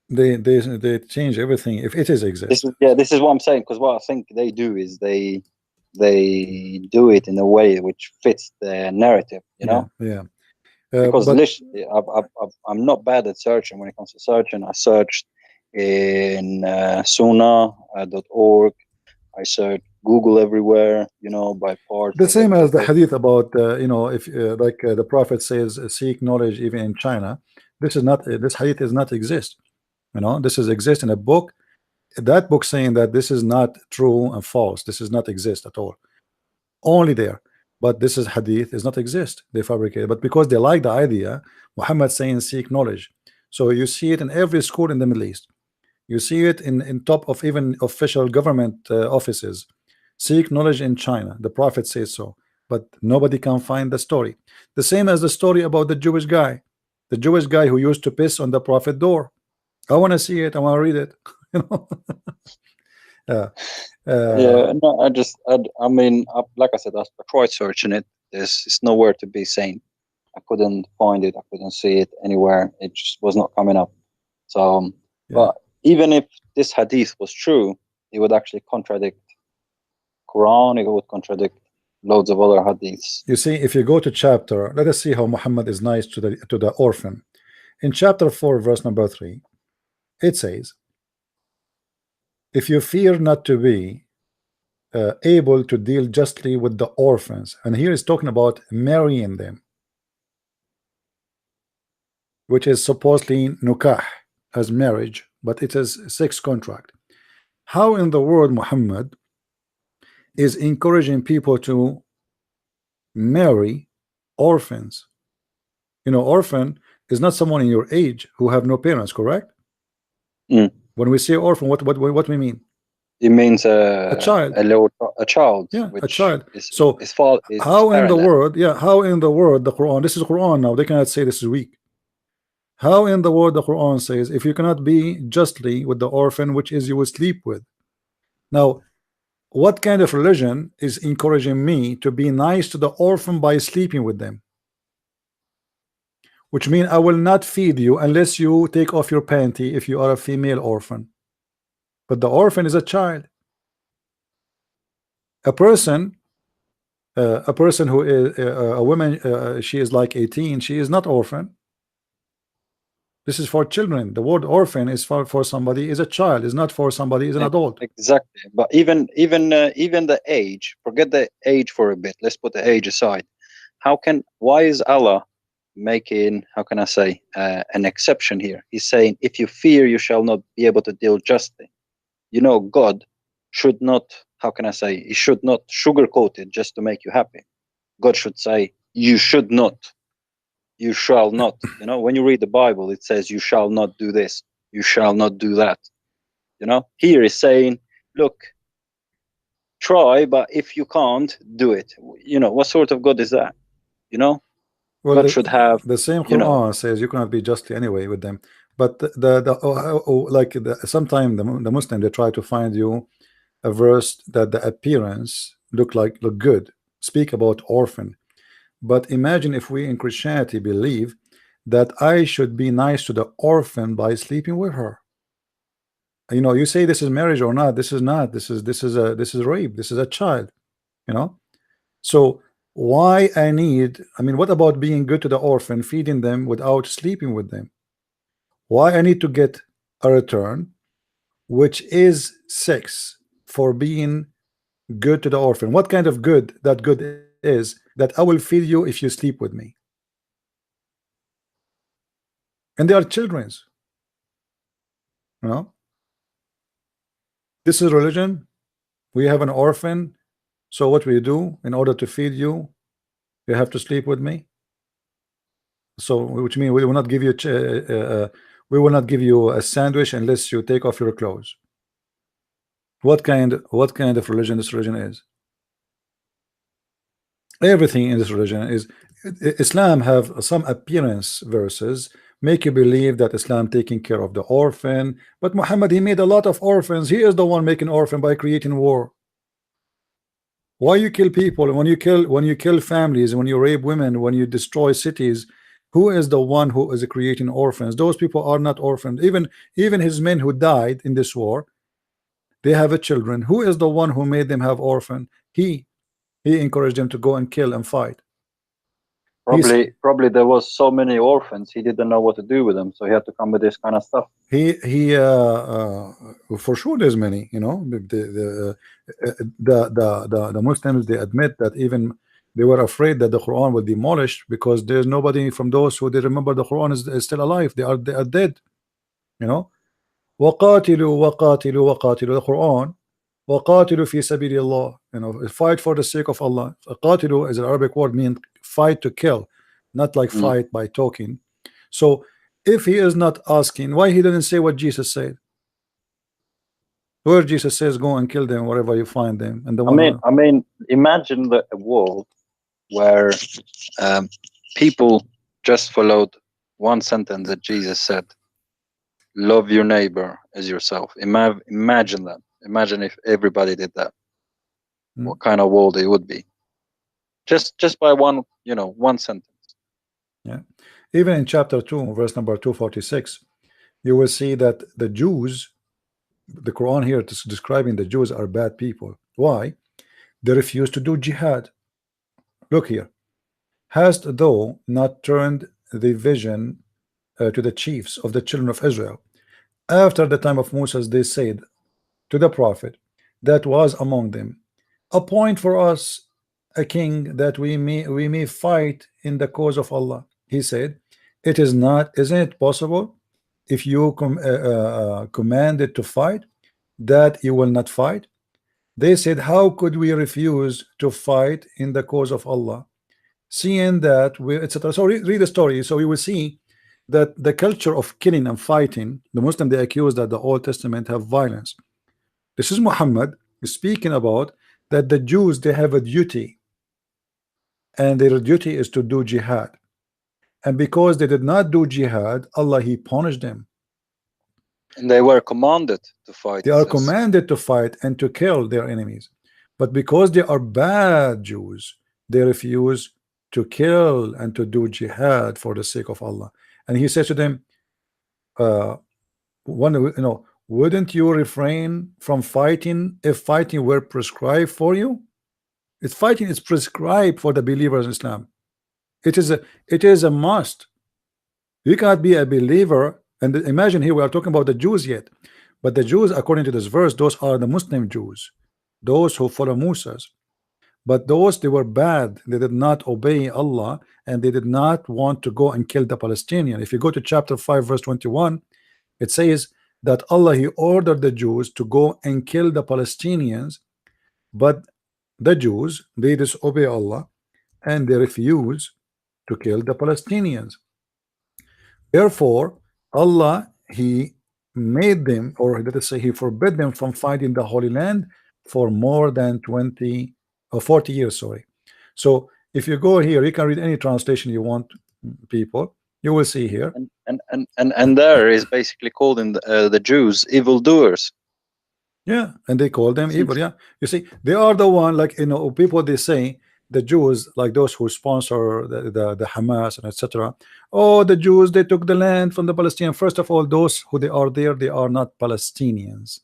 they change everything if it is exist. This is what I'm saying, because what I think they do is they do it in a way which fits the narrative, Yeah. Because literally, I'm not bad at searching when it comes to searching. I searched in sunnah.org. I searched Google everywhere, by part. The same as the hadith about, if like the Prophet says, seek knowledge even in China. This hadith does not exist. This is exist in a book. That book saying that this is not true and false. This does not exist at all. Only there. But this is hadith does not exist. They fabricate, but because they like the idea, Muhammad saying seek knowledge. So you see it in every school in the Middle East. You see it in top of even official government offices. Seek knowledge in China. The Prophet says so, but nobody can find the story. The same as the story about the Jewish guy who used to piss on the Prophet door. I want to see it. I want to read it. I mean, like I said, I tried searching it. It's nowhere to be seen. I couldn't find it. I couldn't see it anywhere. It just was not coming up. So, but even if this hadith was true, it would actually contradict Quran. It would contradict loads of other hadiths. You see, if you go to chapter, let us see how Muhammad is nice to the orphan. In chapter 4, verse number 3, it says, if you fear not to be able to deal justly with the orphans, and here is talking about marrying them, which is supposedly nukah as marriage, but it is sex contract. How in the world Muhammad is encouraging people to marry orphans? Orphan is not someone in your age who have no parents, correct? When we say orphan, what we mean? It means a child, a child. Yeah, which a child. Is how in the world? Yeah, how in the world the Quran? This is Quran now. They cannot say this is weak. How in the world the Quran says if you cannot be justly with the orphan, which is you will sleep with? Now, what kind of religion is encouraging me to be nice to the orphan by sleeping with them? Which means I will not feed you unless you take off your panty if you are a female orphan. But the orphan is a child. A person who is a woman, she is like 18, she is not orphan. This is for children. The word orphan is for somebody is a child, is not for somebody is an adult. Exactly. But even the age, forget the age for a bit. Let's put the age aside. Why is Allah making, how can I say, an exception here. He's saying, if you fear, you shall not be able to deal justly. You know, God should not, how can I say, he should not sugarcoat it just to make you happy. God should say, you should not, you shall not. You know, when you read the Bible, it says, you shall not do this, you shall not do that. You know, here he's saying, look, try, but if you can't, do it. You know, what sort of God is that? You know, Well, God should have the same you know, Quran says you cannot be justly anyway with them. But sometimes the Muslim, they try to find you a verse that the appearance look good, speak about orphan. But imagine if we in Christianity believe that I should be nice to the orphan by sleeping with her. You know, you say this is marriage or not. This is not. This is rape. This is a child. You know, so why I mean, what about being good to the orphan, feeding them without sleeping with them? Why I need to get a return, which is sex, for being good to the orphan? What kind of good that good is that I will feed you if you sleep with me? And they are children's. You know, this is religion. We have an orphan, so what we do in order to feed you, you have to sleep with me. So, which means we will not give you a sandwich unless you take off your clothes. What kind of religion this religion is? Everything in this religion is Islam have some appearance verses make you believe that Islam taking care of the orphan, but Muhammad, he made a lot of orphans. He is the one making orphan by creating war. Why you kill people? When you kill families, when you rape women, when you destroy cities, who is the one who is creating orphans? Those people are not orphans. Even his men who died in this war, they have a children. Who is the one who made them have orphan? He encouraged them to go and kill and fight. Probably there was so many orphans, he didn't know what to do with them, so he had to come with this kind of stuff. For sure there's many, you know, the Muslims, they admit that even they were afraid that the Quran will be demolished because there's nobody from those who they remember the Quran is still alive. They are dead, you know. وَقَاتِلُوا وَقَاتِلُوا وَقَاتِلُوا, the Quran, وَقَاتِلُوا فِي سَبِيلِ اللَّهِ, you know, fight for the sake of Allah. قَاتِلُوا is an Arabic word, means fight to kill, not like fight by talking. So if he is not asking, why he didn't say what Jesus said? Where Jesus says go and kill them wherever you find them. And I mean, imagine a world where people just followed one sentence that Jesus said: love your neighbor as yourself. Imagine that. Imagine if everybody did that. What kind of world it would be? Just by one, you know, one sentence. Yeah. Even in chapter 2, verse number 246, you will see that the Jews, the Quran here is describing the Jews are bad people. Why? They refuse to do jihad. Look here. Hast thou not turned the vision to the chiefs of the children of Israel? After the time of Moses, they said to the prophet that was among them, appoint for us a king that we may fight in the cause of Allah. He said, isn't it possible if you commanded to fight that you will not fight? They said, how could we refuse to fight in the cause of Allah, seeing that we, etc. So read the story, so you will see that the culture of killing and fighting, the Muslim, they accuse that the Old Testament have violence. This is Muhammad speaking about that the Jews, they have a duty, and their duty is to do jihad, and because they did not do jihad, Allah, he punished them. And they were commanded to fight. They are commanded to fight and to kill their enemies, but because they are bad Jews, they refuse to kill and to do jihad for the sake of Allah. And he says to them, wouldn't you refrain from fighting if fighting were prescribed for you? It's fighting is prescribed for the believers in Islam. It is a must. You cannot be a believer. And imagine here we are talking about the Jews yet, but the Jews, according to this verse, those are the Muslim Jews, those who follow Moses. But those, they were bad. They did not obey Allah, and they did not want to go and kill the Palestinian. If you go to chapter 5 verse 21, it says that Allah, he ordered the Jews to go and kill the Palestinians, but the Jews, they disobey Allah and they refuse to kill the Palestinians. Therefore Allah, he made them, or let us say he forbid them from fighting the Holy Land for more than 20 or 40 years, sorry. So if you go here, you can read any translation you want, people, you will see here, and there is basically called in the Jews evildoers. yeah, and they call them evil. Yeah, you see, they are the one, like, you know, people, they say the Jews, like those who sponsor the Hamas and etc. Oh, the Jews, they took the land from the Palestinians. First of all, those who they are there, they are not Palestinians.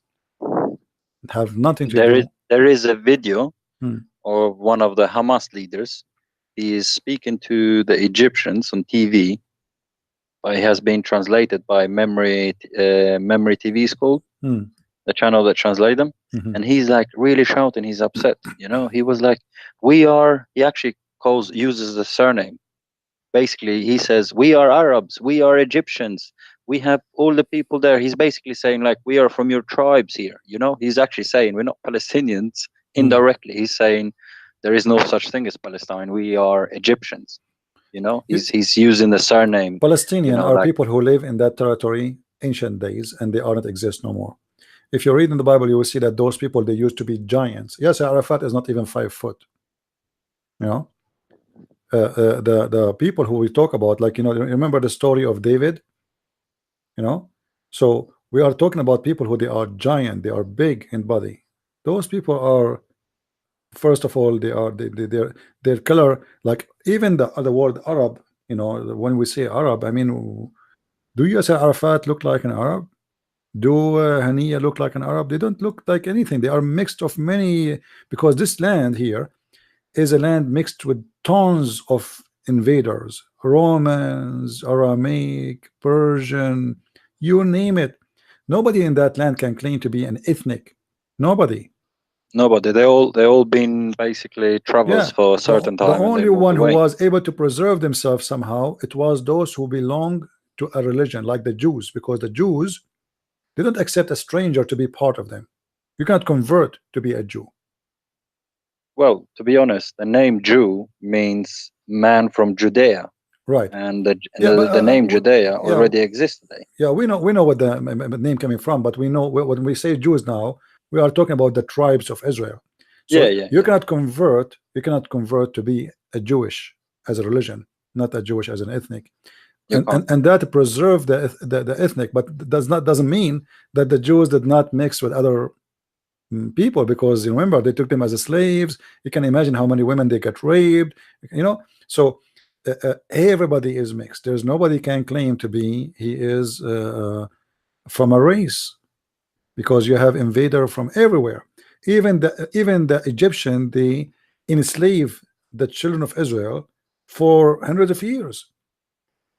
Have nothing to do. There is a video Hmm. of one of the Hamas leaders. He is speaking to the Egyptians on TV. He has been translated by Memory TV is called, Hmm. the channel that translate them. Mhm. And he's like really shouting. He's upset. You know, he was like, "We are." He actually uses the surname. Basically, he says, "We are Arabs. We are Egyptians. We have all the people there." He's basically saying like, "We are from your tribes here." You know, he's actually saying we're not Palestinians. Indirectly, he's saying there is no such thing as Palestine. We are Egyptians. You know, he's using the surname. Palestinian, you know, are like, people who live in that territory ancient days, and they are not exist no more. If you read in the Bible, you will see that those people, they used to be giants. Yes, Arafat is not even 5 foot. You know, the people who we talk about, like, you know, remember the story of David. You know, so we are talking about people who they are giant, they are big in body. Those people are, first of all, they are their color, like even the other word Arab. You know, when we say Arab, I mean, do you say Arafat look like an Arab? Do Haniya look like an Arab? They don't look like anything. They are mixed of many, because this land here is a land mixed with tons of invaders, Romans, Aramaic, Persian, you name it. Nobody in that land can claim to be an ethnic. Nobody. They all been basically travelers for a certain The time. only one who was able to preserve themselves somehow, it was those who belong to a religion, like the Jews, because the Jews, they don't accept a stranger to be part of them. You cannot convert to be a Jew. Well, to be honest, the name Jew means man from Judea, right? And the name Judea already exists today. Yeah, we know what the name coming from, but we know when we say Jews now, we are talking about the tribes of Israel. So you cannot convert. You cannot convert to be a Jewish as a religion, not a Jewish as an ethnic. And that preserve the ethnic, but doesn't mean that the Jews did not mix with other people, because remember, they took them as slaves. You can imagine how many women they got raped, you know. So everybody is mixed. There's nobody can claim to be he is from a race, because you have invader from everywhere. Even the Egyptian, they enslave the children of Israel for hundreds of years.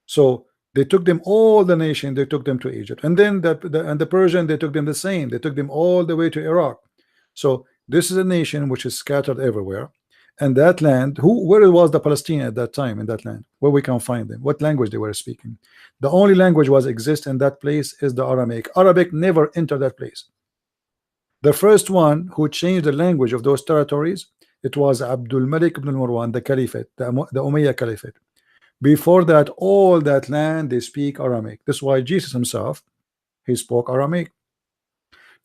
So they took them, all the nation, they took them to Egypt, and then the Persian, they took them the same. They took them all the way to Iraq. So this is a nation which is scattered everywhere, and that land, where was the Palestinian at that time in that land? Where we can find them? What language they were speaking? The only language was exist in that place is the Aramaic. Arabic never entered that place. The first one who changed the language of those territories, it was Abdul Malik ibn Marwan, the Caliphate, the Umayyad Caliphate. Before that, all that land, they speak Aramaic. This is why Jesus himself, he spoke Aramaic.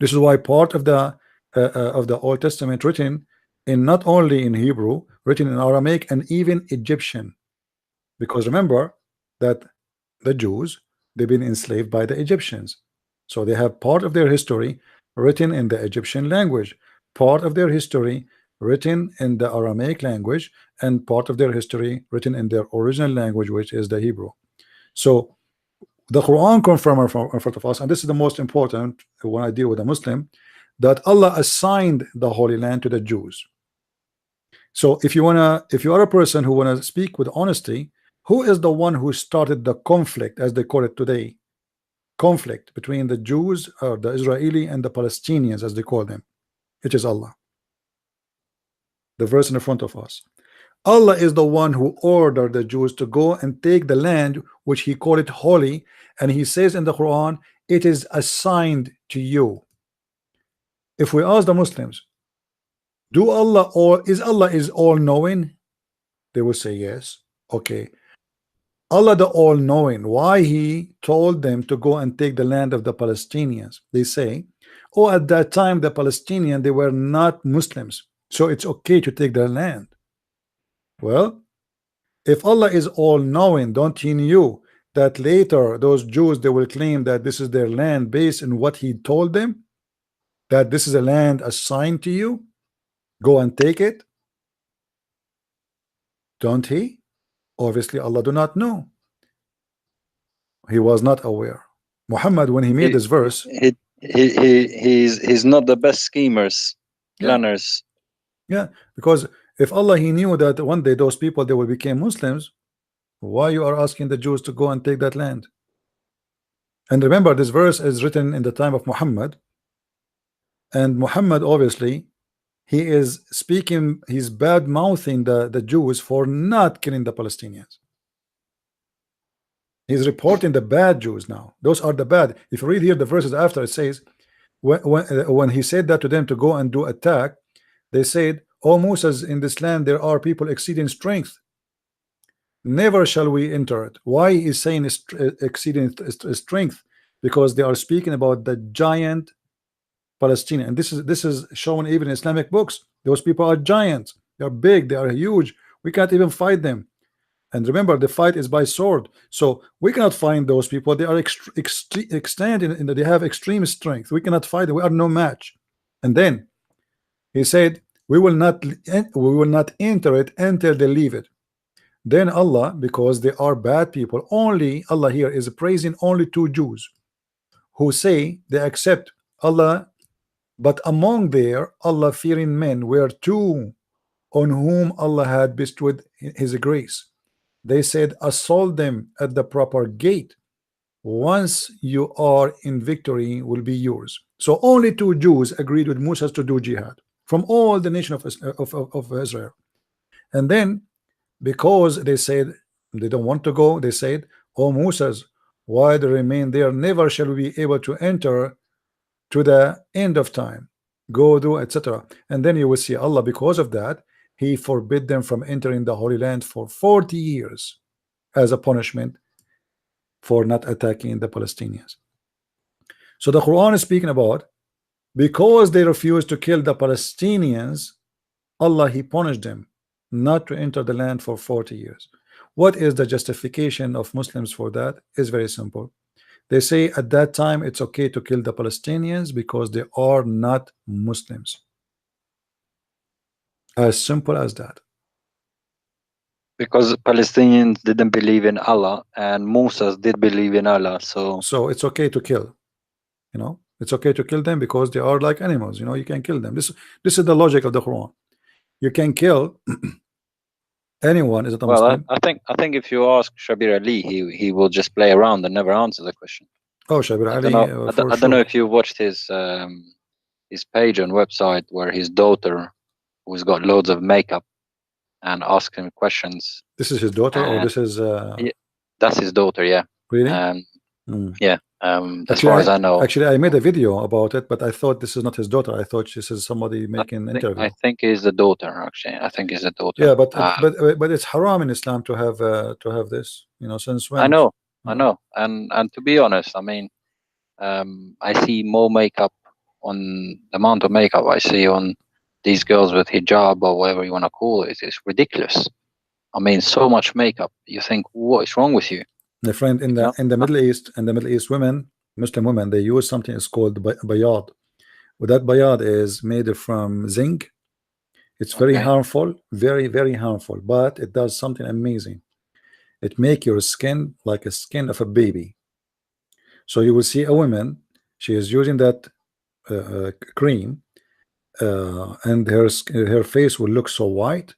This is why part of the Old Testament written in, not only in Hebrew, written in Aramaic and even Egyptian, because remember that the Jews, they've been enslaved by the Egyptians, so they have part of their history written in the Egyptian language, part of their history written in the Aramaic language, and part of their history written in their original language, which is the Hebrew. So the Quran confirms in front of us, and this is the most important when I deal with a Muslim, that Allah assigned the Holy Land to the Jews. So if you are a person who wanna speak with honesty, who is the one who started the conflict, as they call it today, conflict between the Jews, or the Israeli, and the Palestinians, as they call them? It is Allah. the verse in front of us. Allah is the one who ordered the Jews to go and take the land which he called it holy, and he says in the Quran, it is assigned to you. If we ask the Muslims, is Allah all knowing? They will say yes. Okay, Allah the all knowing, why he told them to go and take the land of the Palestinians? They say, oh, at that time the Palestinians, they were not Muslims, so it's okay to take their land. Well, if Allah is all knowing, don't he knew that later those Jews, they will claim that this is their land based on what he told them, that this is a land assigned to you, go and take it? Don't he? Obviously Allah do not know. He was not aware. Muhammad, when he made this verse, he's not the best schemers, planners. Yeah, because if Allah he knew that one day those people they will become Muslims, why you are asking the Jews to go and take that land? And remember, this verse is written in the time of Muhammad, and Muhammad obviously he is speaking, he's bad mouthing the Jews for not killing the Palestinians. He's reporting the bad Jews now. Those are the bad. If you read here the verses after, it says when he said that to them to go and do attack, they said, "O Moses, in this land there are people exceeding strength. Never shall we enter it." Why is saying exceeding strength? Because they are speaking about the giant Palestinian, and this is shown even in Islamic books. Those people are giants. They are big. They are huge. We can't even fight them. And remember, the fight is by sword, so we cannot find those people. They are extended. They have extreme strength. We cannot fight them. We are no match. And then he said, we will not enter it until they leave it. Then Allah, because they are bad people, only Allah here is praising only two Jews who say they accept Allah, but among their Allah fearing men were two on whom Allah had bestowed his grace. They said, assault them at the proper gate. Once you are in victory, will be yours. So only two Jews agreed with Moses to do jihad from all the nation of Israel. And then because they said they don't want to go, they said, "O Moses, why they remain there? Never shall we be able to enter to the end of time. Go do, etc." And then you will see Allah, because of that, he forbid them from entering the Holy Land for 40 years as a punishment for not attacking the Palestinians. So the Quran is speaking about, because they refused to kill the Palestinians, Allah he punished them not to enter the land for 40 years. What is the justification of Muslims for that? Is very simple. They say at that time it's okay to kill the Palestinians because they are not Muslims. As simple as that. Because the Palestinians didn't believe in Allah and Moses did believe in Allah, so it's okay to kill. You know, it's okay to kill them because they are like animals. You know, you can kill them. This is the logic of the Quran. You can kill anyone. Is it a Muslim? I think if you ask Shabir Ali, he will just play around and never answer the question. Oh, Shabir Ali. I don't know if you watched his page on website where his daughter, who's got loads of makeup, and ask him questions. This is his daughter, or this is? Yeah, that's his daughter. Yeah. Really? Yeah. As far as I know. Actually, I made a video about it, but I thought this is not his daughter. I thought this is somebody making an interview. I think he's the daughter. Actually, I think he's the daughter. Yeah, but it's haram in Islam to have this. You know, since when? I know. And to be honest, I mean, I see more makeup on the amount of makeup I see on these girls with hijab or whatever you want to call it. It's ridiculous. I mean, so much makeup. You think, what is wrong with you? My friend, in the Middle East, women, Muslim women, they use something is called bayad. Well, that bayad is made from zinc. It's very harmful, very, very harmful, but it does something amazing. It makes your skin like a skin of a baby. So you will see a woman, she is using that cream, and her face will look so white,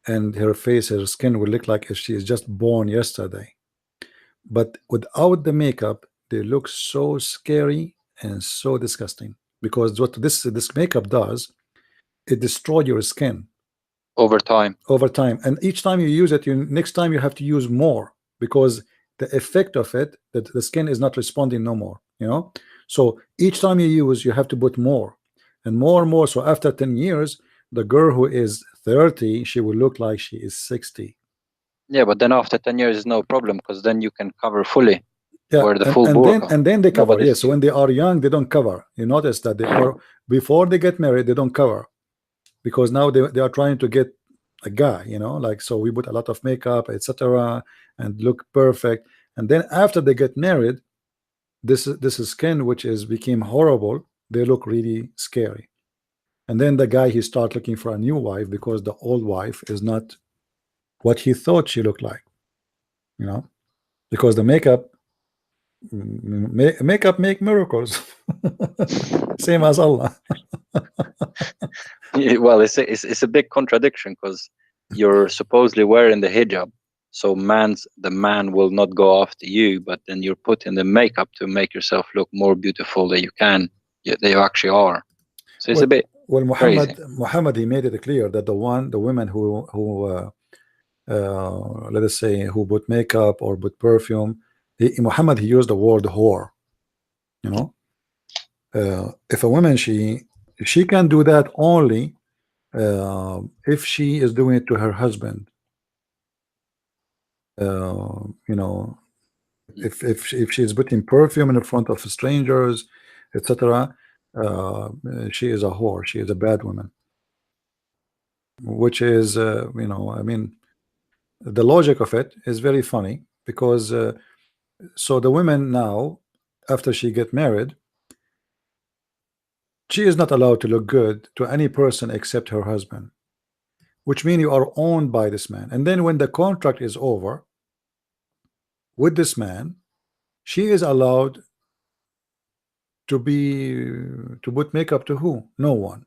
and her skin will look like if she is just born yesterday. But without the makeup, they look so scary and so disgusting, because what this makeup does, it destroys your skin. over time. Over time, and each time you use it, next time you have to use more, because the effect of it, that the skin is not responding no more, you know. So each time you use, you have to put more and more. So after 10 years, the girl who is 30, she will look like she is 60. Yeah, but then after 10 years is no problem, because then you can cover fully. Yeah, Wear the full burqa. and then they cover. Nobody's- Yes, so when they are young, they don't cover. You notice that they are, before they get married, they don't cover, because now they are trying to get a guy, you know, like, so we put a lot of makeup, etc., and look perfect. And then after they get married, this is skin which is became horrible. They look really scary. And then the guy, he start looking for a new wife, because the old wife is not what he thought she looked like, you know, because the makeup make miracles. Same as Allah. Yeah, well, it's a big contradiction, because you're supposedly wearing the hijab, so the man will not go after you, but then you're putting the makeup to make yourself look more beautiful than you can, that you actually are. So it's a bit. Well, crazy. Muhammad, he made it clear that the women who let us say, who put makeup or put perfume, Muhammad, he used the word whore. You know, if a woman, she can do that only if she is doing it to her husband. You know, if she is putting perfume in front of strangers, etc., she is a whore. She is a bad woman. Which is, you know, I mean, the logic of it is very funny, because so the women now, after she get married, she is not allowed to look good to any person except her husband, which means you are owned by this man. And then when the contract is over with this man, she is allowed to put makeup to who? No one.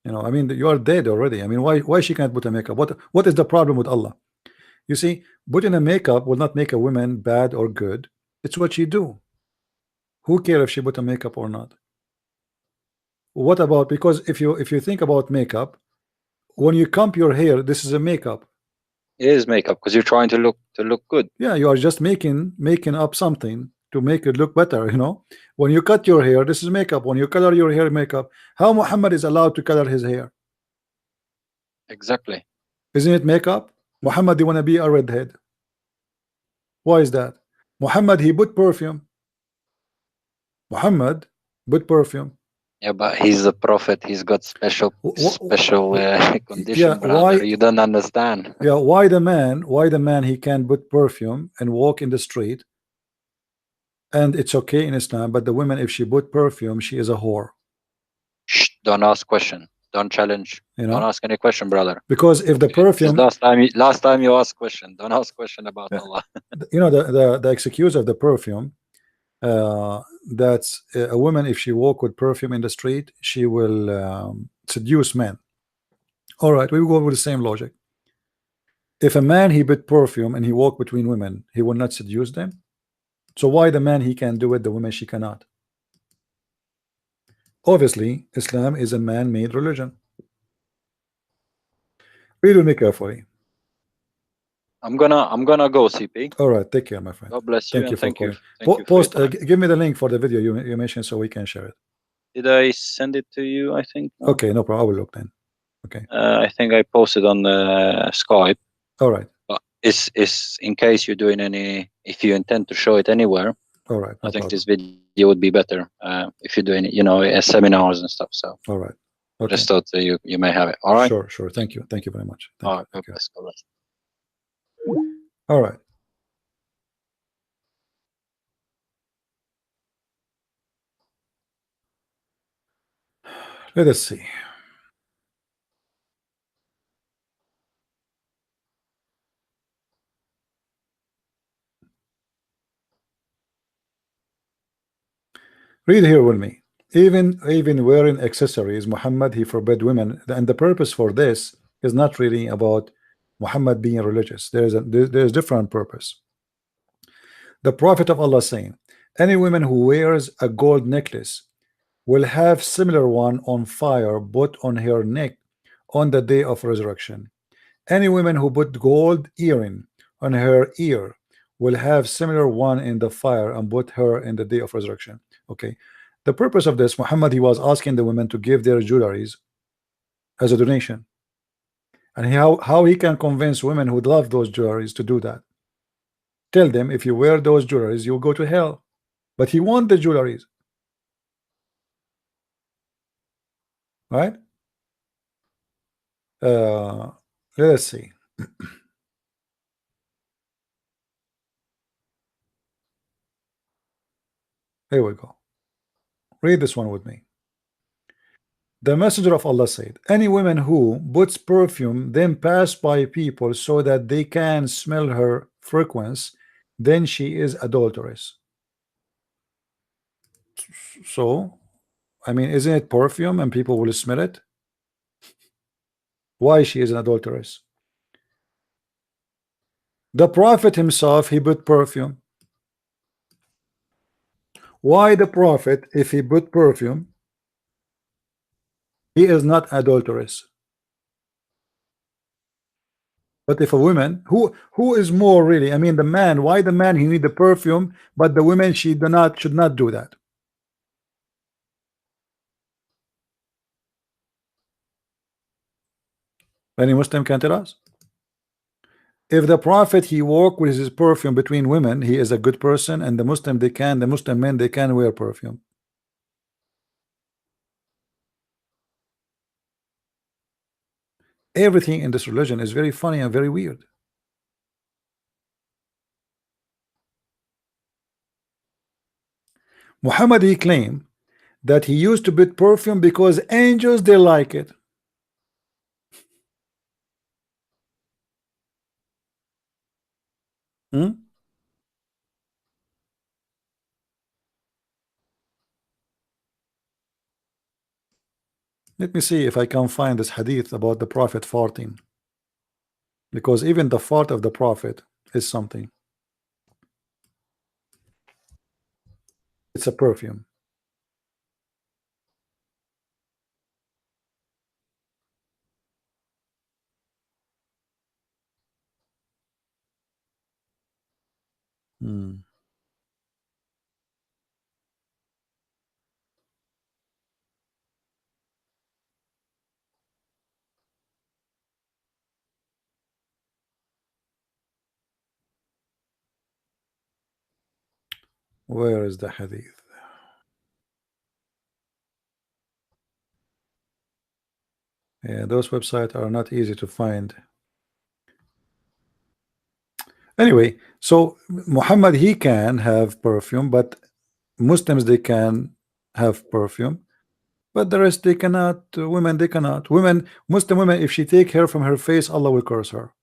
You know, I mean, you are dead already. I mean, why she can't put a makeup? What is the problem with Allah? You see, putting a makeup will not make a woman bad or good. It's what she do. Who cares if she put a makeup or not? What about, because if you think about makeup, when you comb your hair, this is a makeup. It is makeup, because you're trying to look good. Yeah, you are just making up something to make it look better, you know. When you cut your hair, this is makeup. When you color your hair, makeup. How Muhammad is allowed to color his hair? Exactly. Isn't it makeup? Muhammad, you want to be a redhead? Why is that? Muhammad, he put perfume. Muhammad put perfume. Yeah, but he's a prophet. He's got special condition, Yeah, brother. why? You don't understand. Yeah, why the man he can put perfume and walk in the street, and it's okay in Islam, but the woman, if she put perfume, she is a whore. Shh, don't ask question. Don't challenge. You know? Don't ask any question, brother. Because if the perfume, last time you asked question, don't ask question about Allah. You know, the excuse of the perfume, that's a woman, if she walk with perfume in the street, she will seduce men. All right, we will go with the same logic. If a man, he put perfume and he walk between women, he will not seduce them. So why the man, he can do it, the woman, she cannot? Obviously, Islam is a man-made religion. Read with me carefully. I'm gonna go, CP. All right, take care, my friend. God bless you. Thank you for thank you. calling. Thank you for Post, your time. give me the link for the video you mentioned, so we can share it. Did I send it to you? I think. No? Okay, no problem. I will look then. Okay. I think I posted on the Skype. All right. But it's in case you're doing any, if you intend to show it anywhere. All right. No I think problem. this video would be better if you're doing, you know, seminars and stuff. So. All right. Okay. Just thought you may have it. All right. Sure. Thank you very much. All right. Thank you. God bless. All right. Let us see. Read here with me. Even wearing accessories, Muhammad, he forbid women, and the purpose for this is not really about Muhammad being religious. There's different purpose. The Prophet of Allah saying, any woman who wears a gold necklace will have similar one on fire put on her neck on the day of resurrection. Any woman who put gold earring on her ear will have similar one in the fire and put her in the day of resurrection. Okay, the purpose of this, Muhammad, he was asking the women to give their jewelries as a donation, and how he can convince women who love those jewelries to do that. Tell them, if you wear those jewelries, you'll go to hell. But he wants the jewelries, right? Let's see. Here we go. Read this one with me. The Messenger of Allah said, any woman who puts perfume then pass by people so that they can smell her fragrance, then she is adulteress. So, I mean, isn't it perfume and people will smell it? Why she is an adulteress? The Prophet himself, he put perfume. Why the Prophet, if he put perfume, he is not adulteress? But if a woman, who is more really? I mean, the man. Why the man he need the perfume, but the woman should not do that? Any Muslim can tell us? If the Prophet he walk with his perfume between women, he is a good person, and the Muslim men they can wear perfume. Everything in this religion is very funny and very weird. Muhammad he claimed that he used to put perfume because angels they like it. Let me see if I can find this hadith about the Prophet farting, because even the fart of the Prophet is something. It's a perfume. Where is the hadith? Yeah, those websites are not easy to find. Anyway, so Muhammad he can have perfume, but Muslims they can have perfume, but the rest they cannot. Women they cannot. Muslim women, if she take hair from her face, Allah will curse her.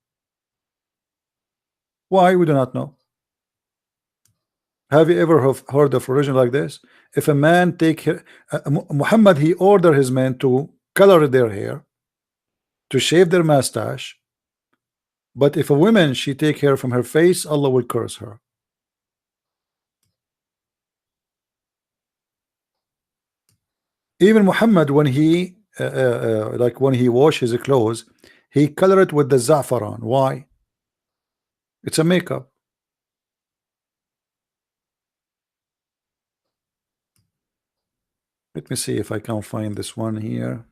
Why? We do not know. Have you ever heard of religion like this? If a man take hair, Muhammad he order his men to color their hair, to shave their mustache, but if a woman she take hair from her face, Allah will curse her. Even Muhammad, when he like when he wash his clothes, he color it with the za'faran. Why? It's a makeup. Let me see if I can find this one here.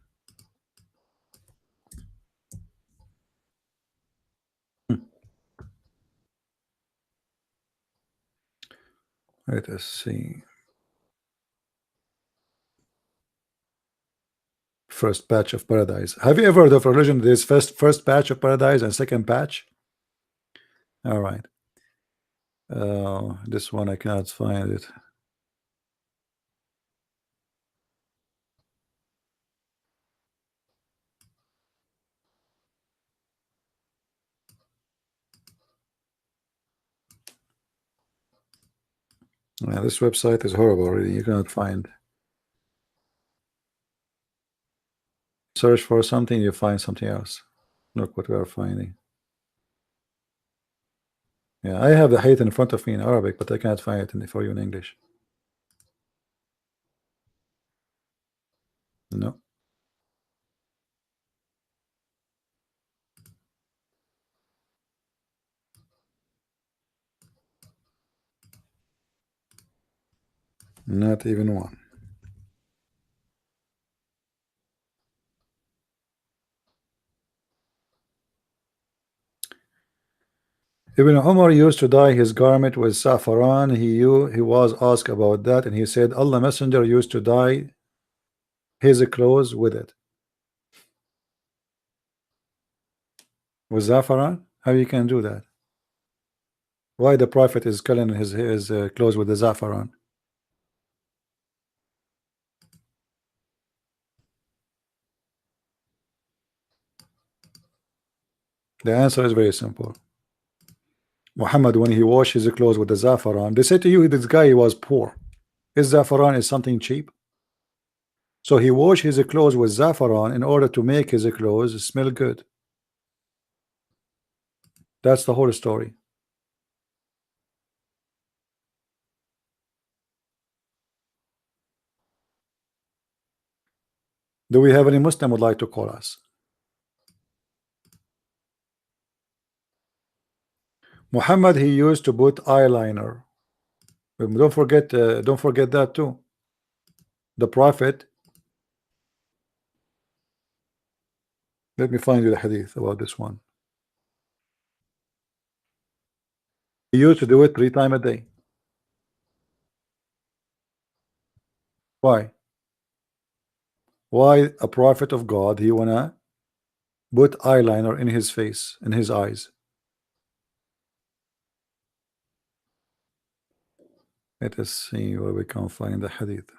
Let us see. First patch of paradise. Have you ever heard of religion? There's first patch of paradise and second patch. All right. This one I cannot find it. Yeah, this website is horrible. Really, you cannot find. Search for something, you find something else. Look what we are finding. Yeah, I have the hadith in front of me in Arabic, but I cannot find it for you in English. No. Not even one. Ibn Umar used to dye his garment with saffron. He was asked about that, and he said Allah Messenger used to dye his clothes with it. With saffron? How you can do that? Why the Prophet is coloring his clothes with the saffron? The answer is very simple. Muhammad, when he washed his clothes with the saffron, they said to you this guy was poor. His saffron is something cheap. So he washed his clothes with saffron in order to make his clothes smell good. That's the whole story. Do we have any Muslim would like to call us? Muhammad, he used to put eyeliner. Don't forget that too. The Prophet. Let me find you the hadith about this one. He used to do it 3 times a day. Why? Why a prophet of God he wanna put eyeliner in his face, in his eyes? Let us see where we can find the hadith.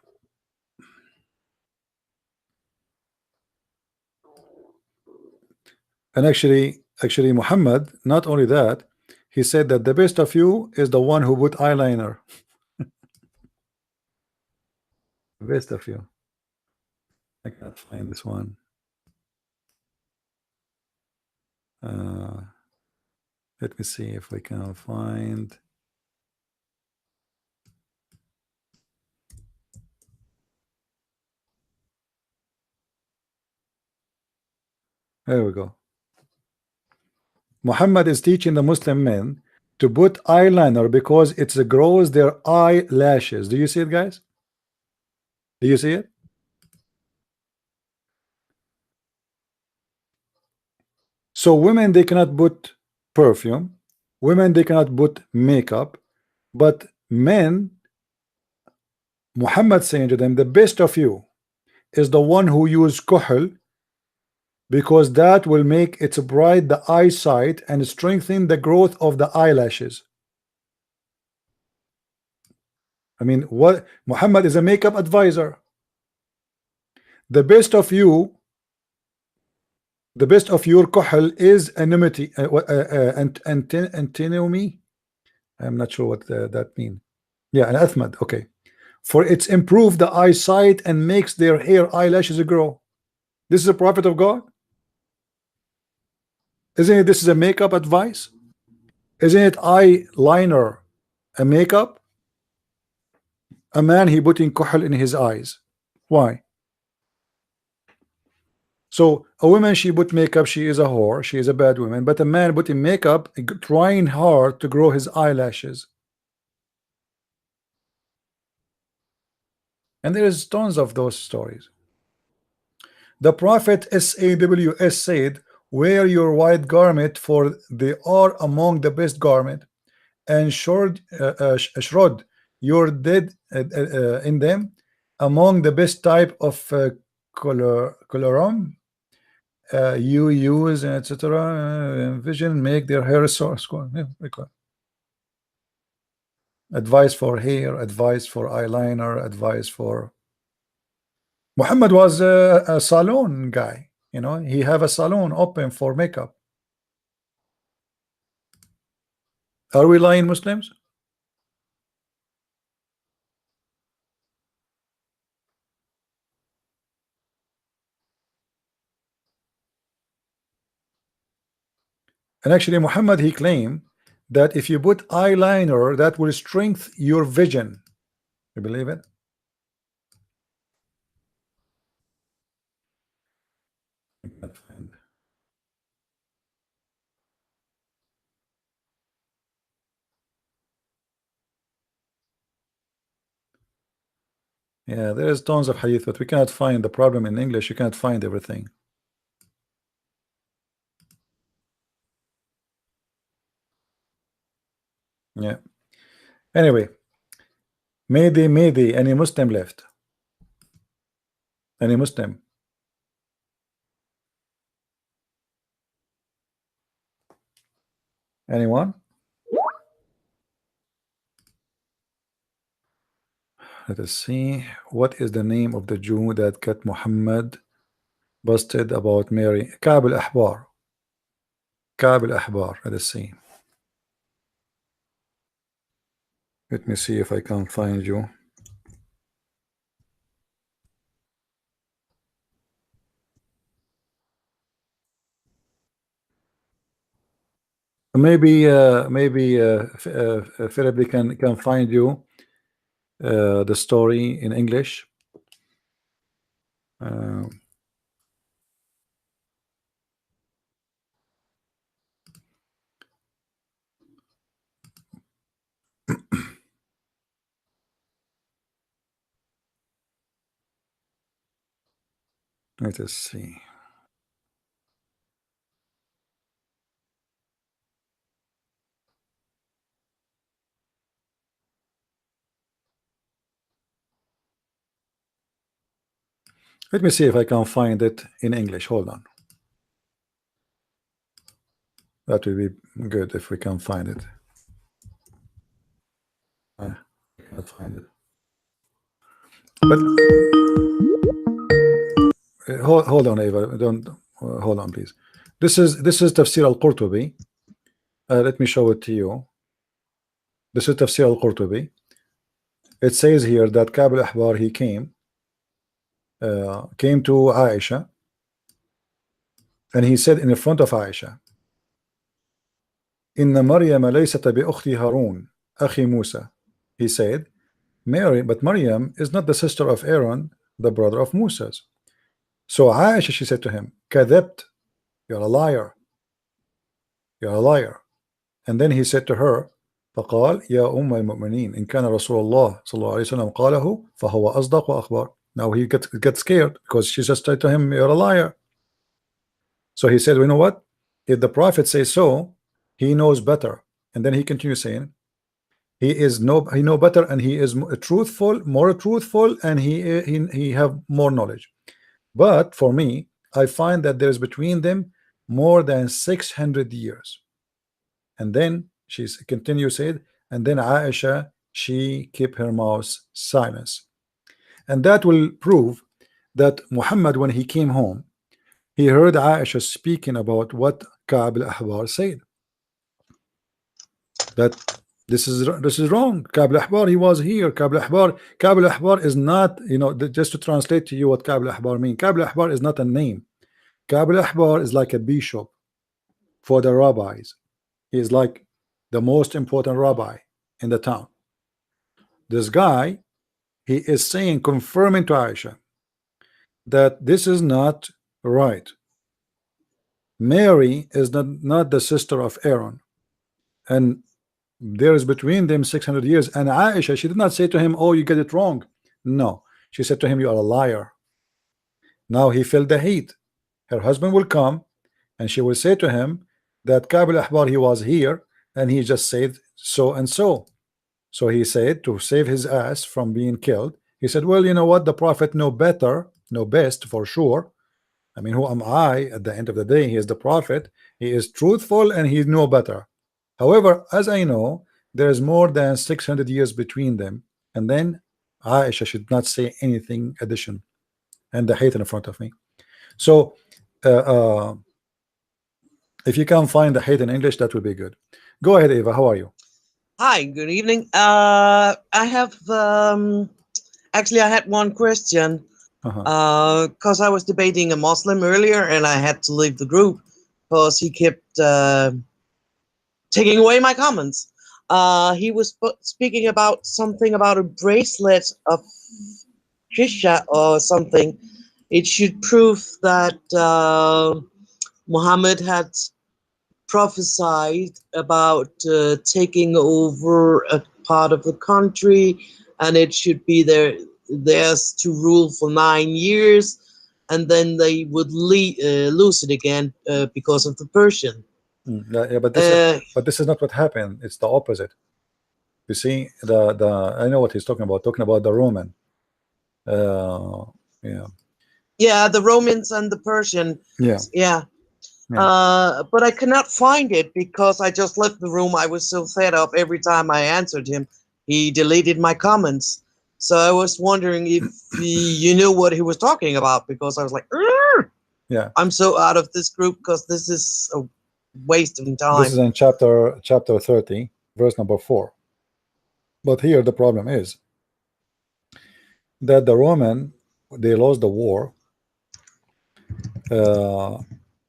And actually Muhammad, not only that, he said that the best of you is the one who put eyeliner. The best of you. I can't find this one. Let me see if we can find. There we go. Muhammad is teaching the Muslim men to put eyeliner because it grows their eyelashes. Do you see it, guys? Do you see it? So women, they cannot put perfume. Women, they cannot put makeup. But men, Muhammad saying to them, the best of you is the one who use kuhl, because that will make it bright the eyesight and strengthen the growth of the eyelashes. I mean, what Muhammad is a makeup advisor. The best of you, the best of your kuhl is anonymity, antinomy. I'm not sure what that means. Yeah, an athmad. Okay, for it's improved the eyesight and makes their hair eyelashes grow. This is a prophet of God. Isn't it? This is a makeup advice. Isn't it eyeliner a makeup? A man he putting kuhl in his eyes. Why? So a woman, she put makeup, she is a whore, she is a bad woman. But a man putting makeup, trying hard to grow his eyelashes. And there is tons of those stories. The Prophet SAWS said, wear your white garment, for they are among the best garment, and shroud your dead in them, among the best type of colorum you use, etc. Vision, make their hair source. Advice for hair, advice for eyeliner, advice for. Muhammad was a salon guy. You know, he have a salon open for makeup. Are we lying, Muslims? And actually, Muhammad, he claimed that if you put eyeliner, that will strengthen your vision. You believe it? I can't find. Yeah, there is tons of hadith, but we cannot find the problem in English. You cannot find everything. Yeah. Anyway, maybe any Muslim left? Any Muslim? Anyone? Let us see. What is the name of the Jew that got Muhammad busted about Mary? Ka'b al-Ahbar. Ka'b al-Ahbar. Let us see. Let me see if I can find you. Maybe Philip can find you the story in English. Let us see. Let me see if I can find it in English. Hold on. That will be good if we can find it. I can't find it. But hold on, Eva. Don't hold on, please. This is Tafsir al-Qurtubi. Let me show it to you. This is Tafsir al-Qurtubi. It says here that Ka'b al-Ahbar, he came to Aisha, and he said in the front of Aisha, Inna Maryam laysat bi ukhti Harun akhi Musa. He said, but Maryam is not the sister of Aaron, the brother of Moses. So Aisha, she said to him, Kadhabt, you're a liar. You're a liar. And then he said to her, فقال يا أم المؤمنين إن كان رسول الله صلى الله عليه وسلم قاله فهو أصدق وأخبر. Now he gets scared because she just said to him, you're a liar. So he said, you know what? If the Prophet says so, he knows better. And then he continues saying, he know better, and he is truthful, more truthful, and he have more knowledge. But for me, I find that there's between them more than 600 years. And then she continues said, and then Aisha, she kept her mouth silent. And that will prove that Muhammad, when he came home, he heard Aisha speaking about what Ka'b al-Ahbar said. That this is wrong. Ka'b al-Ahbar, he was here. Ka'b al-Ahbar is not, just to translate to you what Ka'b al-Ahbar means. Ka'b al-Ahbar is not a name. Ka'b al-Ahbar is like a bishop for the rabbis. He is like the most important rabbi in the town. This guy, he is saying, confirming to Aisha that this is not right. Mary is not the sister of Aaron, and there is between them 600 years. And Aisha, she did not say to him, oh, you get it wrong. No, she said to him, you are a liar. Now he felt the heat. Her husband will come, and she will say to him that Ka'b al-Ahbar, he was here, and he just said so and so. So he said, to save his ass from being killed, he said, well, you know what, the Prophet know better, know best for sure. I mean, who am I? At the end of the day, he is the Prophet. He is truthful, and he know better. However, as I know, there is more than 600 years between them. And then Aisha should not say anything addition. And the hate in front of me. So if you can find the hate in English, that would be good. Go ahead, Eva. How are you? Hi, good evening. I have actually I had one question because I was debating a Muslim earlier, and I had to leave the group because he kept taking away my comments. He was speaking about something about a bracelet of Shisha or something. It should prove that Muhammad had prophesied about taking over a part of the country, and it should be there. theirs to rule for 9 years, and then they would lose it again because of the Persian. Yeah, but this is not what happened. It's the opposite. You see, I know what he's talking about the Roman. Yeah, the Romans and the Persian. Yeah. But I cannot find it because I just left the room. I was so fed up every time I answered him. He deleted my comments. So I was wondering if you knew what he was talking about, because I was like, "Urgh! Yeah, I'm so out of this group because this is a waste of time." This is in chapter 30, verse number 4. But here the problem is that the Roman, they lost the war,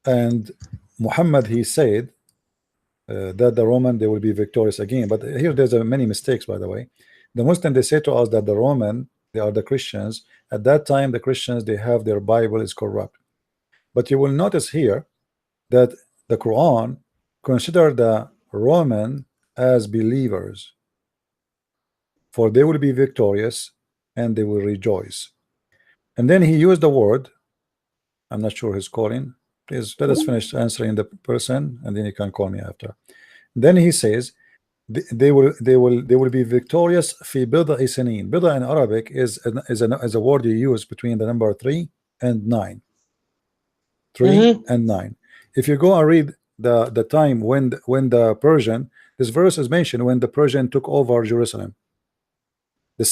and Muhammad, he said that the Roman, they will be victorious again. But here there's many mistakes, by the way. The Muslim, they say to us that the Roman, they are the Christians. At that time, the Christians, they have their Bible is corrupt. But you will notice here that the Quran consider the Roman as believers, for they will be victorious and they will rejoice. And then he used the word, I'm not sure who's calling. Please let us finish answering the person, and then you can call me after. Then he says they will be victorious fi bid'i sinin. Bid'a in Arabic is a word you use between the number 3 and 9. 3 and 9. If you go and read the time when the Persian, this verse is mentioned when the Persian took over Jerusalem, the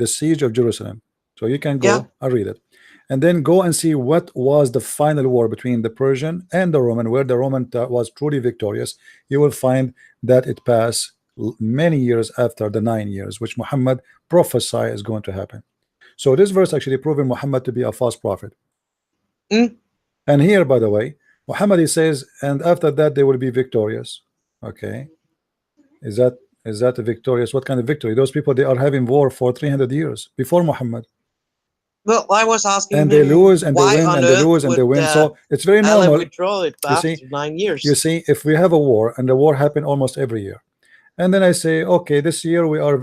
siege of Jerusalem. So you can go and read it, and then go and see what was the final war between the Persian and the Roman, where the Roman was truly victorious. You will find that it passed many years after the 9 years which Muhammad prophesied is going to happen. So this verse actually proving Muhammad to be a false prophet. And here, by the way, Muhammad, he says, and after that they will be victorious. Okay, is that a victorious? What kind of victory? Those people, they are having war for 300 years before Muhammad. Well, I was asking and they lose and they why win on and they earth lose and they would, win. So it's very Allah normal. withdraw it You see, after 9 years. You see, if we have a war, and the war happen almost every year, and then I say, okay, this year we are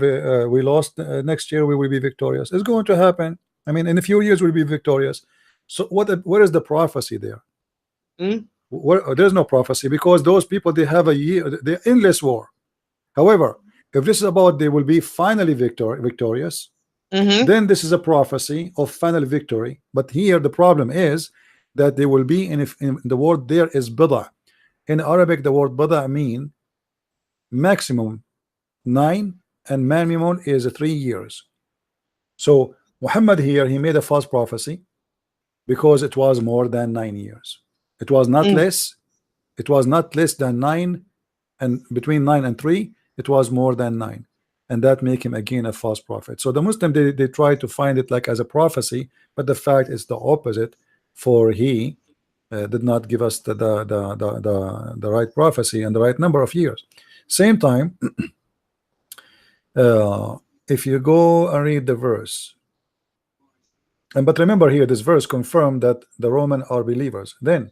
we lost, next year we will be victorious. It's going to happen. I mean, in a few years we'll be victorious. So where is the prophecy there? There's no prophecy, because those people, they have the endless war. However, if this is about they will be finally victorious, then this is a prophecy of final victory. But here the problem is that they will be in the word there is bid'a. In Arabic, the word bid'a mean maximum 9 and minimum is 3 years. So Muhammad here, he made a false prophecy because it was more than 9 years. It was not less. It was not less than 9, and between 9 and 3 it was more than 9, and that make him again a false prophet. So the Muslim, they try to find it like as a prophecy, but the fact is the opposite. For he did not give us the right prophecy and the right number of years. Same time, if you go and read the verse, but remember here, this verse confirmed that the Roman are believers. Then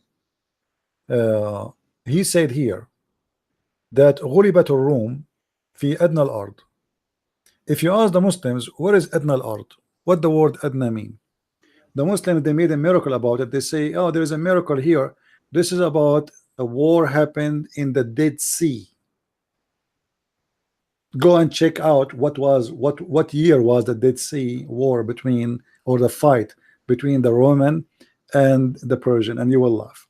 he said here that غُلِبَتُ الروم في أدنى الأرض. If you ask the Muslims, where is أدنى الأرض? What the word أدنى mean? The Muslims, they made a miracle about it. They say, oh, there is a miracle here. This is about a war happened in the Dead Sea. Go and check out what year was the Dead Sea war between, or the fight between the Roman and the Persian, and you will laugh.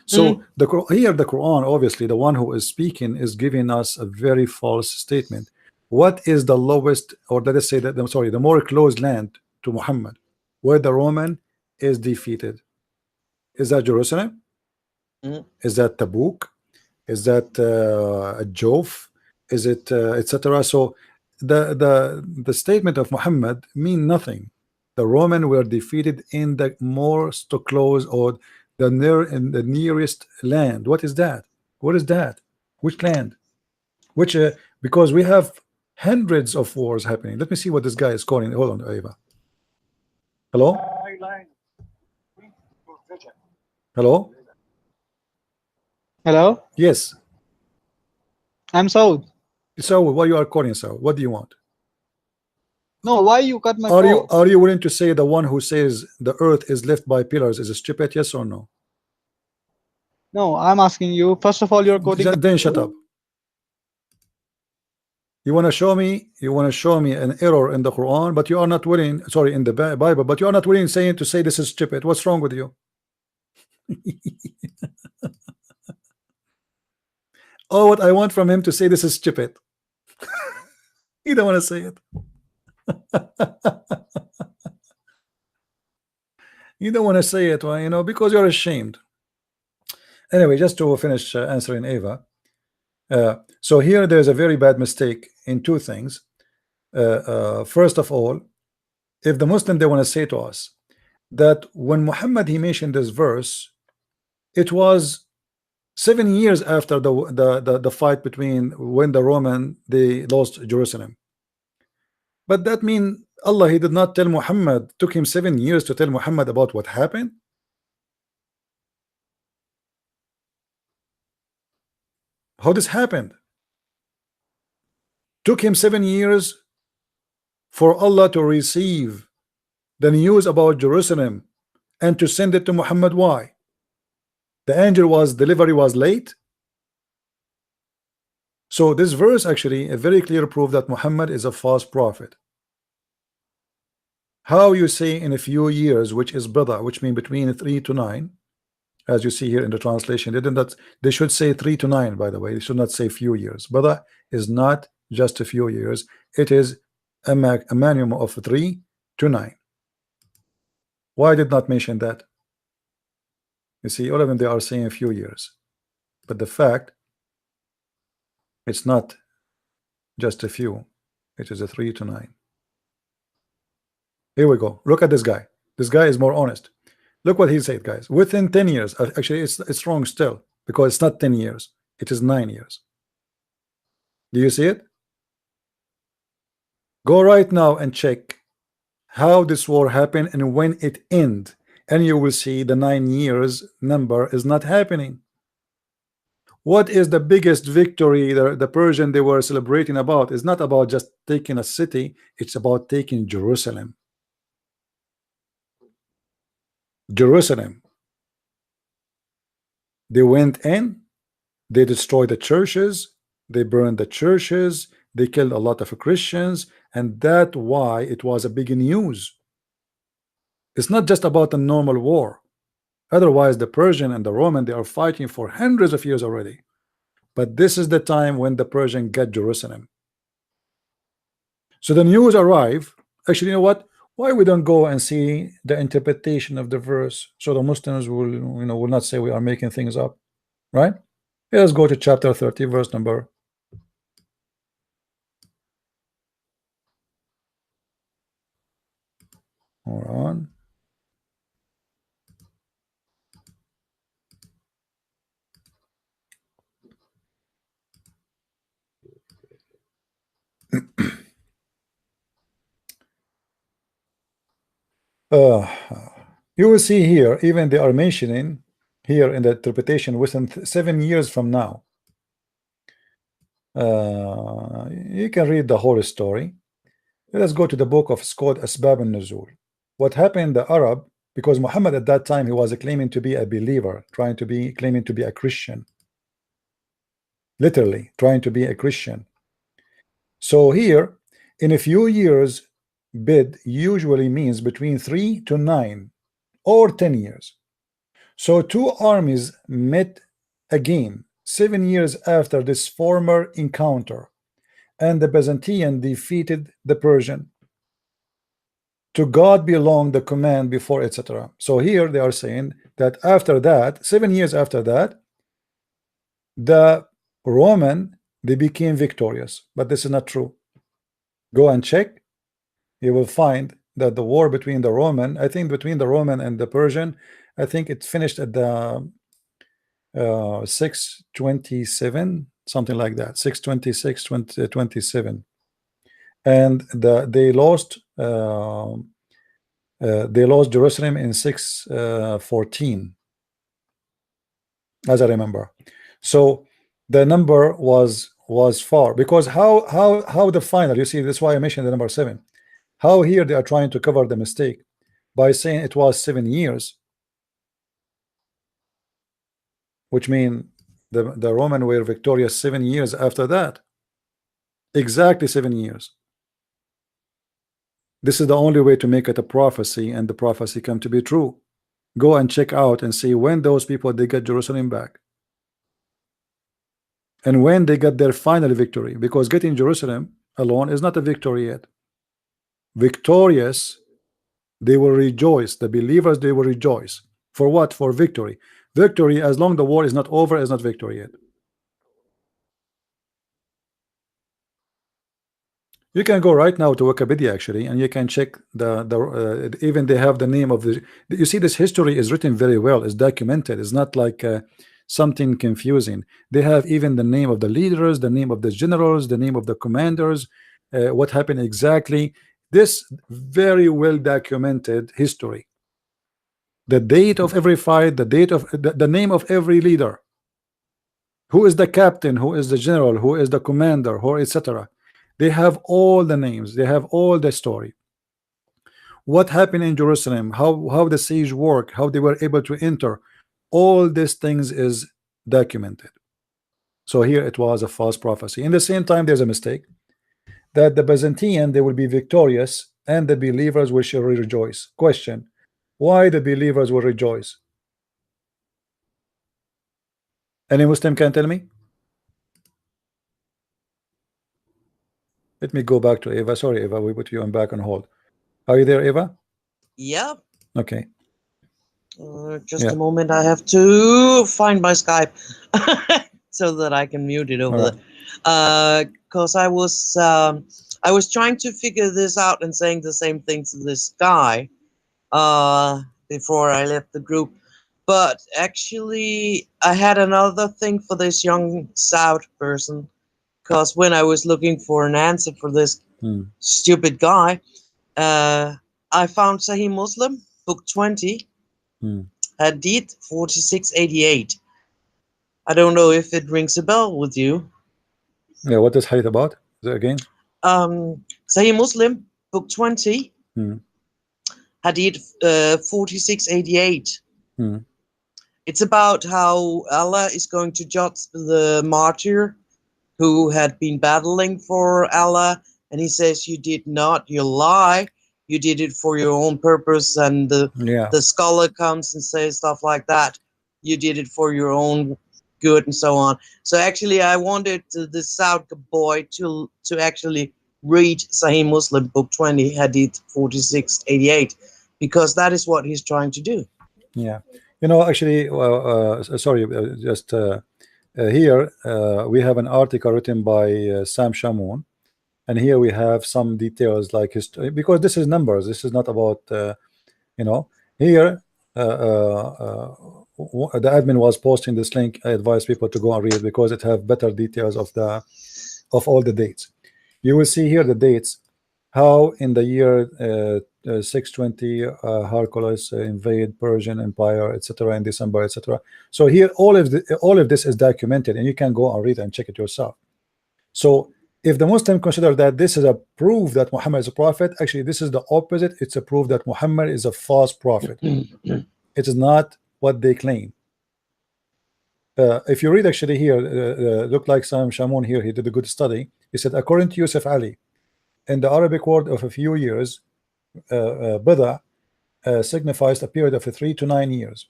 So here the Quran, obviously the one who is speaking, is giving us a very false statement. What is the lowest, or let us say that, I'm sorry, the more close land to Muhammad where the Roman is defeated? Is that Jerusalem? Is that Tabuk? Is that Jof? Is it etc.? So the statement of Muhammad mean nothing. The Roman were defeated in the most close, or the nearest land. What is that? What is that? Which land? Which because we have hundreds of wars happening. Let me see what this guy is calling. Hold on, Eva. Hello? Hello? Hello? Yes. I'm Saud. So what you are calling, so what do you want? No, why you cut my Are you willing to say the one who says the earth is left by pillars is stupid? Yes or no? No, I'm asking you. First of all, you're quoting. Then shut up. You want to show me? You want to show me an error in the Quran, but you are not willing. Sorry, in the Bible, but you are not willing to say this is stupid. What's wrong with you? Oh, what I want from him to say this is stupid. You don't want to say it. You don't want to say it, well, you know, because you're ashamed. Anyway, just to finish answering Eva. So here there's a very bad mistake in two things. First of all, if the Muslim, they want to say to us that when Muhammad he mentioned this verse, it was 7 years after the fight between when the Roman they lost Jerusalem. But that means Allah he did not tell Muhammad, took him 7 years to tell Muhammad about what happened. How this happened? Took him 7 years for Allah to receive the news about Jerusalem and to send it to Muhammad. Why? The angel was delivery was late. So this verse actually a very clear proof that Muhammad is a false prophet. How you say in a few years, which is brother, which means between 3 to 9, as you see here in the translation. They should say 3 to 9, by the way. They should not say few years. Brother is not just a few years. It is a minimum of 3 to 9. Why did not mention that? You see, all of them, they are saying a few years. But the fact, it's not just a few. It is a 3 to 9. Here we go. Look at this guy. This guy is more honest. Look what he said, guys. Within 10 years, actually, it's wrong still because it's not 10 years. It is 9 years. Do you see it? Go right now and check how this war happened and when it end, and you will see the 9 years number is not happening. What is the biggest victory the Persian they were celebrating about? It's not about just taking a city. It's about taking Jerusalem. Jerusalem. They went in, they destroyed the churches, they burned the churches, they killed a lot of Christians, and that's why it was a big news. It's not just about a normal war. Otherwise, the Persian and the Roman, they are fighting for hundreds of years already. But this is the time when the Persian get Jerusalem. So the news arrive. Actually, you know what? Why we don't go and see the interpretation of the verse so the Muslims will, you know, will not say we are making things up, right? Let's go to chapter 30, verse number. Hold on. You will see here, even they are mentioning here in the interpretation within 7 years from now. You can read the whole story. Let us go to the book of it's called Asbab al-Nuzul. What happened, the Arab, because Muhammad at that time he was claiming to be a believer, claiming to be a Christian, literally trying to be a Christian. So here in a few years, bid usually means between 3 to 9 or 10 years. So two armies met again 7 years after this former encounter, and the Byzantine defeated the Persian. To God belong the command before, etc. So here they are saying that after that, 7 years after that, the Roman, they became victorious. But this is not true. Go and check. You will find that the war between the Roman, I think between the Roman and the Persian, I think it finished at the 627, something like that, 626, 27, and they lost Jerusalem in 614, as I remember. So the number was far, because how the final, you see, that's why I mentioned the number 7. How here they are trying to cover the mistake by saying it was 7 years, which means the Roman were victorious 7 years after that. Exactly 7 years. This is the only way to make it a prophecy, and the prophecy come to be true. Go and check out and see when those people they get Jerusalem back, and when they got their final victory, because getting Jerusalem alone is not a victory yet. Victorious, they will rejoice. The believers, they will rejoice. For what? For victory. Victory, as long the war is not over, is not victory yet. You can go right now to Wikipedia actually, and you can check even they have the name of the. You see, this history is written very well. It's documented. It's not like something confusing. They have even the name of the leaders, the name of the generals, the name of the commanders, what happened exactly. This very well documented history. The date of every fight, the date of the name of every leader. Who is the captain? Who is the general? Who is the commander? Who, etc. They have all the names. They have all the story. What happened in Jerusalem? How the siege worked? How they were able to enter? All these things is documented. So here it was a false prophecy. In the same time, there's a mistake that the Byzantine they will be victorious and the believers will shall rejoice. Question: why the believers will rejoice? Any Muslim can tell me? Let me go back to Eva. Sorry, Eva, we put you on back on hold. Are you there, Eva? Yeah. Okay. Just a moment. I have to find my Skype so that I can mute it over there. Because I was trying to figure this out and saying the same thing to this guy before I left the group. But actually, I had another thing for this young Saud person. Because when I was looking for an answer for this stupid guy, I found Sahih Muslim, book 20, Hadith 4688. I don't know if it rings a bell with you. Yeah, what is Hadith about? Is it again? Sahih Muslim, book 20, Hadith 4688. It's about how Allah is going to judge the martyr who had been battling for Allah, and he says, you did not, you lie, you did it for your own purpose. And the scholar comes and says stuff like that, you did it for your own good, and so on. So actually I wanted the Saud boy to actually read Sahih Muslim book 20, Hadith 4688, because that is what he's trying to do. Yeah, you know, actually sorry, just here we have an article written by Sam Shamoun, and here we have some details like history, because this is numbers. This is not about you know. Here the admin was posting this link. I advise people to go and read it because it have better details of all the dates. You will see here the dates, how in the year 620 Hercules invade Persian Empire, etc. in December, etc. So here all of this is documented, and you can go and read and check it yourself. So if the Muslim consider that this is a proof that Muhammad is a prophet, actually this is the opposite. It's a proof that Muhammad is a false prophet. It is not what they claim. If you read actually here, look like Sam Shamoun here, he did a good study. He said, according to Yusuf Ali, in the Arabic word of a few years, Bida signifies a period of 3 to 9 years.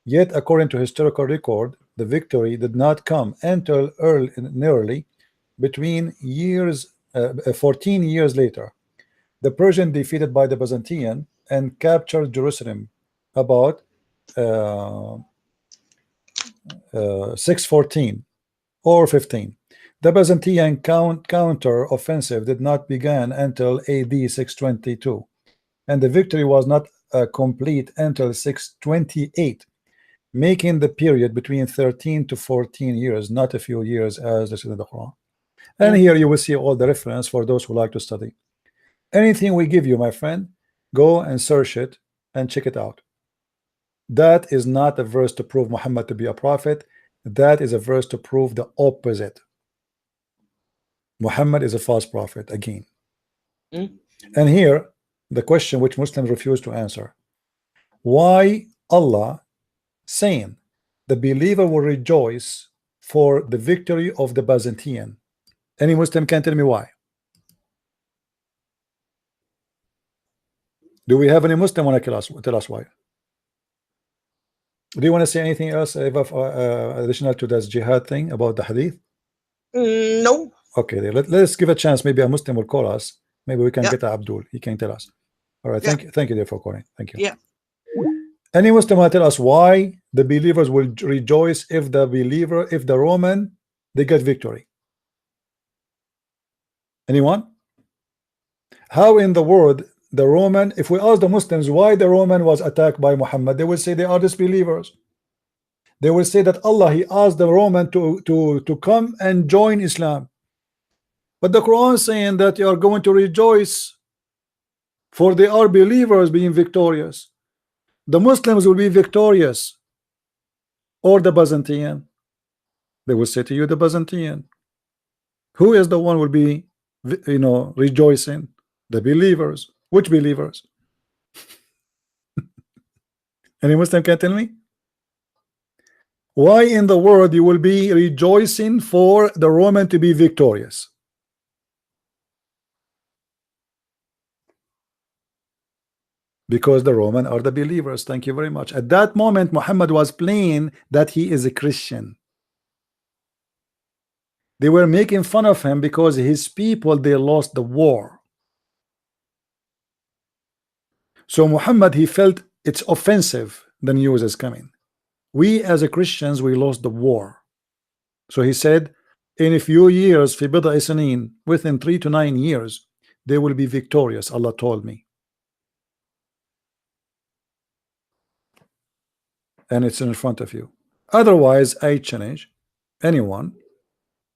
Yet, according to historical record, the victory did not come until nearly between years 14 years later. The Persian defeated by the Byzantine and captured Jerusalem about 614 or 15. The Byzantine counter-offensive did not begin until AD 622, and the victory was not complete until 628, making the period between 13 to 14 years, not a few years as listed in the Quran. And here you will see all the reference for those who like to study. Anything we give you, my friend, go and search it and check it out. That is not a verse to prove Muhammad to be a prophet. That is a verse to prove the opposite. Muhammad is a false prophet again. And here the question which Muslims refuse to answer. Why Allah saying the believer will rejoice for the victory of the Byzantine? Any Muslim can tell me why? Do we have any Muslim want to tell us why? Do you want to say anything else additional to this jihad thing about the hadith? No. Okay, let's give a chance. Maybe a Muslim will call us. Maybe we can get Abdul. He can tell us. All right. Thank you, dear, for calling. Thank you. Yeah. Any Muslim will tell us why the believers will rejoice if the Roman they get victory? Anyone? How in the world the Roman, if we ask the Muslims why the Roman was attacked by Muhammad, they will say they are disbelievers. They will say that Allah, he asked the Roman to come and join Islam. But the Quran is saying that you are going to rejoice for they are believers being victorious. The Muslims will be victorious, or the Byzantine. They will say to you, the Byzantine. Who is the one will be, rejoicing? The believers. Which believers? Any Muslim can tell me? Why in the world you will be rejoicing for the Roman to be victorious? Because the Roman are the believers. Thank you very much. At that moment, Muhammad was playing that he is a Christian. They were making fun of him because his people, they lost the war. So Muhammad, he felt it's offensive, the news is coming. We as a Christians, we lost the war. So he said, in a few years, fi bid'a sinin, within 3 to 9 years, they will be victorious, Allah told me. And it's in front of you. Otherwise, I challenge anyone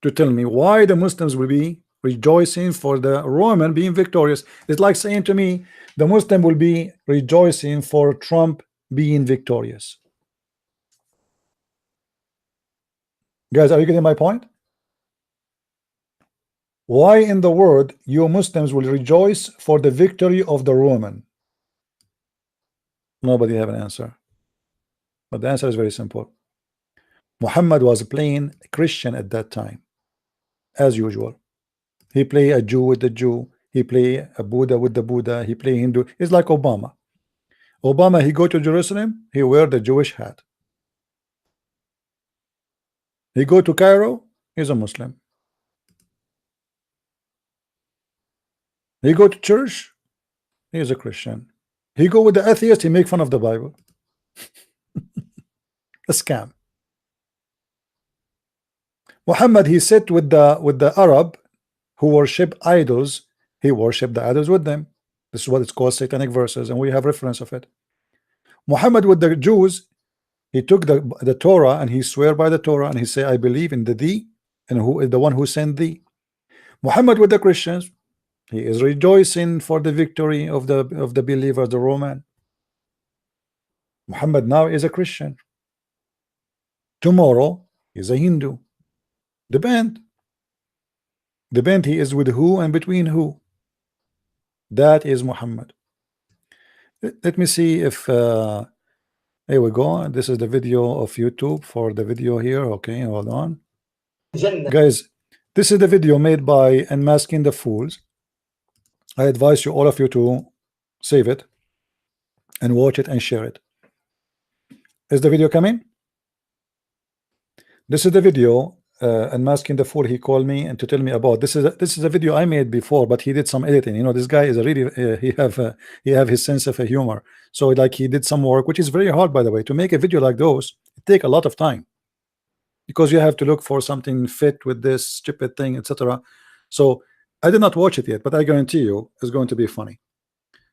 to tell me why the Muslims will be rejoicing for the Roman being victorious. It's like saying to me, the Muslim will be rejoicing for Trump being victorious. Guys, are you getting my point? Why in the world you Muslims will rejoice for the victory of the Roman? Nobody have an answer. But the answer is very simple. Muhammad was playing a Christian at that time, as usual. He play a Jew with the Jew. He play a Buddha with the Buddha. He play Hindu. It's like Obama. Obama, he go to Jerusalem, he wear the Jewish hat. He go to Cairo, he's a Muslim. He go to church, he is a Christian. He go with the atheist, he make fun of the Bible. A scam. Muhammad, he sit with the Arab who worship idols. He worshiped the idols with them. This is what it's called satanic verses, and we have reference of it. Muhammad with the Jews, he took the Torah and he swear by the Torah and he say, I believe in the thee and who is the one who sent thee. Muhammad with the Christians, he is rejoicing for the victory of the believer, the Roman. Muhammad now is a Christian. Tomorrow is a Hindu. Depend he is with who and between who. That is Muhammad. Let me see if here we go. This is the video of YouTube for the video here. Okay, hold on. Guys, this is the video made by Unmasking the Fools. I advise you, all of you, to save it and watch it and share it. Is the video coming? This is the video. Unmasking the Fool, he called me and to tell me about this is a video I made before, but he did some editing. This guy is a really he have his sense of humor. So like he did some work, which is very hard, by the way, to make a video like those. It take a lot of time because you have to look for something fit with this stupid thing, etc. So I did not watch it yet, but I guarantee you it's going to be funny.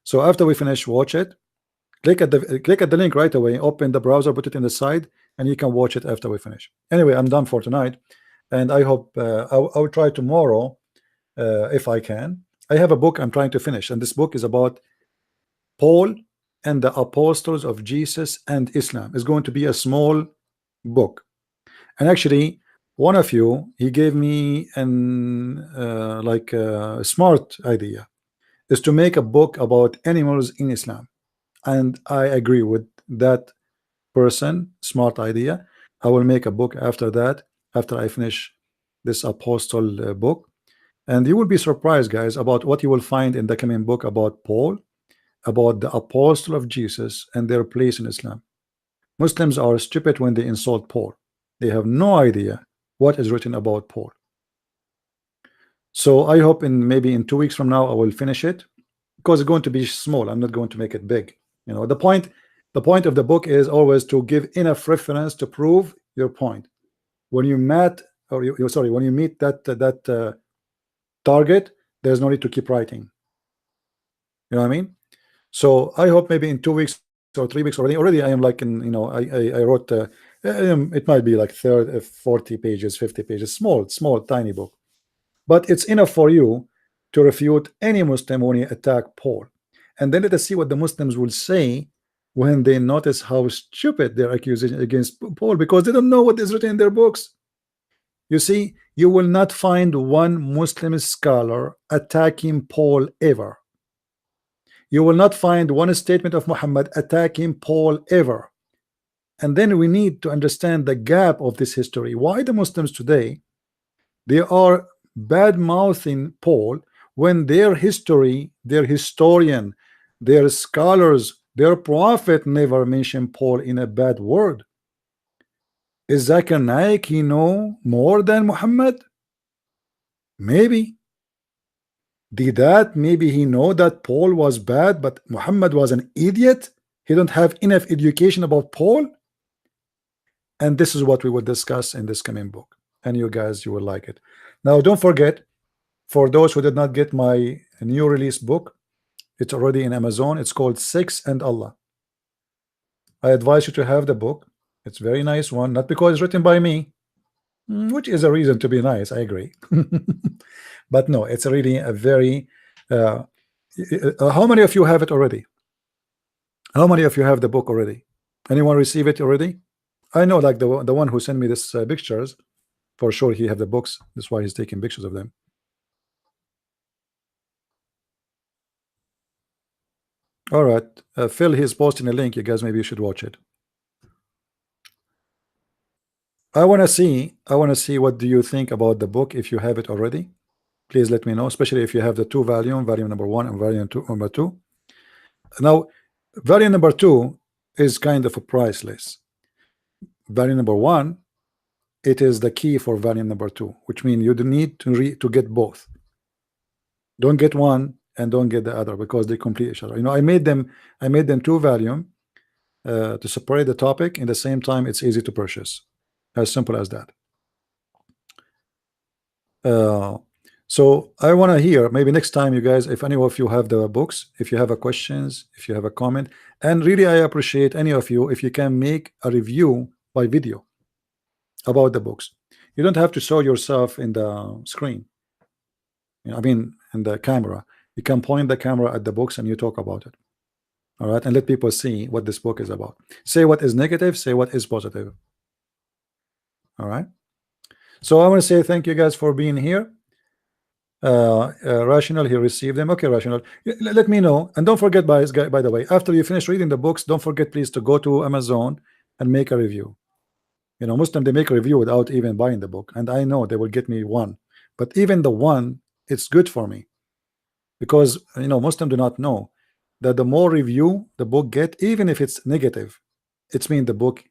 So after we finish, watch it. Click at the link right away. Open the browser, put it in the side, and you can watch it after we finish. Anyway, I'm done for tonight, and I hope I will try tomorrow if I can. I have a book I'm trying to finish, and this book is about Paul and the apostles of Jesus and Islam. It's going to be a small book, and actually, one of you, he gave me an like a smart idea. is to make a book about animals in Islam. And I agree with that person, smart idea. I will make a book after that, after I finish this apostle book. And you will be surprised, guys, about what you will find in the coming book about Paul, about the apostle of Jesus and their place in Islam. Muslims are stupid when they insult Paul. They have no idea what is written about Paul. So I hope maybe in 2 weeks from now I will finish it, because it's going to be small. I'm not going to make it big. You know, the point of the book is always to give enough reference to prove your point. When you meet that target, there's no need to keep writing. You know what I mean? So I hope maybe in 2 weeks or 3 weeks already I am like in, you know, I wrote it might be like 40 pages, 50 pages, small tiny book, but it's enough for you to refute any Muslim when you attack Paul. And then let us see what the Muslims will say when they notice how stupid their accusation against Paul, because they don't know what is written in their books. You see, you will not find one Muslim scholar attacking Paul ever. You will not find one statement of Muhammad attacking Paul ever. And then we need to understand the gap of this history. Why the Muslims today, they are bad-mouthing Paul when their history, their historian, their scholars, their prophet never mentioned Paul in a bad word. Is Zakir Naik, he know more than Muhammad? Maybe. Did that maybe he know that Paul was bad, but Muhammad was an idiot? He don't have enough education about Paul? And this is what we will discuss in this coming book. And you guys, you will like it. Now, don't forget, for those who did not get my new release book, it's already in Amazon. It's called Sex and Allah. I advise you to have the book. It's a very nice one, not because it's written by me, which is a reason to be nice, I agree. But no, it's really a very how many of you have it already? How many of you have the book already? Anyone receive it already? I know, like the one who sent me this pictures, for sure he have the books. That's why he's taking pictures of them. All right, Phil, he's posting a link. You guys, maybe you should watch it. I want to see what do you think about the book. If you have it already, please let me know, especially if you have the two volume number 1 and volume number 2. Now, volume number 2 is kind of a priceless. Volume number 1, it is the key for volume number 2, which means you need to get both. Don't get one and don't get the other, because they complete each other. You know, I made them 2 volume to separate the topic. In the same time, it's easy to purchase. As simple as that. So I want to hear, maybe next time, you guys, if any of you have the books, if you have a questions, if you have a comment, and really I appreciate any of you if you can make a review by video about the books. You don't have to show yourself in the screen. You know, I mean, in the camera. You can point the camera at the books and you talk about it. All right, and let people see what this book is about. Say what is negative, say what is positive. All right, so I want to say thank you guys for being here. Rational, he received them. Okay, Rational, let me know. And don't forget, by the way, after you finish reading the books, don't forget please to go to Amazon and make a review. You know, Muslim, they make a review without even buying the book, and I know they will get me one, but even the one, it's good for me, because you know, Muslim do not know that the more review the book get, even if it's negative, it's mean the book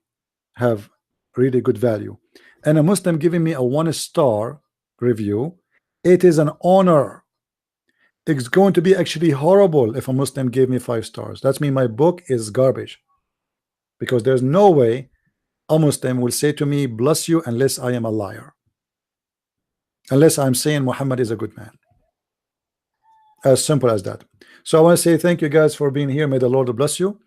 have really good value. And a Muslim giving me a 1-star review, it is an honor. It's going to be actually horrible if a Muslim gave me 5 stars. That's mean my book is garbage, because there's no way a Muslim will say to me bless you unless I am a liar, unless I'm saying Muhammad is a good man. As simple as that. So I want to say thank you guys for being here. May the Lord bless you.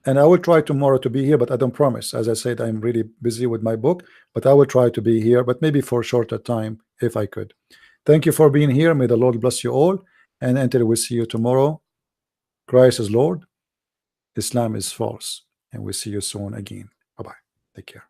And I will try tomorrow to be here, but I don't promise. As I said, I'm really busy with my book, but I will try to be here, but maybe for a shorter time if I could. Thank you for being here. May the Lord bless you all. And until we see you tomorrow, Christ is Lord, Islam is false. And we'll see you soon again. Bye-bye. Take care.